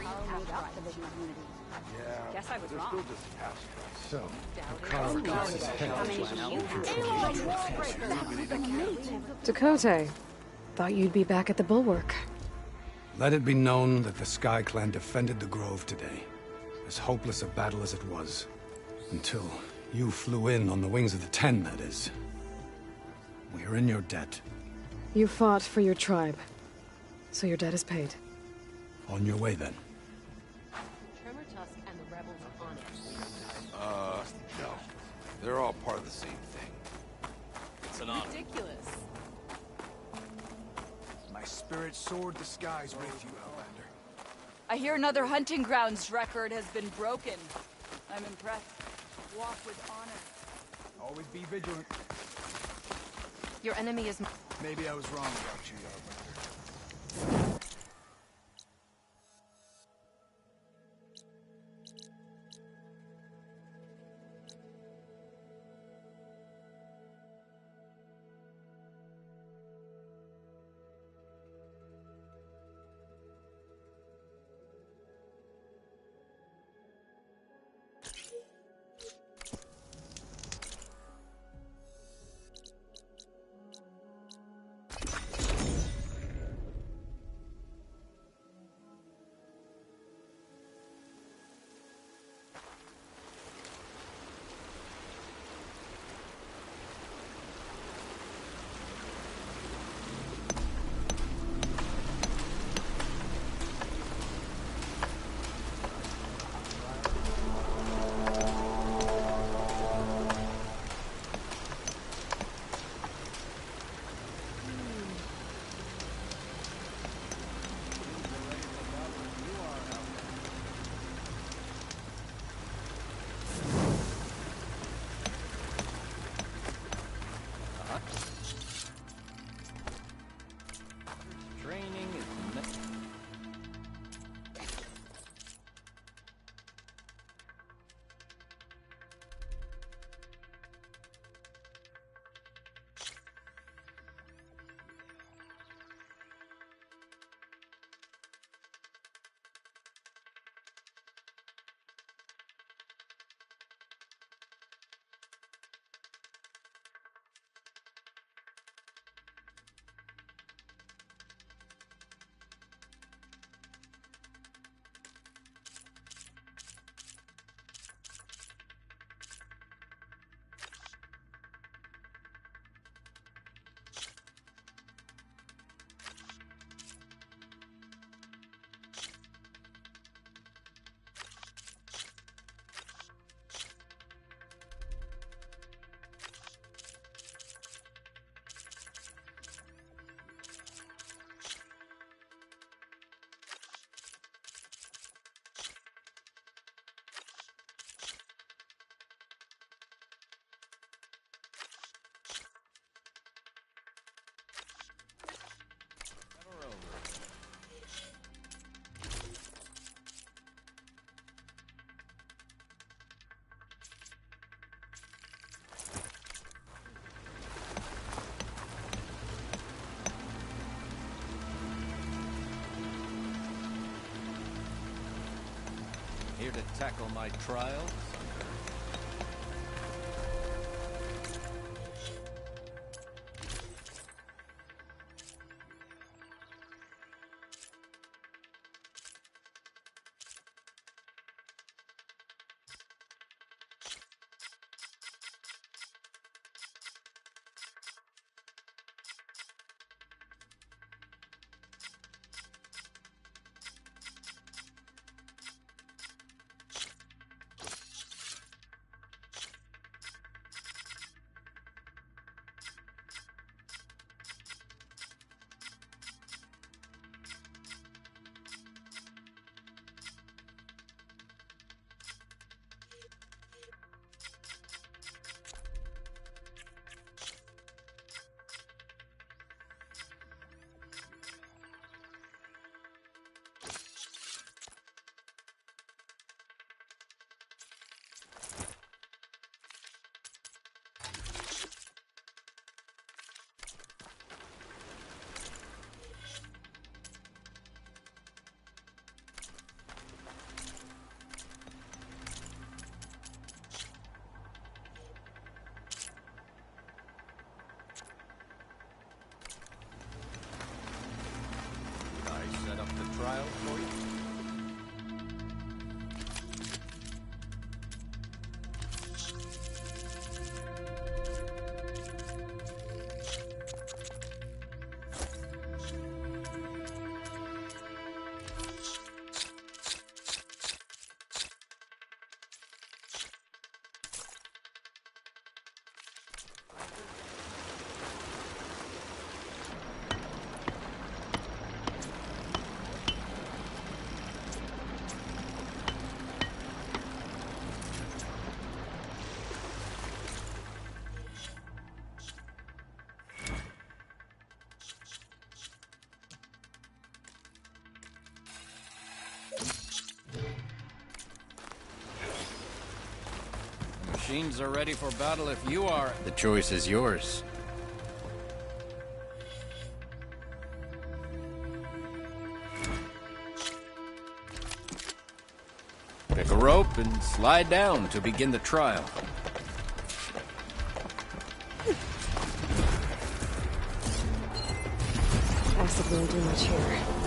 Guess I was wrong. So, Hekarro keeps his head. Tekotteh. Thought you'd be back at the Bulwark. Let it be known that the Sky Clan defended the Grove today, as hopeless a battle as it was. Until you flew in on the Wings of the Ten, that is. We are in your debt. You fought for your tribe, so your debt is paid. On your way, then. Tremor Tusk and the rebels are on it. No. They're all part of the same thing. It's an honor. Ridiculous. My spirit soared the skies with you, Outlander. I hear another hunting grounds record has been broken. I'm impressed. Walk with honor. Always be vigilant. Your enemy is... Maybe I was wrong about you, Yarborough. Here to tackle my trial? Machines are ready for battle if you are. The choice is yours. Pick a rope and slide down to begin the trial. Acid won't do much here.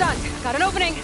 Almost done. Got an opening.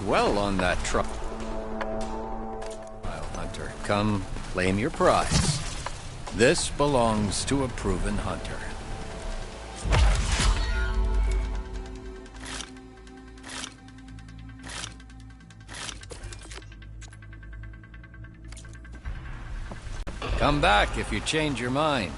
well on that truck. Wild Hunter, come claim your prize. This belongs to a proven hunter. Come back if you change your mind.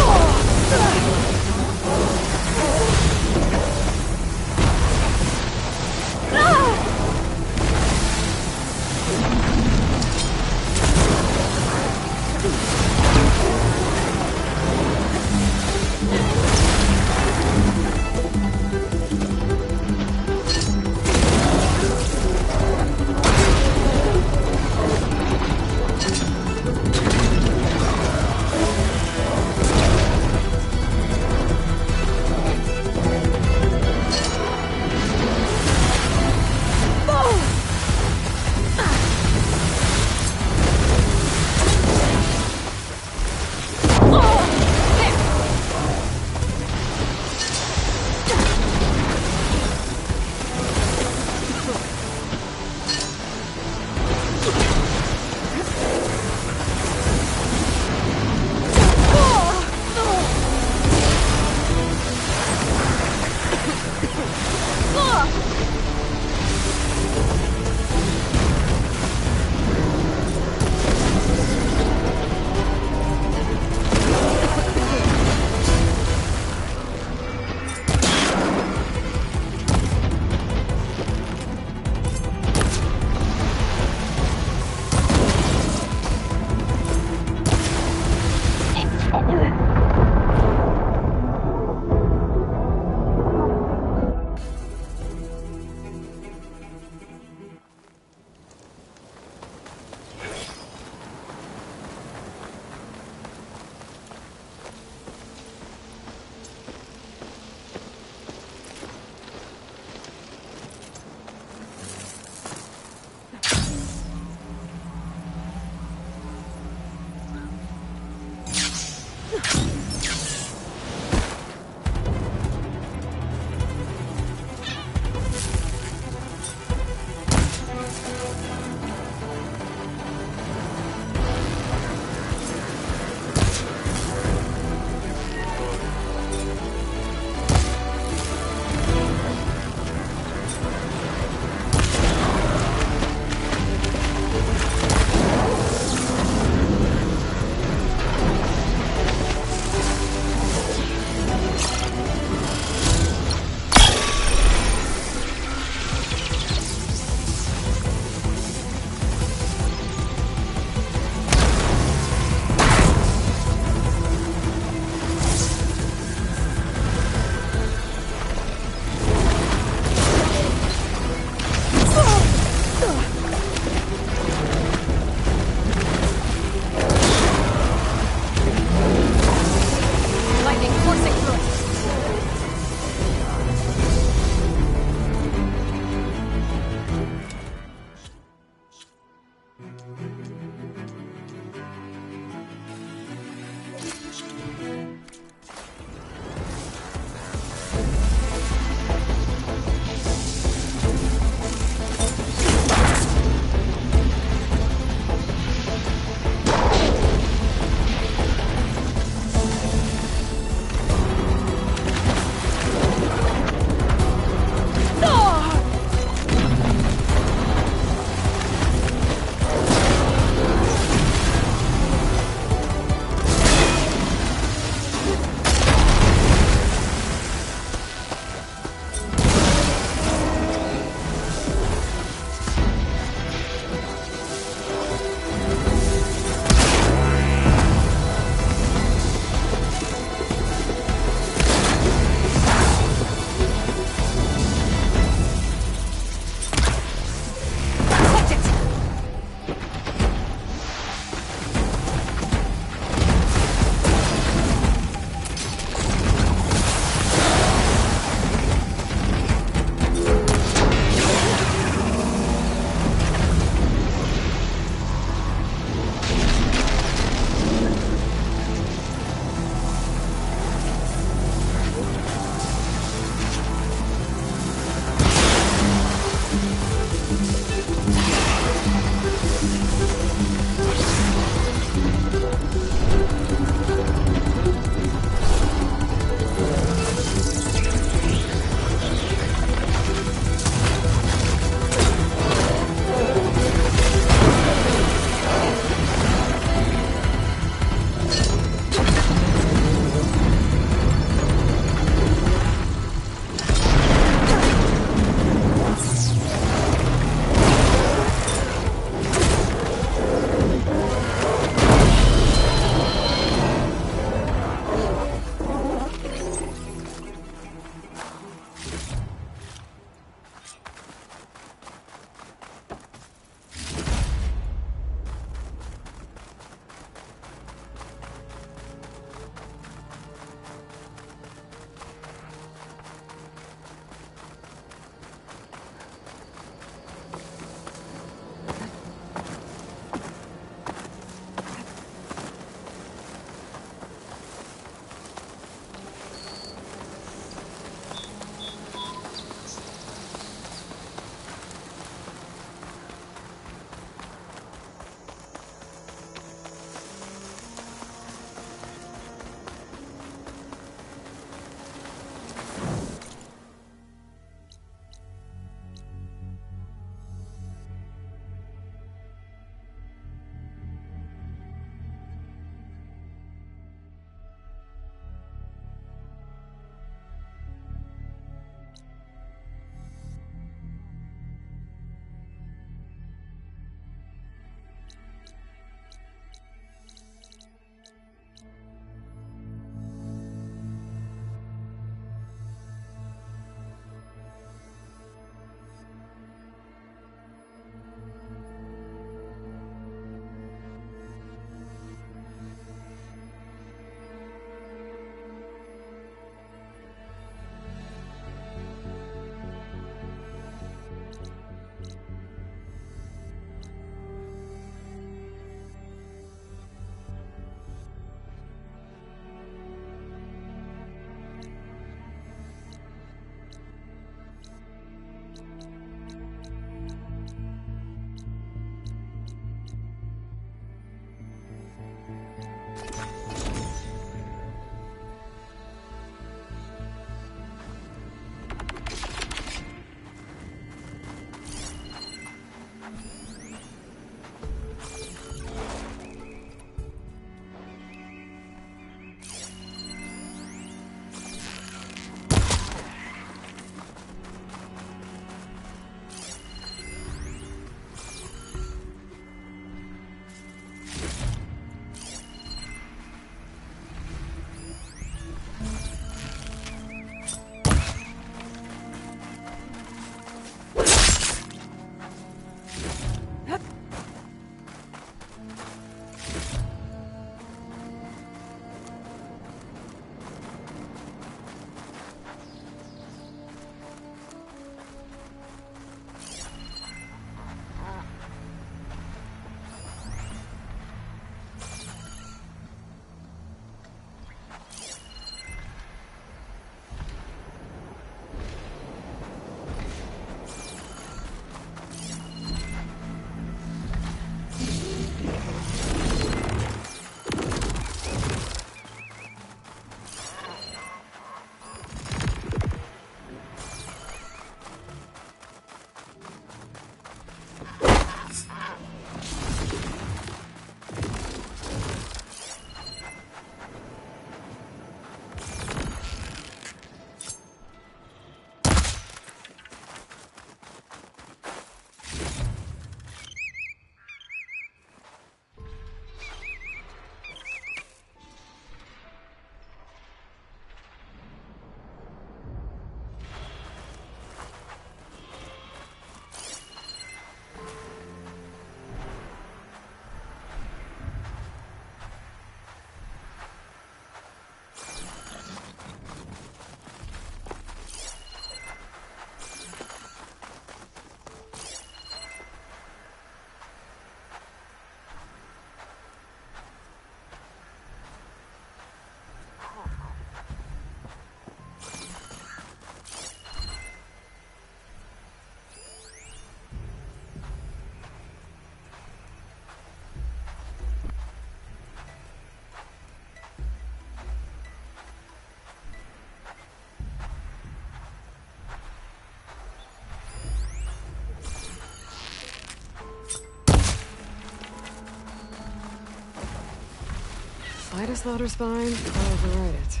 Fight a slaughter spine, or override it.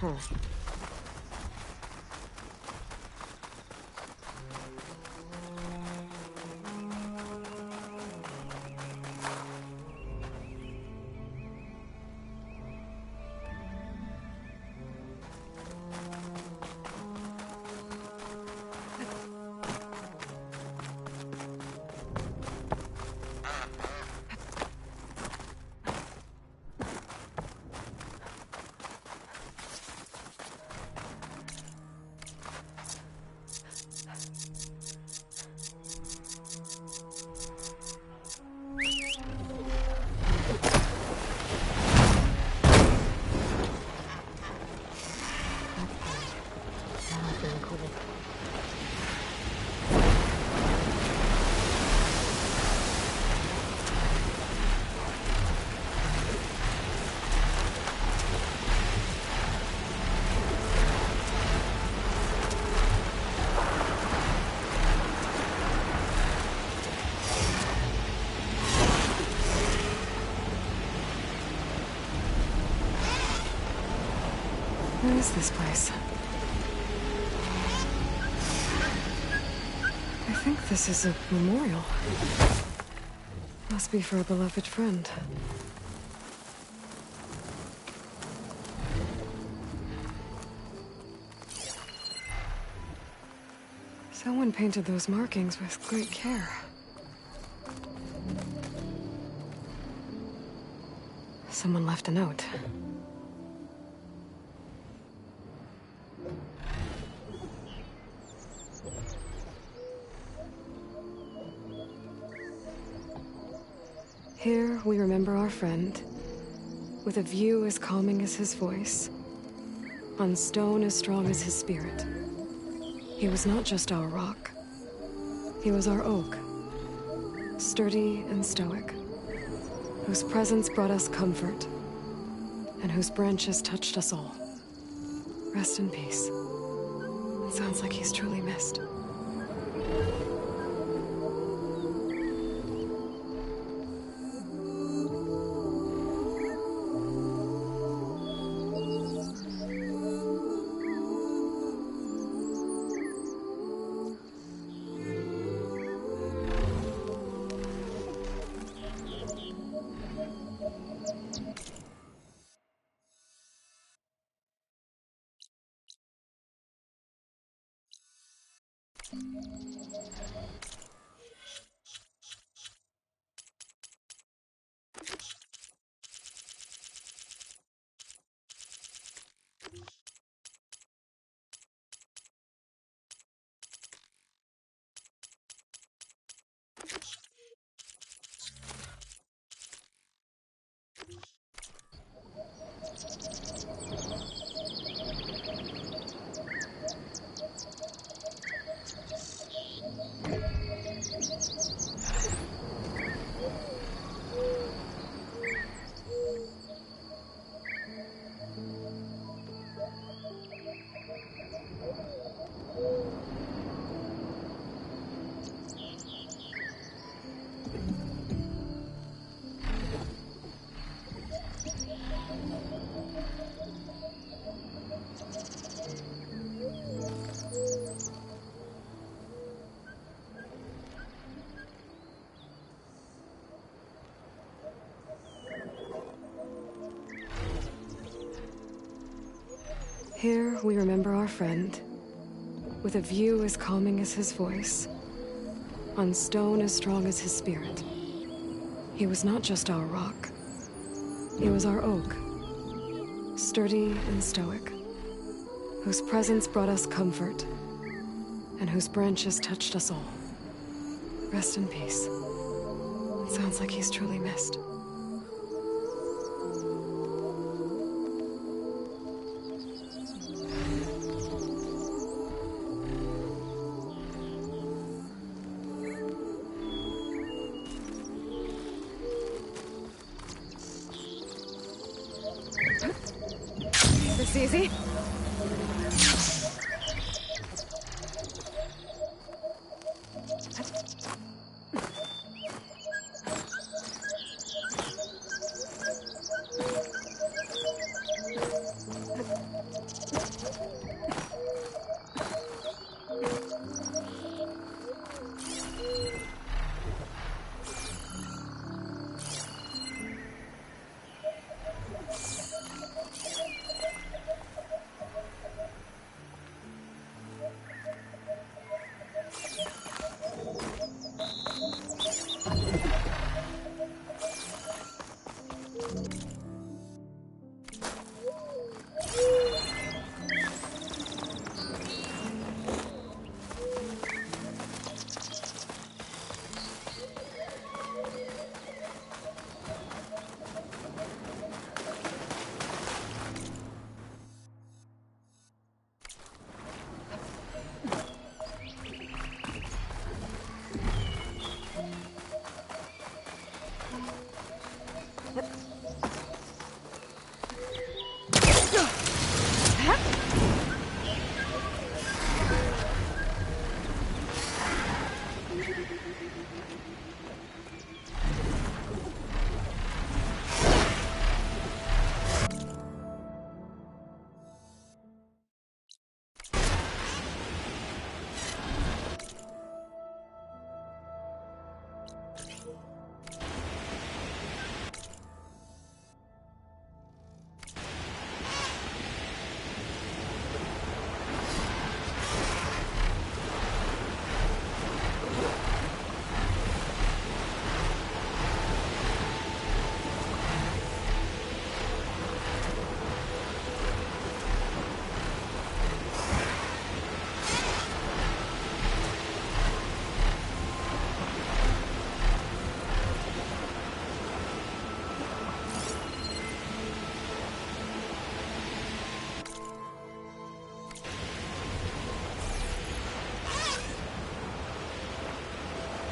Huh. What is this place? I think this is a memorial. Must be for a beloved friend. Someone painted those markings with great care. Someone left a note. Here we remember our friend, with a view as calming as his voice, on stone as strong as his spirit. He was not just our rock. He was our oak, sturdy and stoic, whose presence brought us comfort, and whose branches touched us all. Rest in peace. It sounds like he's truly missed. Here we remember our friend, with a view as calming as his voice, on stone as strong as his spirit. He was not just our rock. He was our oak, sturdy and stoic, whose presence brought us comfort, and whose branches touched us all. Rest in peace. It sounds like he's truly missed. This easy?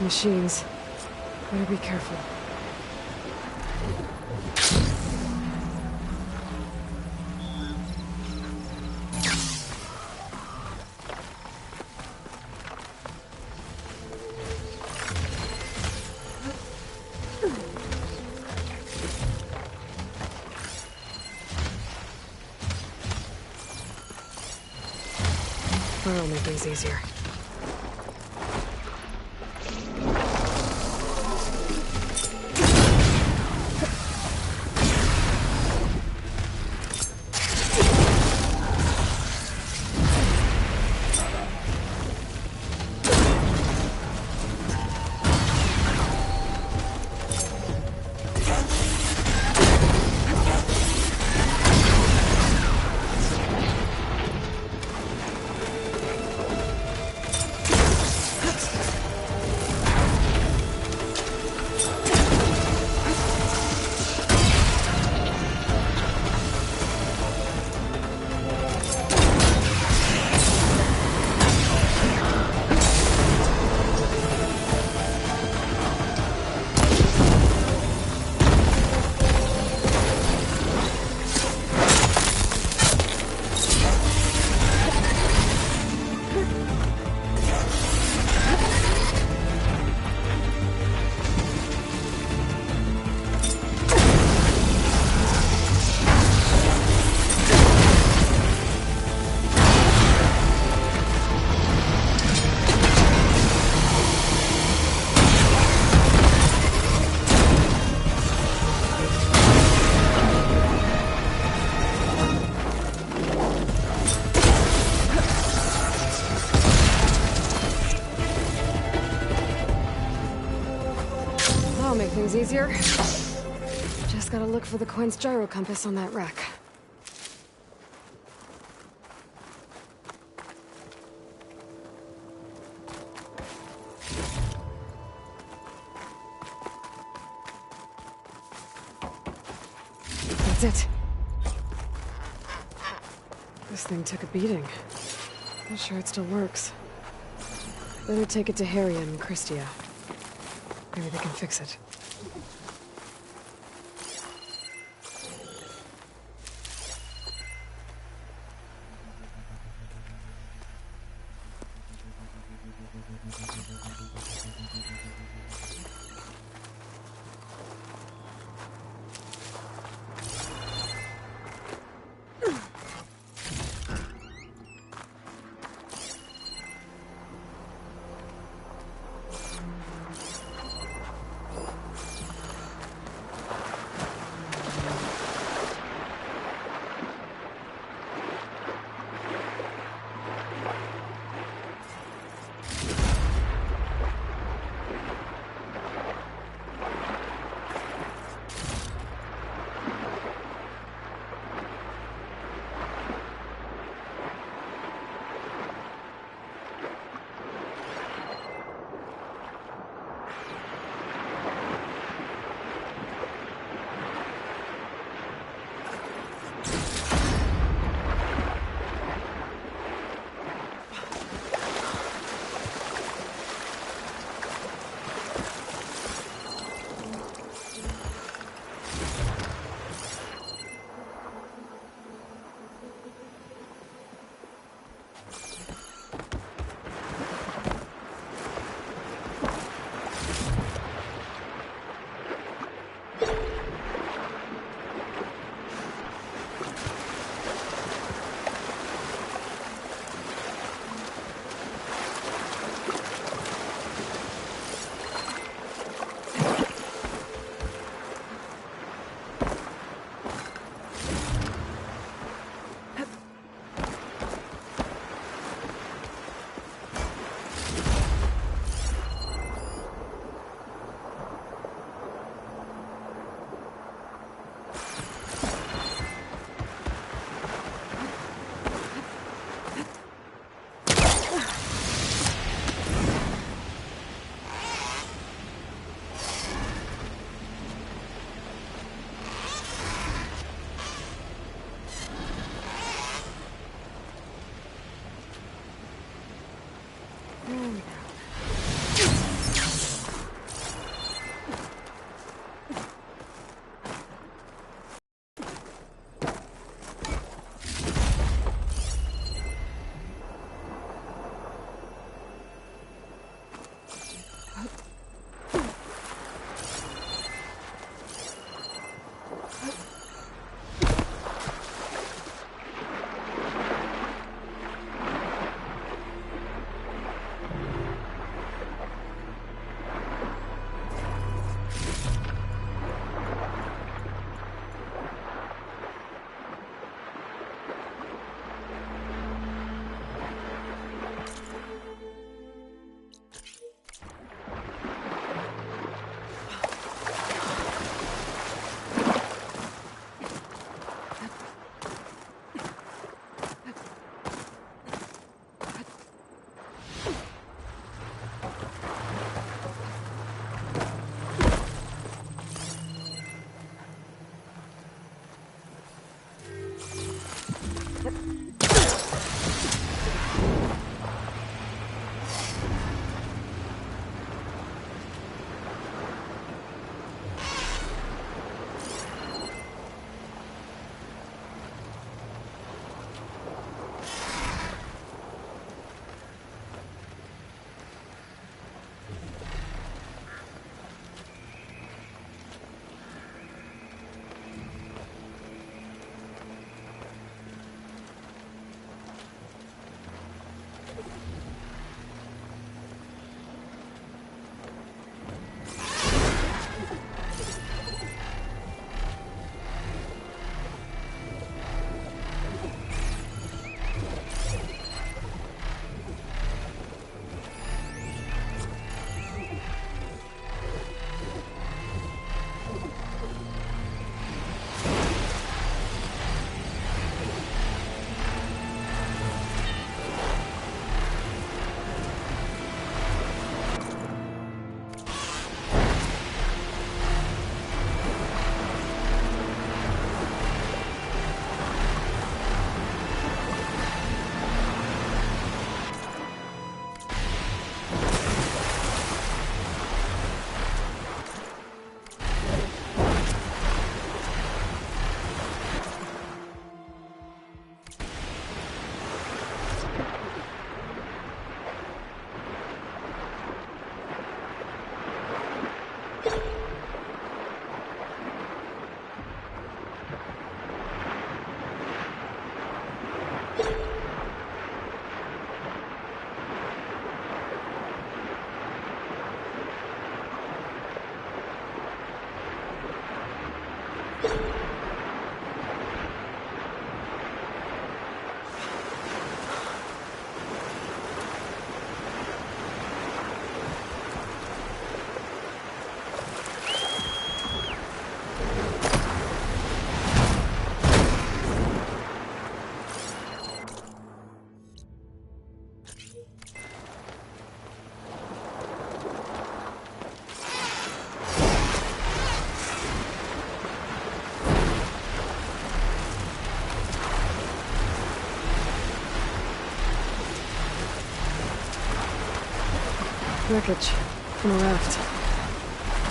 Machines. Better be careful. That'll make things easier. I'll make things easier. Just gotta look for the Quen's gyro compass on that rack. That's it. This thing took a beating. Not sure it still works. Better take it to Harriet and Christia. Maybe they can fix it. wreckage from a raft.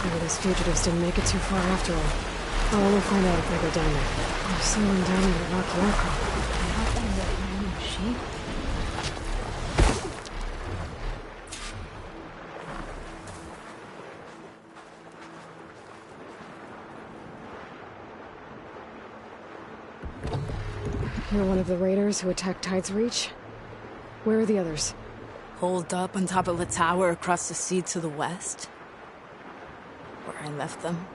Maybe those fugitives didn't make it too far after all. Oh, we'll find out if they go down there. They're sailing down into Rocky Arco. Not that random sheep. You're one of the raiders who attacked Tide's Reach? Where are the others? Holed up on top of a tower across the sea to the west. Where I left them.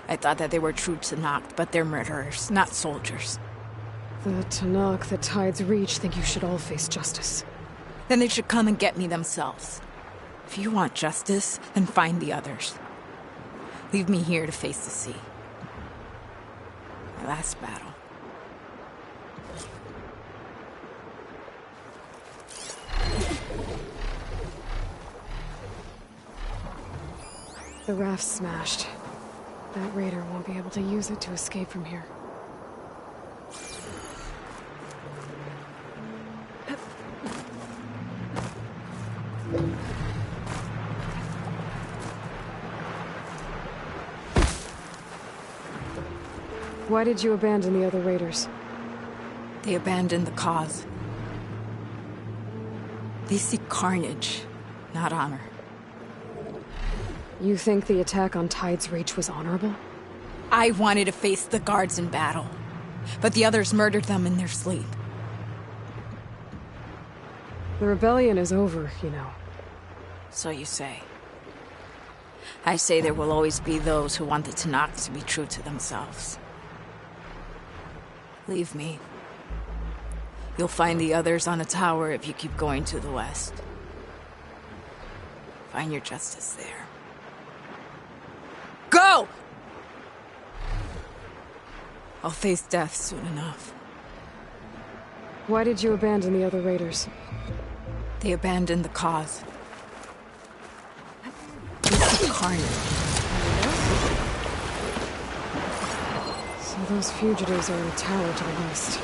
I thought that they were true Tenakth, but they're murderers, not soldiers. The Tenakth at Tide's Reach think you should all face justice. Then they should come and get me themselves. If you want justice, then find the others. Leave me here to face the sea. My last battle. The raft's smashed. That raider won't be able to use it to escape from here. Why did you abandon the other raiders? They abandoned the cause. They seek carnage, not honor. You think the attack on Tide's Reach was honorable? I wanted to face the guards in battle, but the others murdered them in their sleep. The rebellion is over, you know. So you say. I say there will always be those who want the Tenakth to be true to themselves. Leave me. You'll find the others on a tower if you keep going to the west. Find your justice there. Go! I'll face death soon enough. Why did you abandon the other raiders? They abandoned the cause. It's the carnage. So those fugitives are in a tower to the west.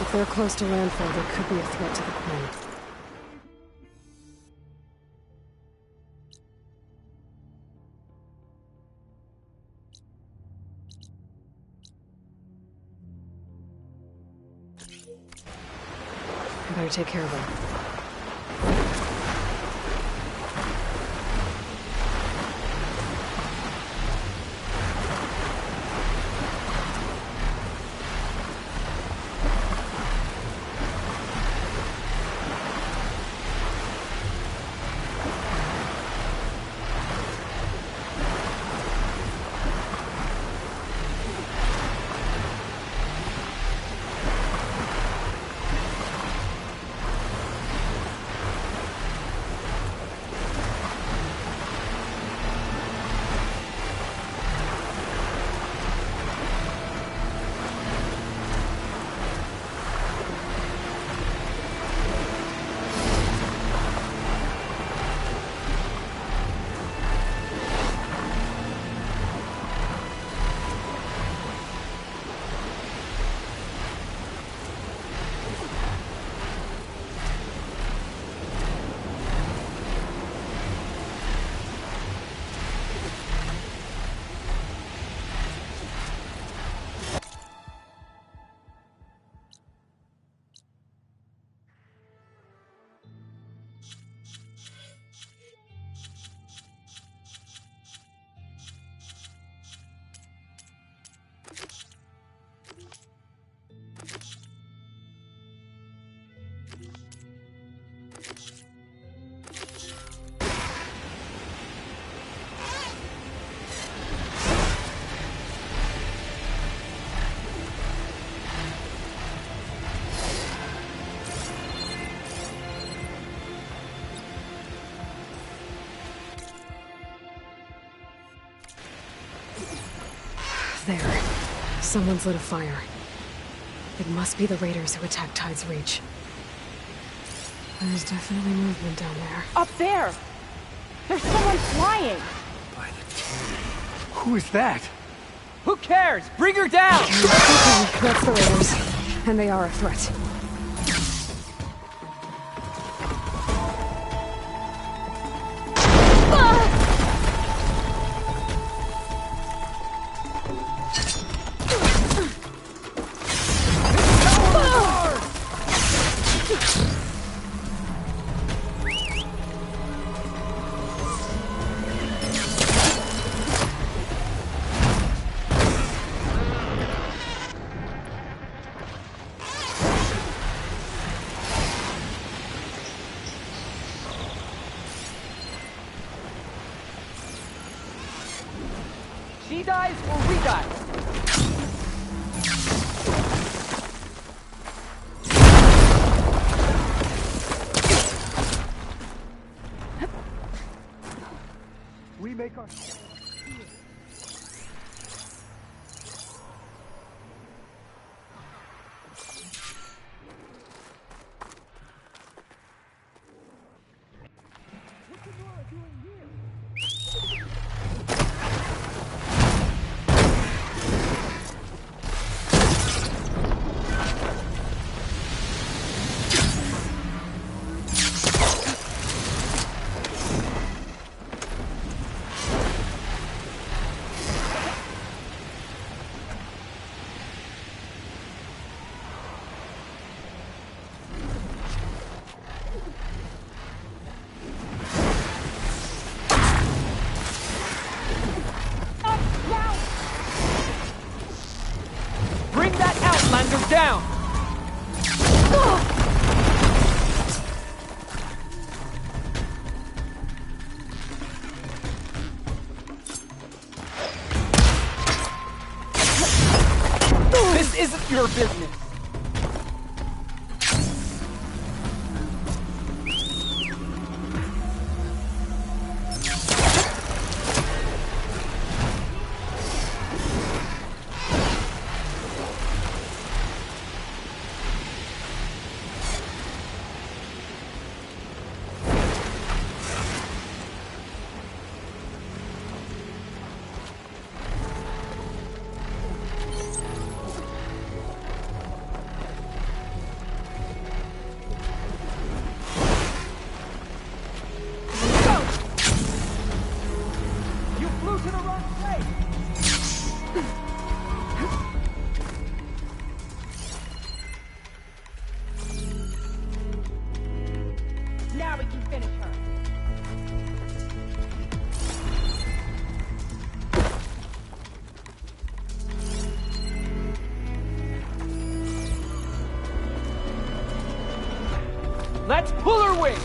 If they're close to landfall, they could be a threat to the Queen. I better take care of them. There. Someone's lit a fire. It must be the raiders who attacked Tide's Reach. There's definitely movement down there. Up there! There's someone flying! Who is that? Who cares? Bring her down! Okay, that's the raiders. And they are a threat. She dies or we die. We make our... Bring that Outlander down! This isn't your business! Now we can finish her. Let's pull her wings!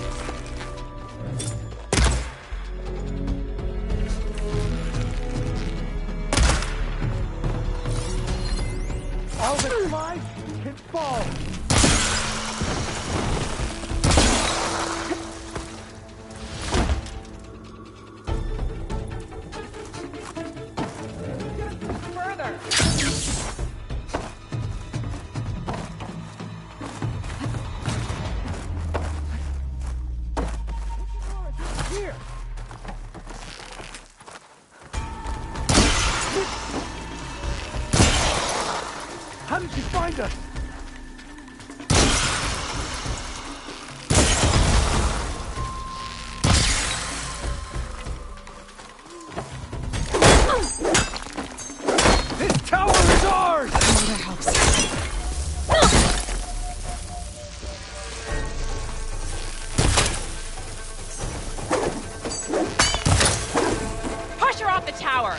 All that flies can fall! Here! How did you find us? This tower is ours! Another helps. Push her off the tower!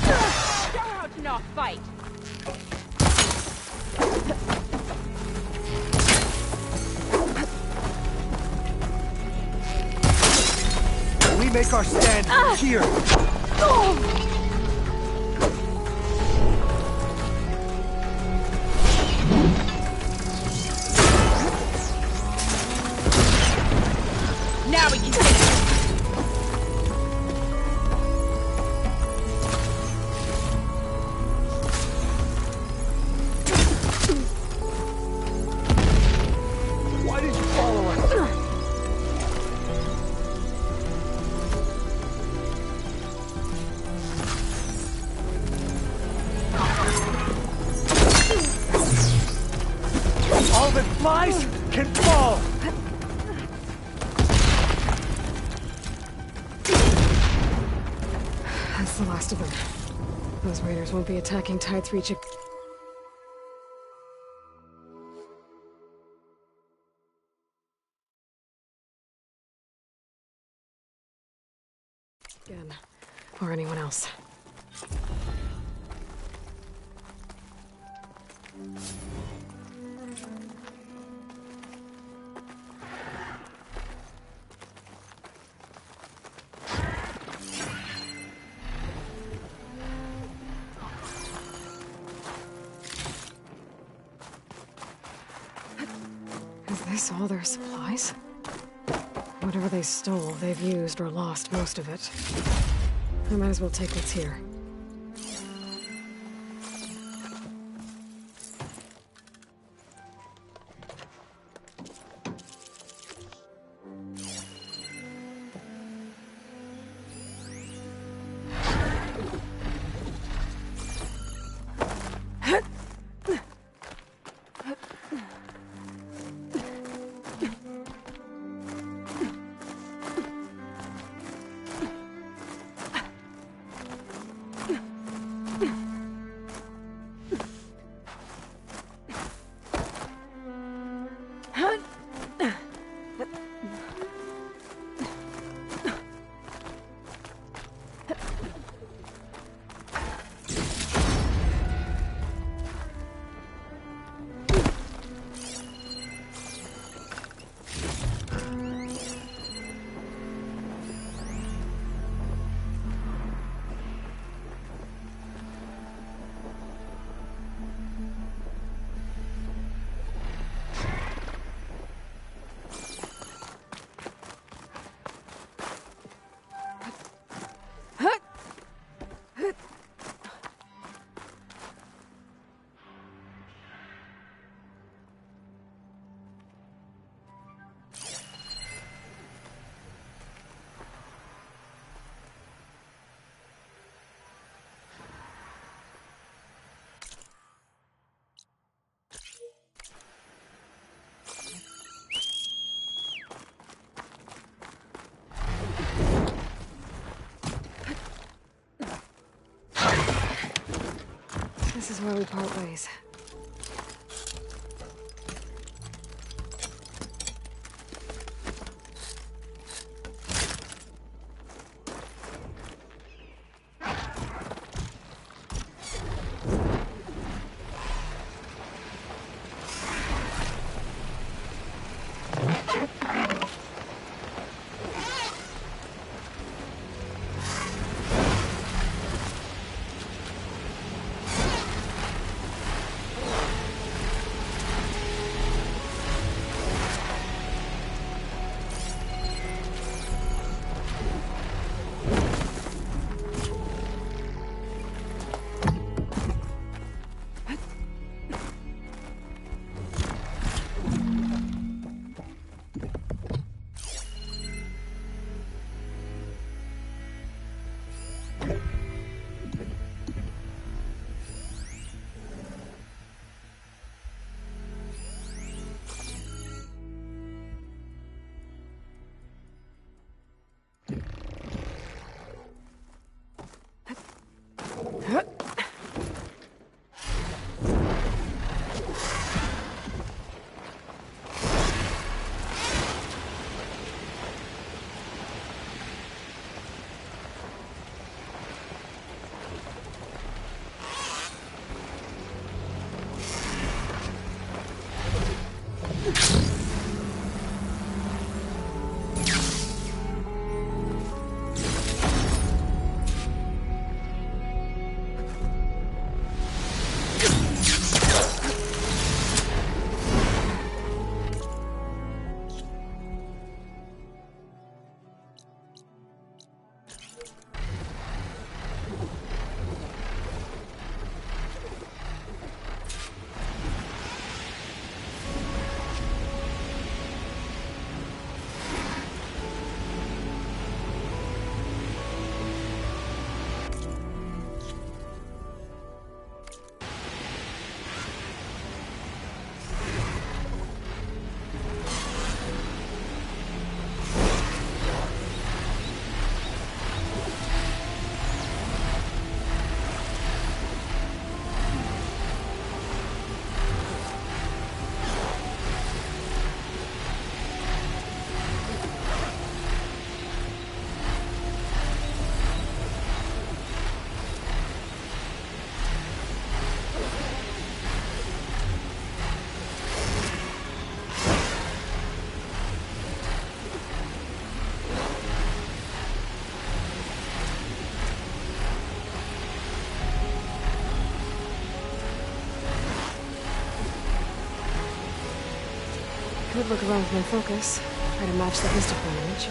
Show her how to not fight! We make our stand here. Now we can finish it! Why did you follow us? All that flies can fall! That's the last of them. Those raiders won't be attacking Tide's Reach. Again. Or anyone else. Is this all their supplies? Whatever they stole, they've used or lost most of it. I might as well take what's here. This is where we part ways. Could look around with my focus. Try to match the histophone image.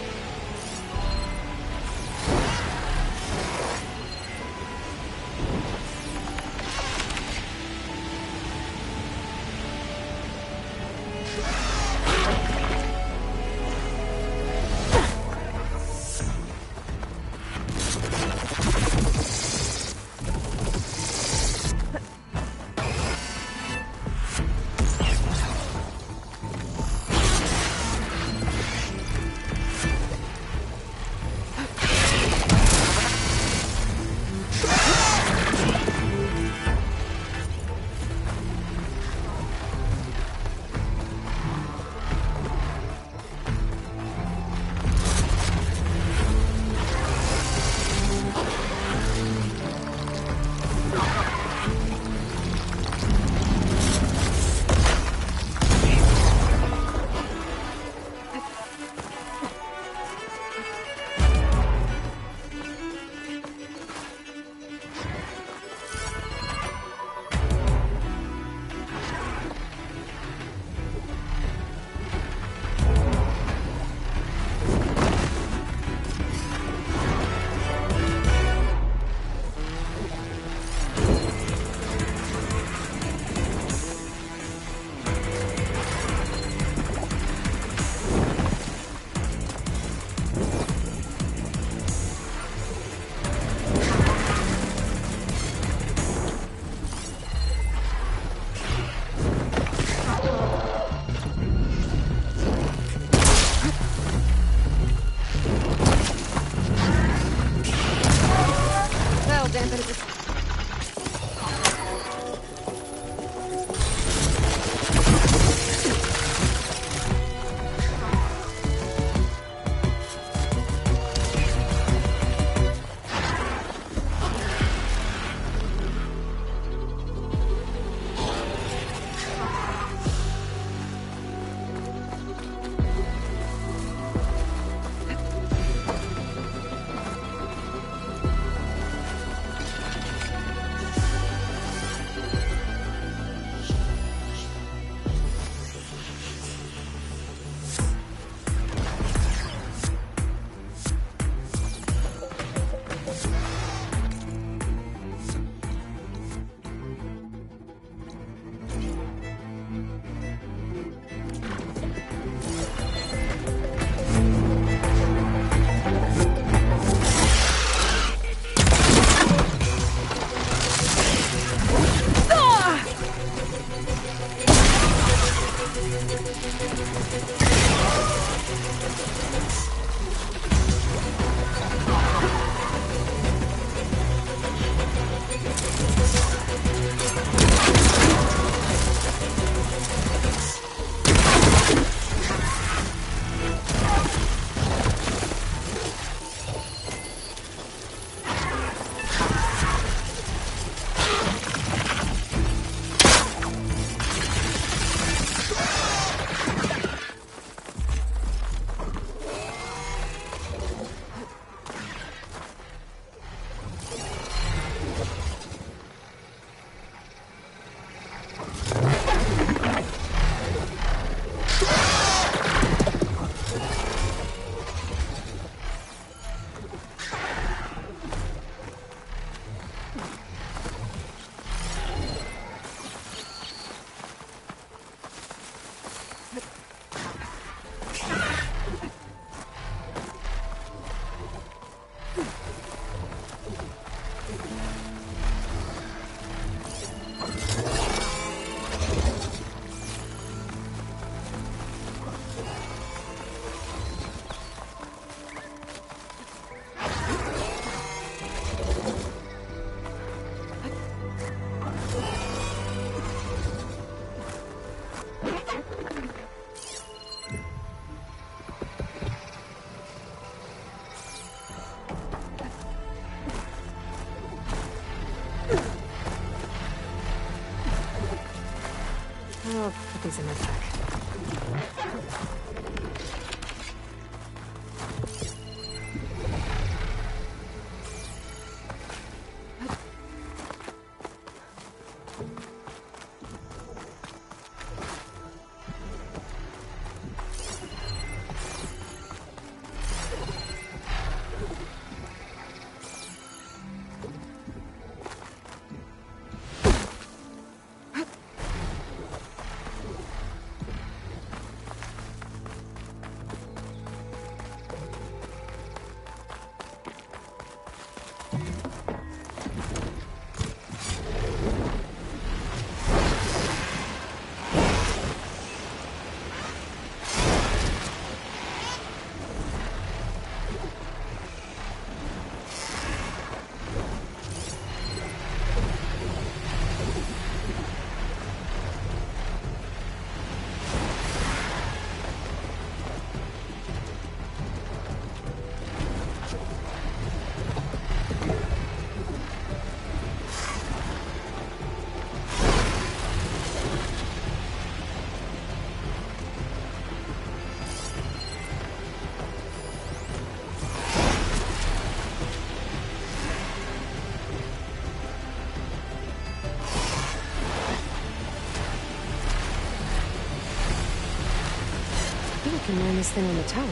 I'll put these in my pack. Maybe we can land this thing on the tower.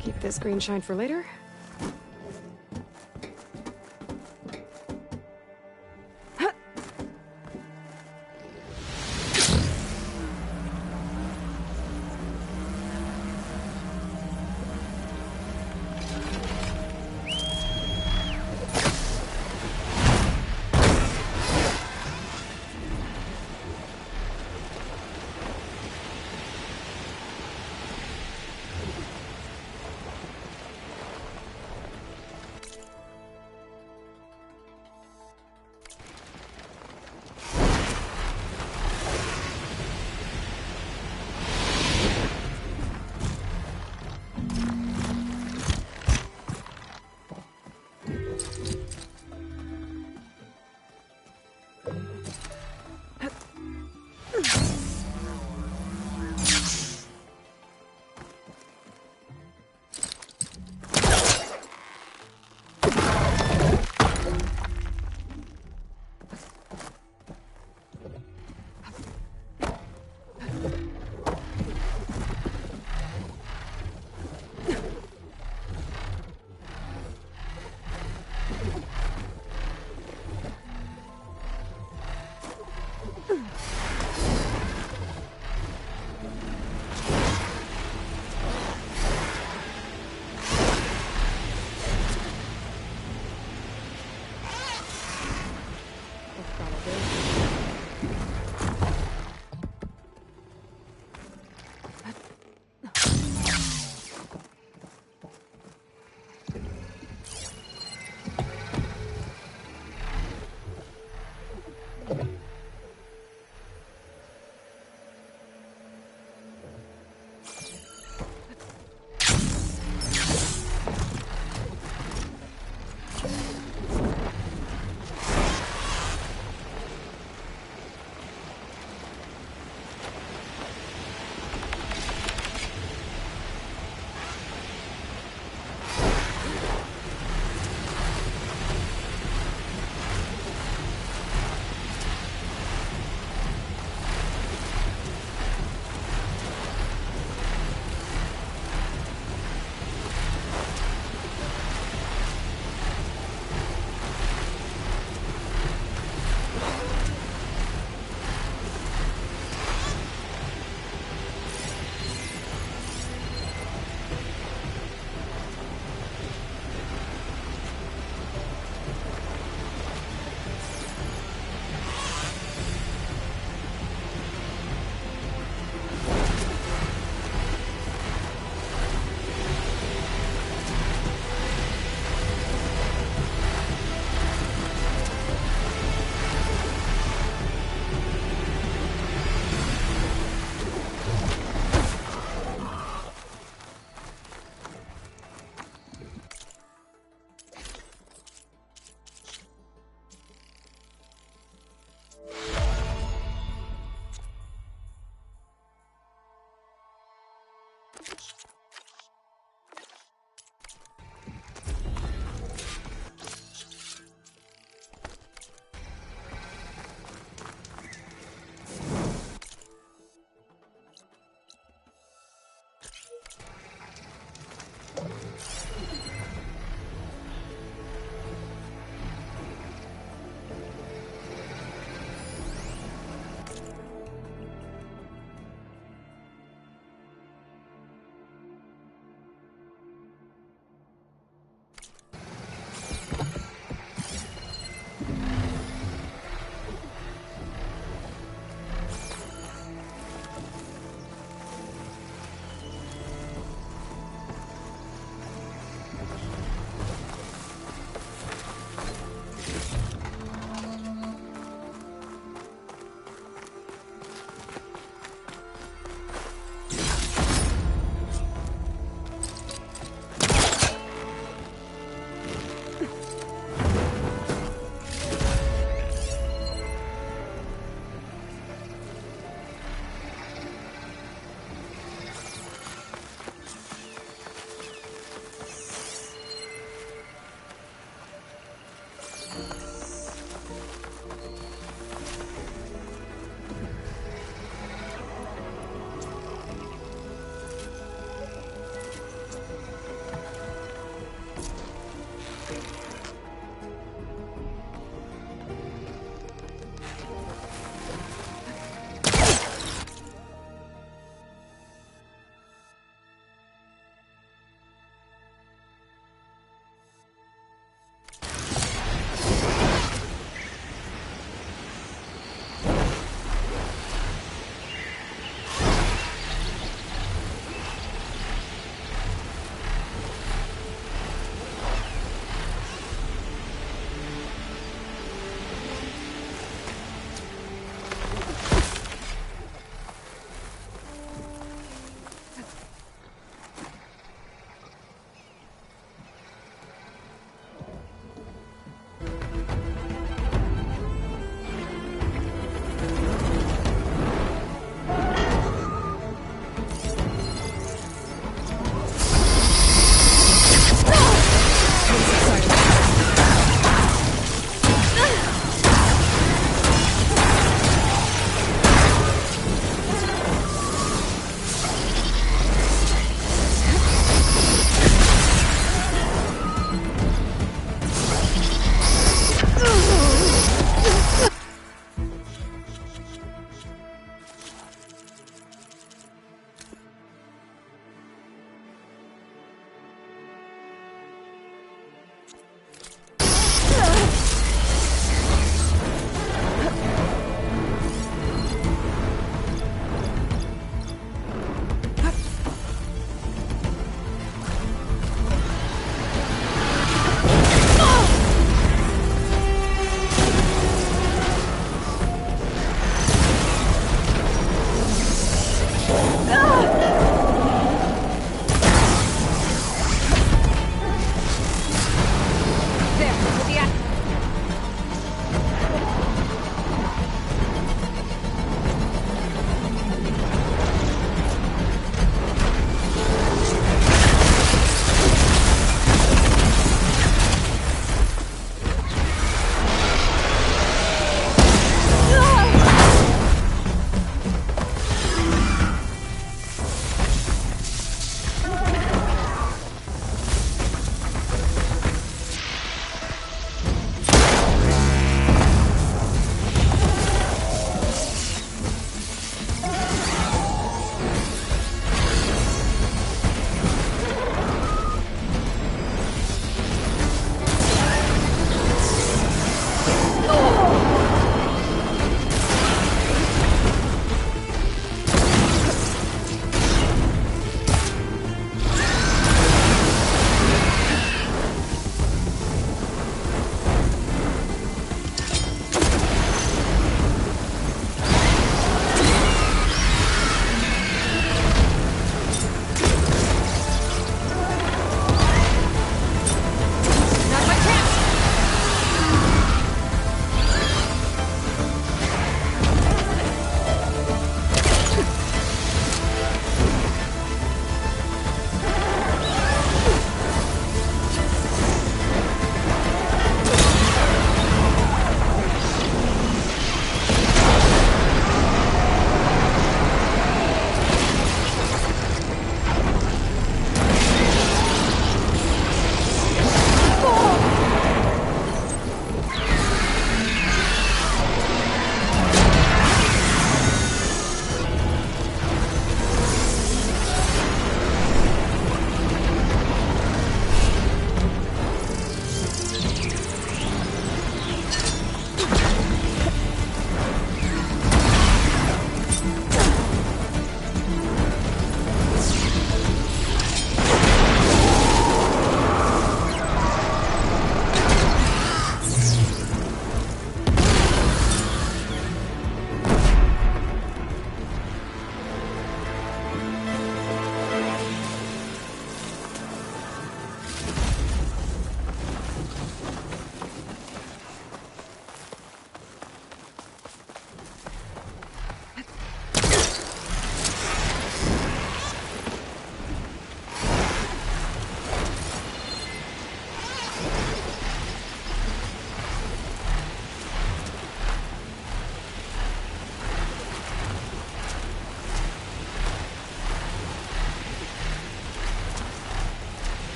Keep this green shine for later.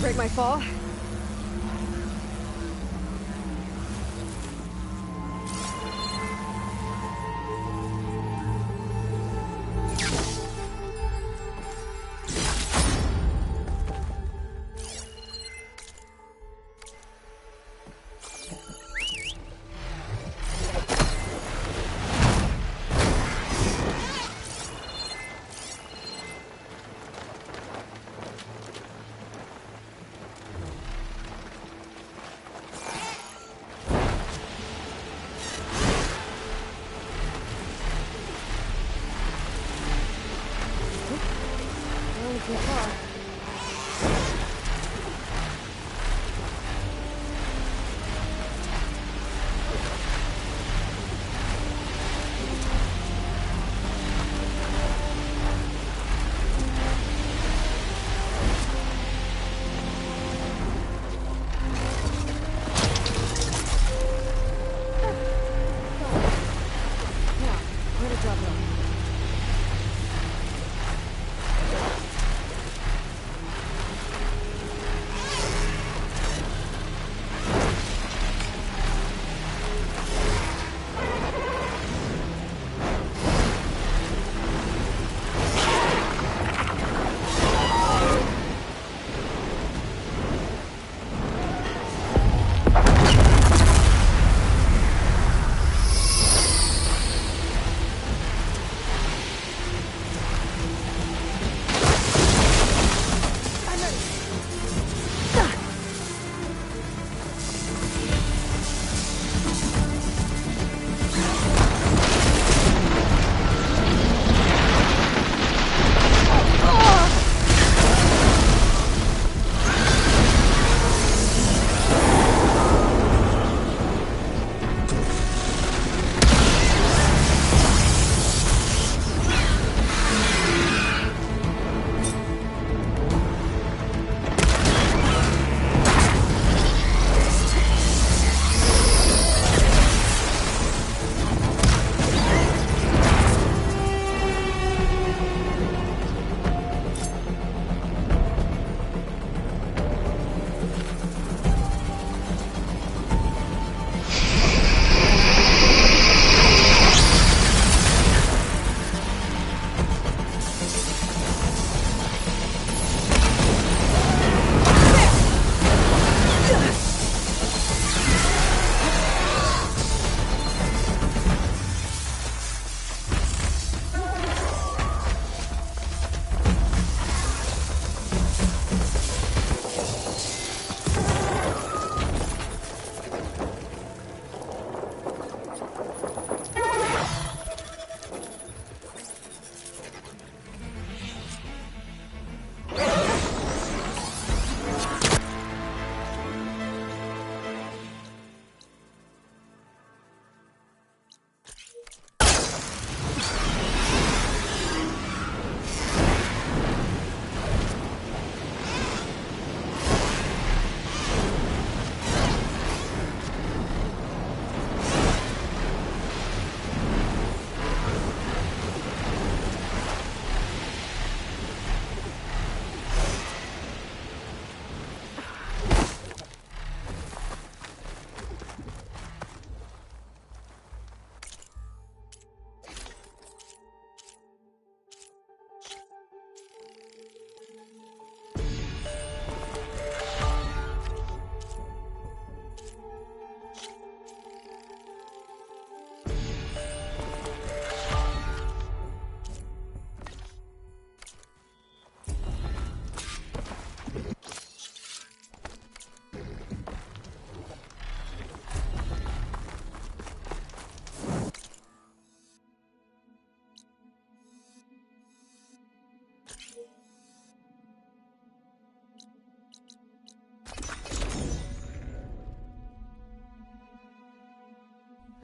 break my fall? Too far. Yeah, where to drop it off?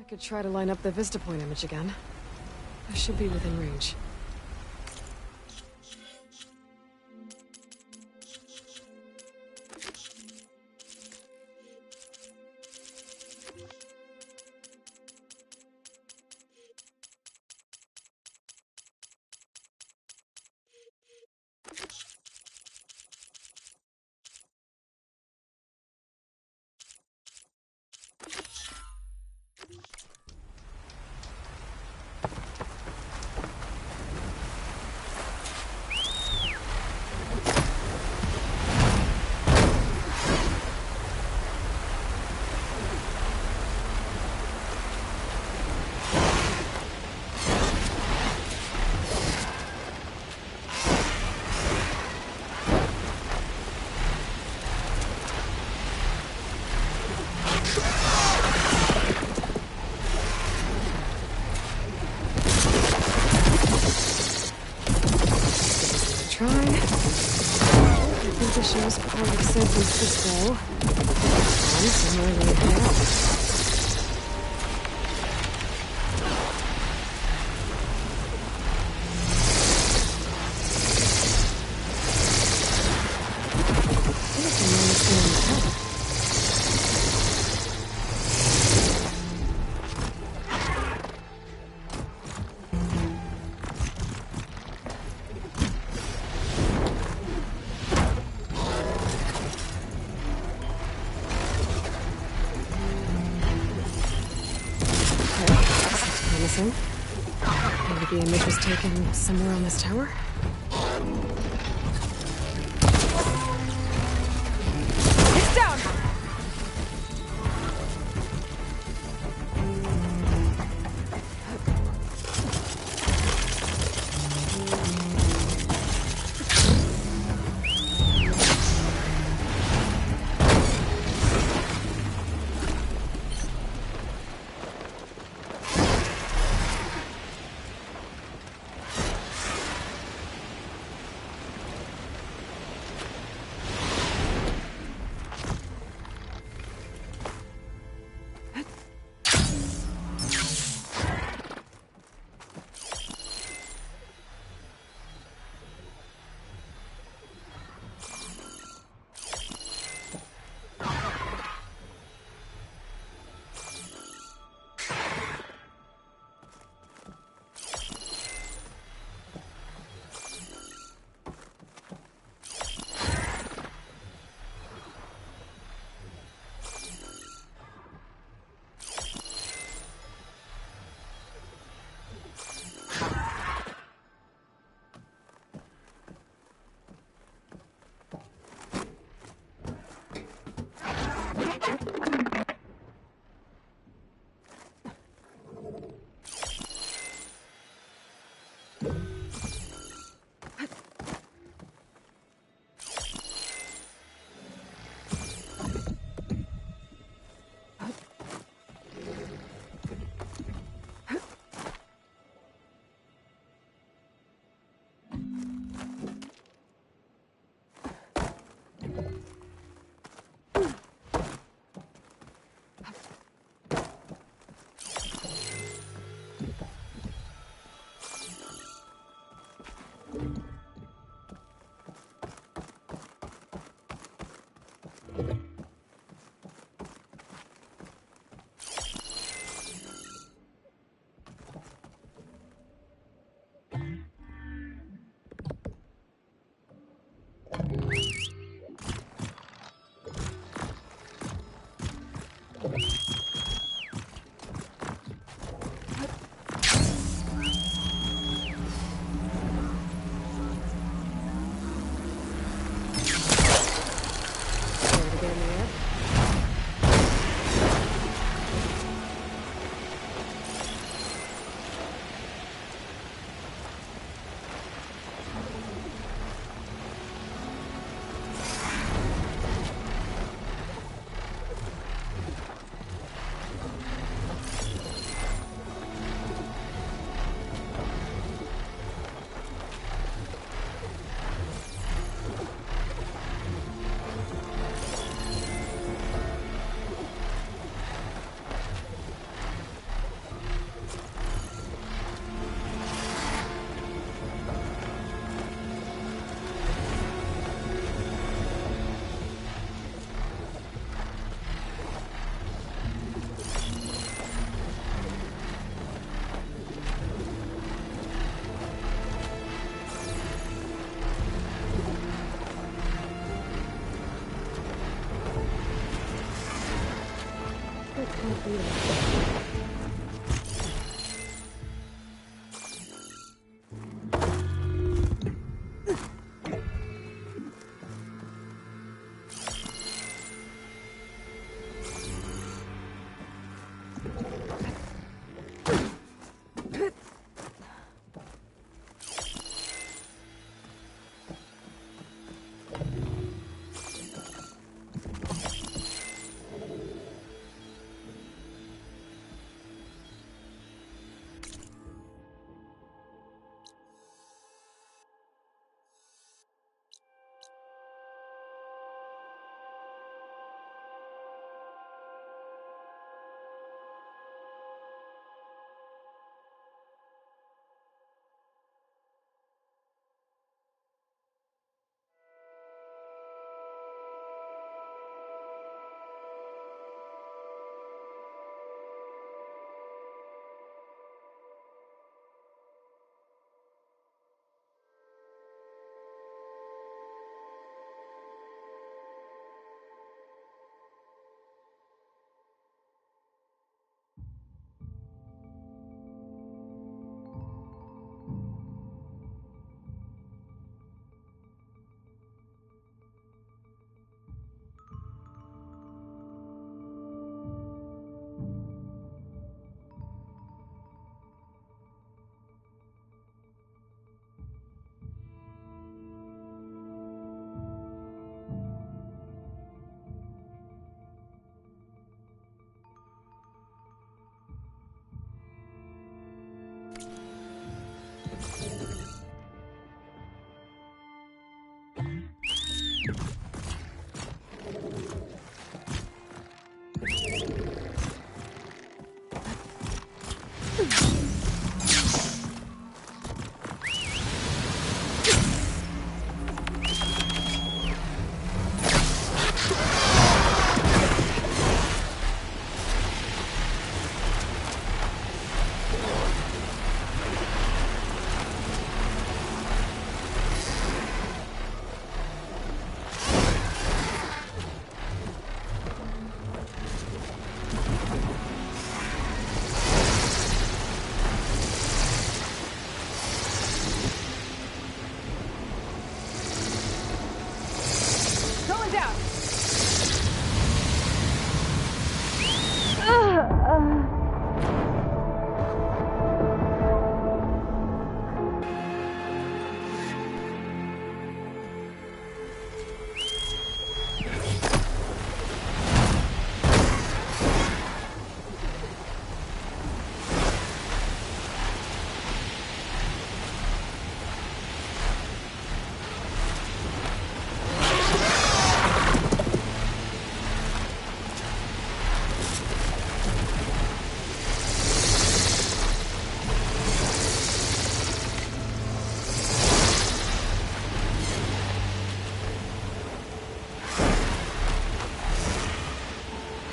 Could try to line up the Vista Point image again. I should be within range. suspicion was part of San Francisco. And somewhere they hid out. Maybe the image was taken somewhere on this tower? It's down!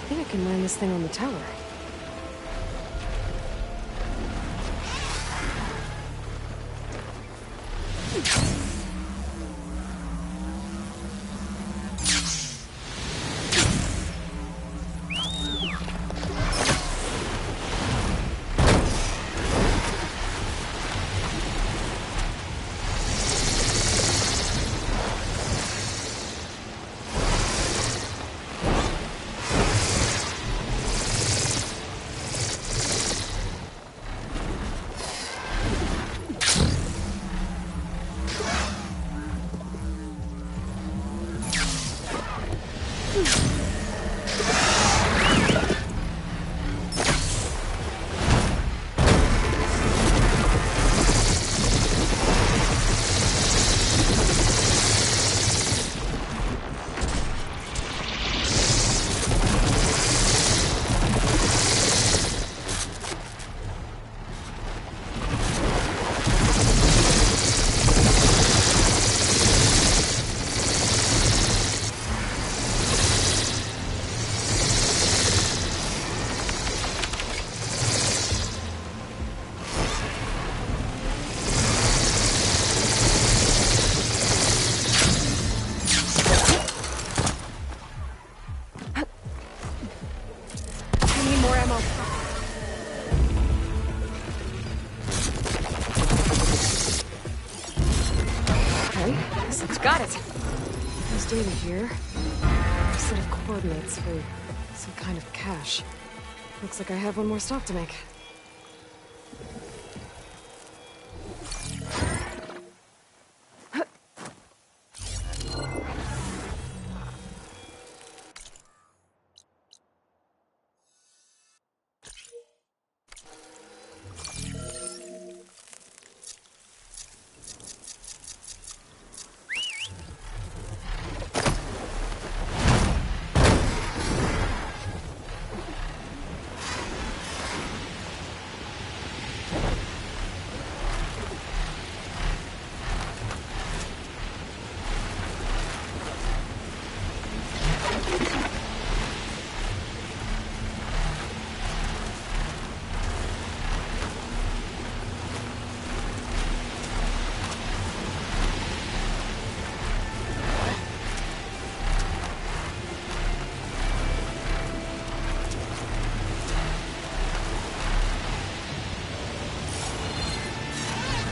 I can land this thing on the tower. Got it. There's data here. A set of coordinates for some kind of cache. Looks like I have one more stop to make.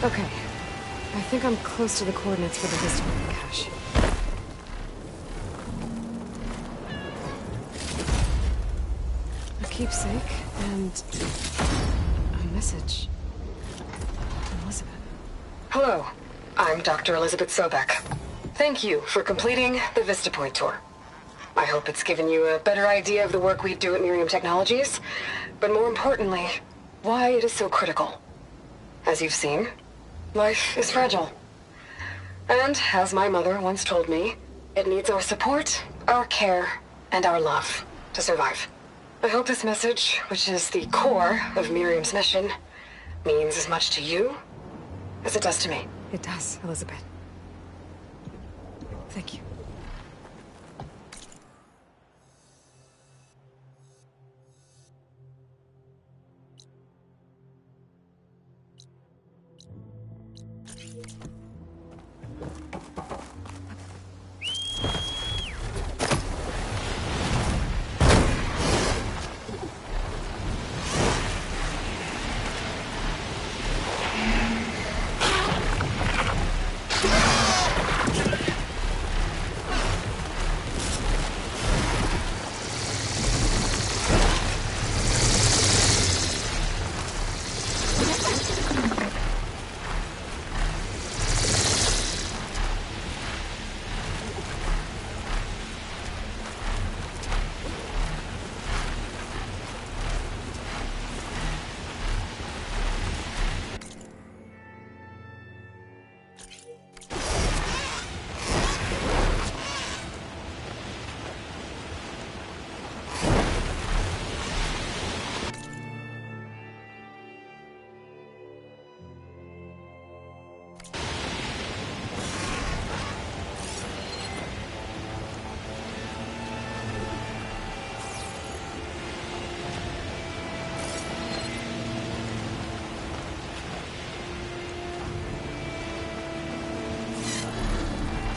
Okay. I think I'm close to the coordinates for the Vista cache. A keepsake and a message. Elizabeth. Hello. I'm Dr. Elizabeth Sobek. Thank you for completing the Vista Point tour. I hope it's given you a better idea of the work we do at Miriam Technologies, but more importantly, why it is so critical. As you've seen, life is fragile. And, as my mother once told me, It needs our support, our care, and our love to survive. I hope this message, which is the core of Miriam's mission, means as much to you as it does to me. It does, Elizabeth. Thank you.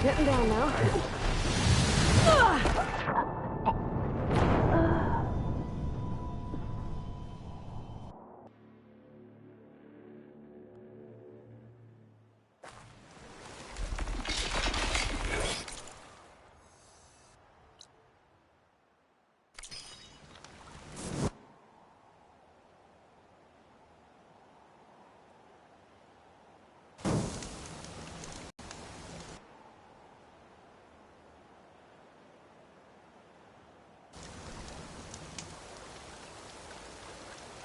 Getting down now.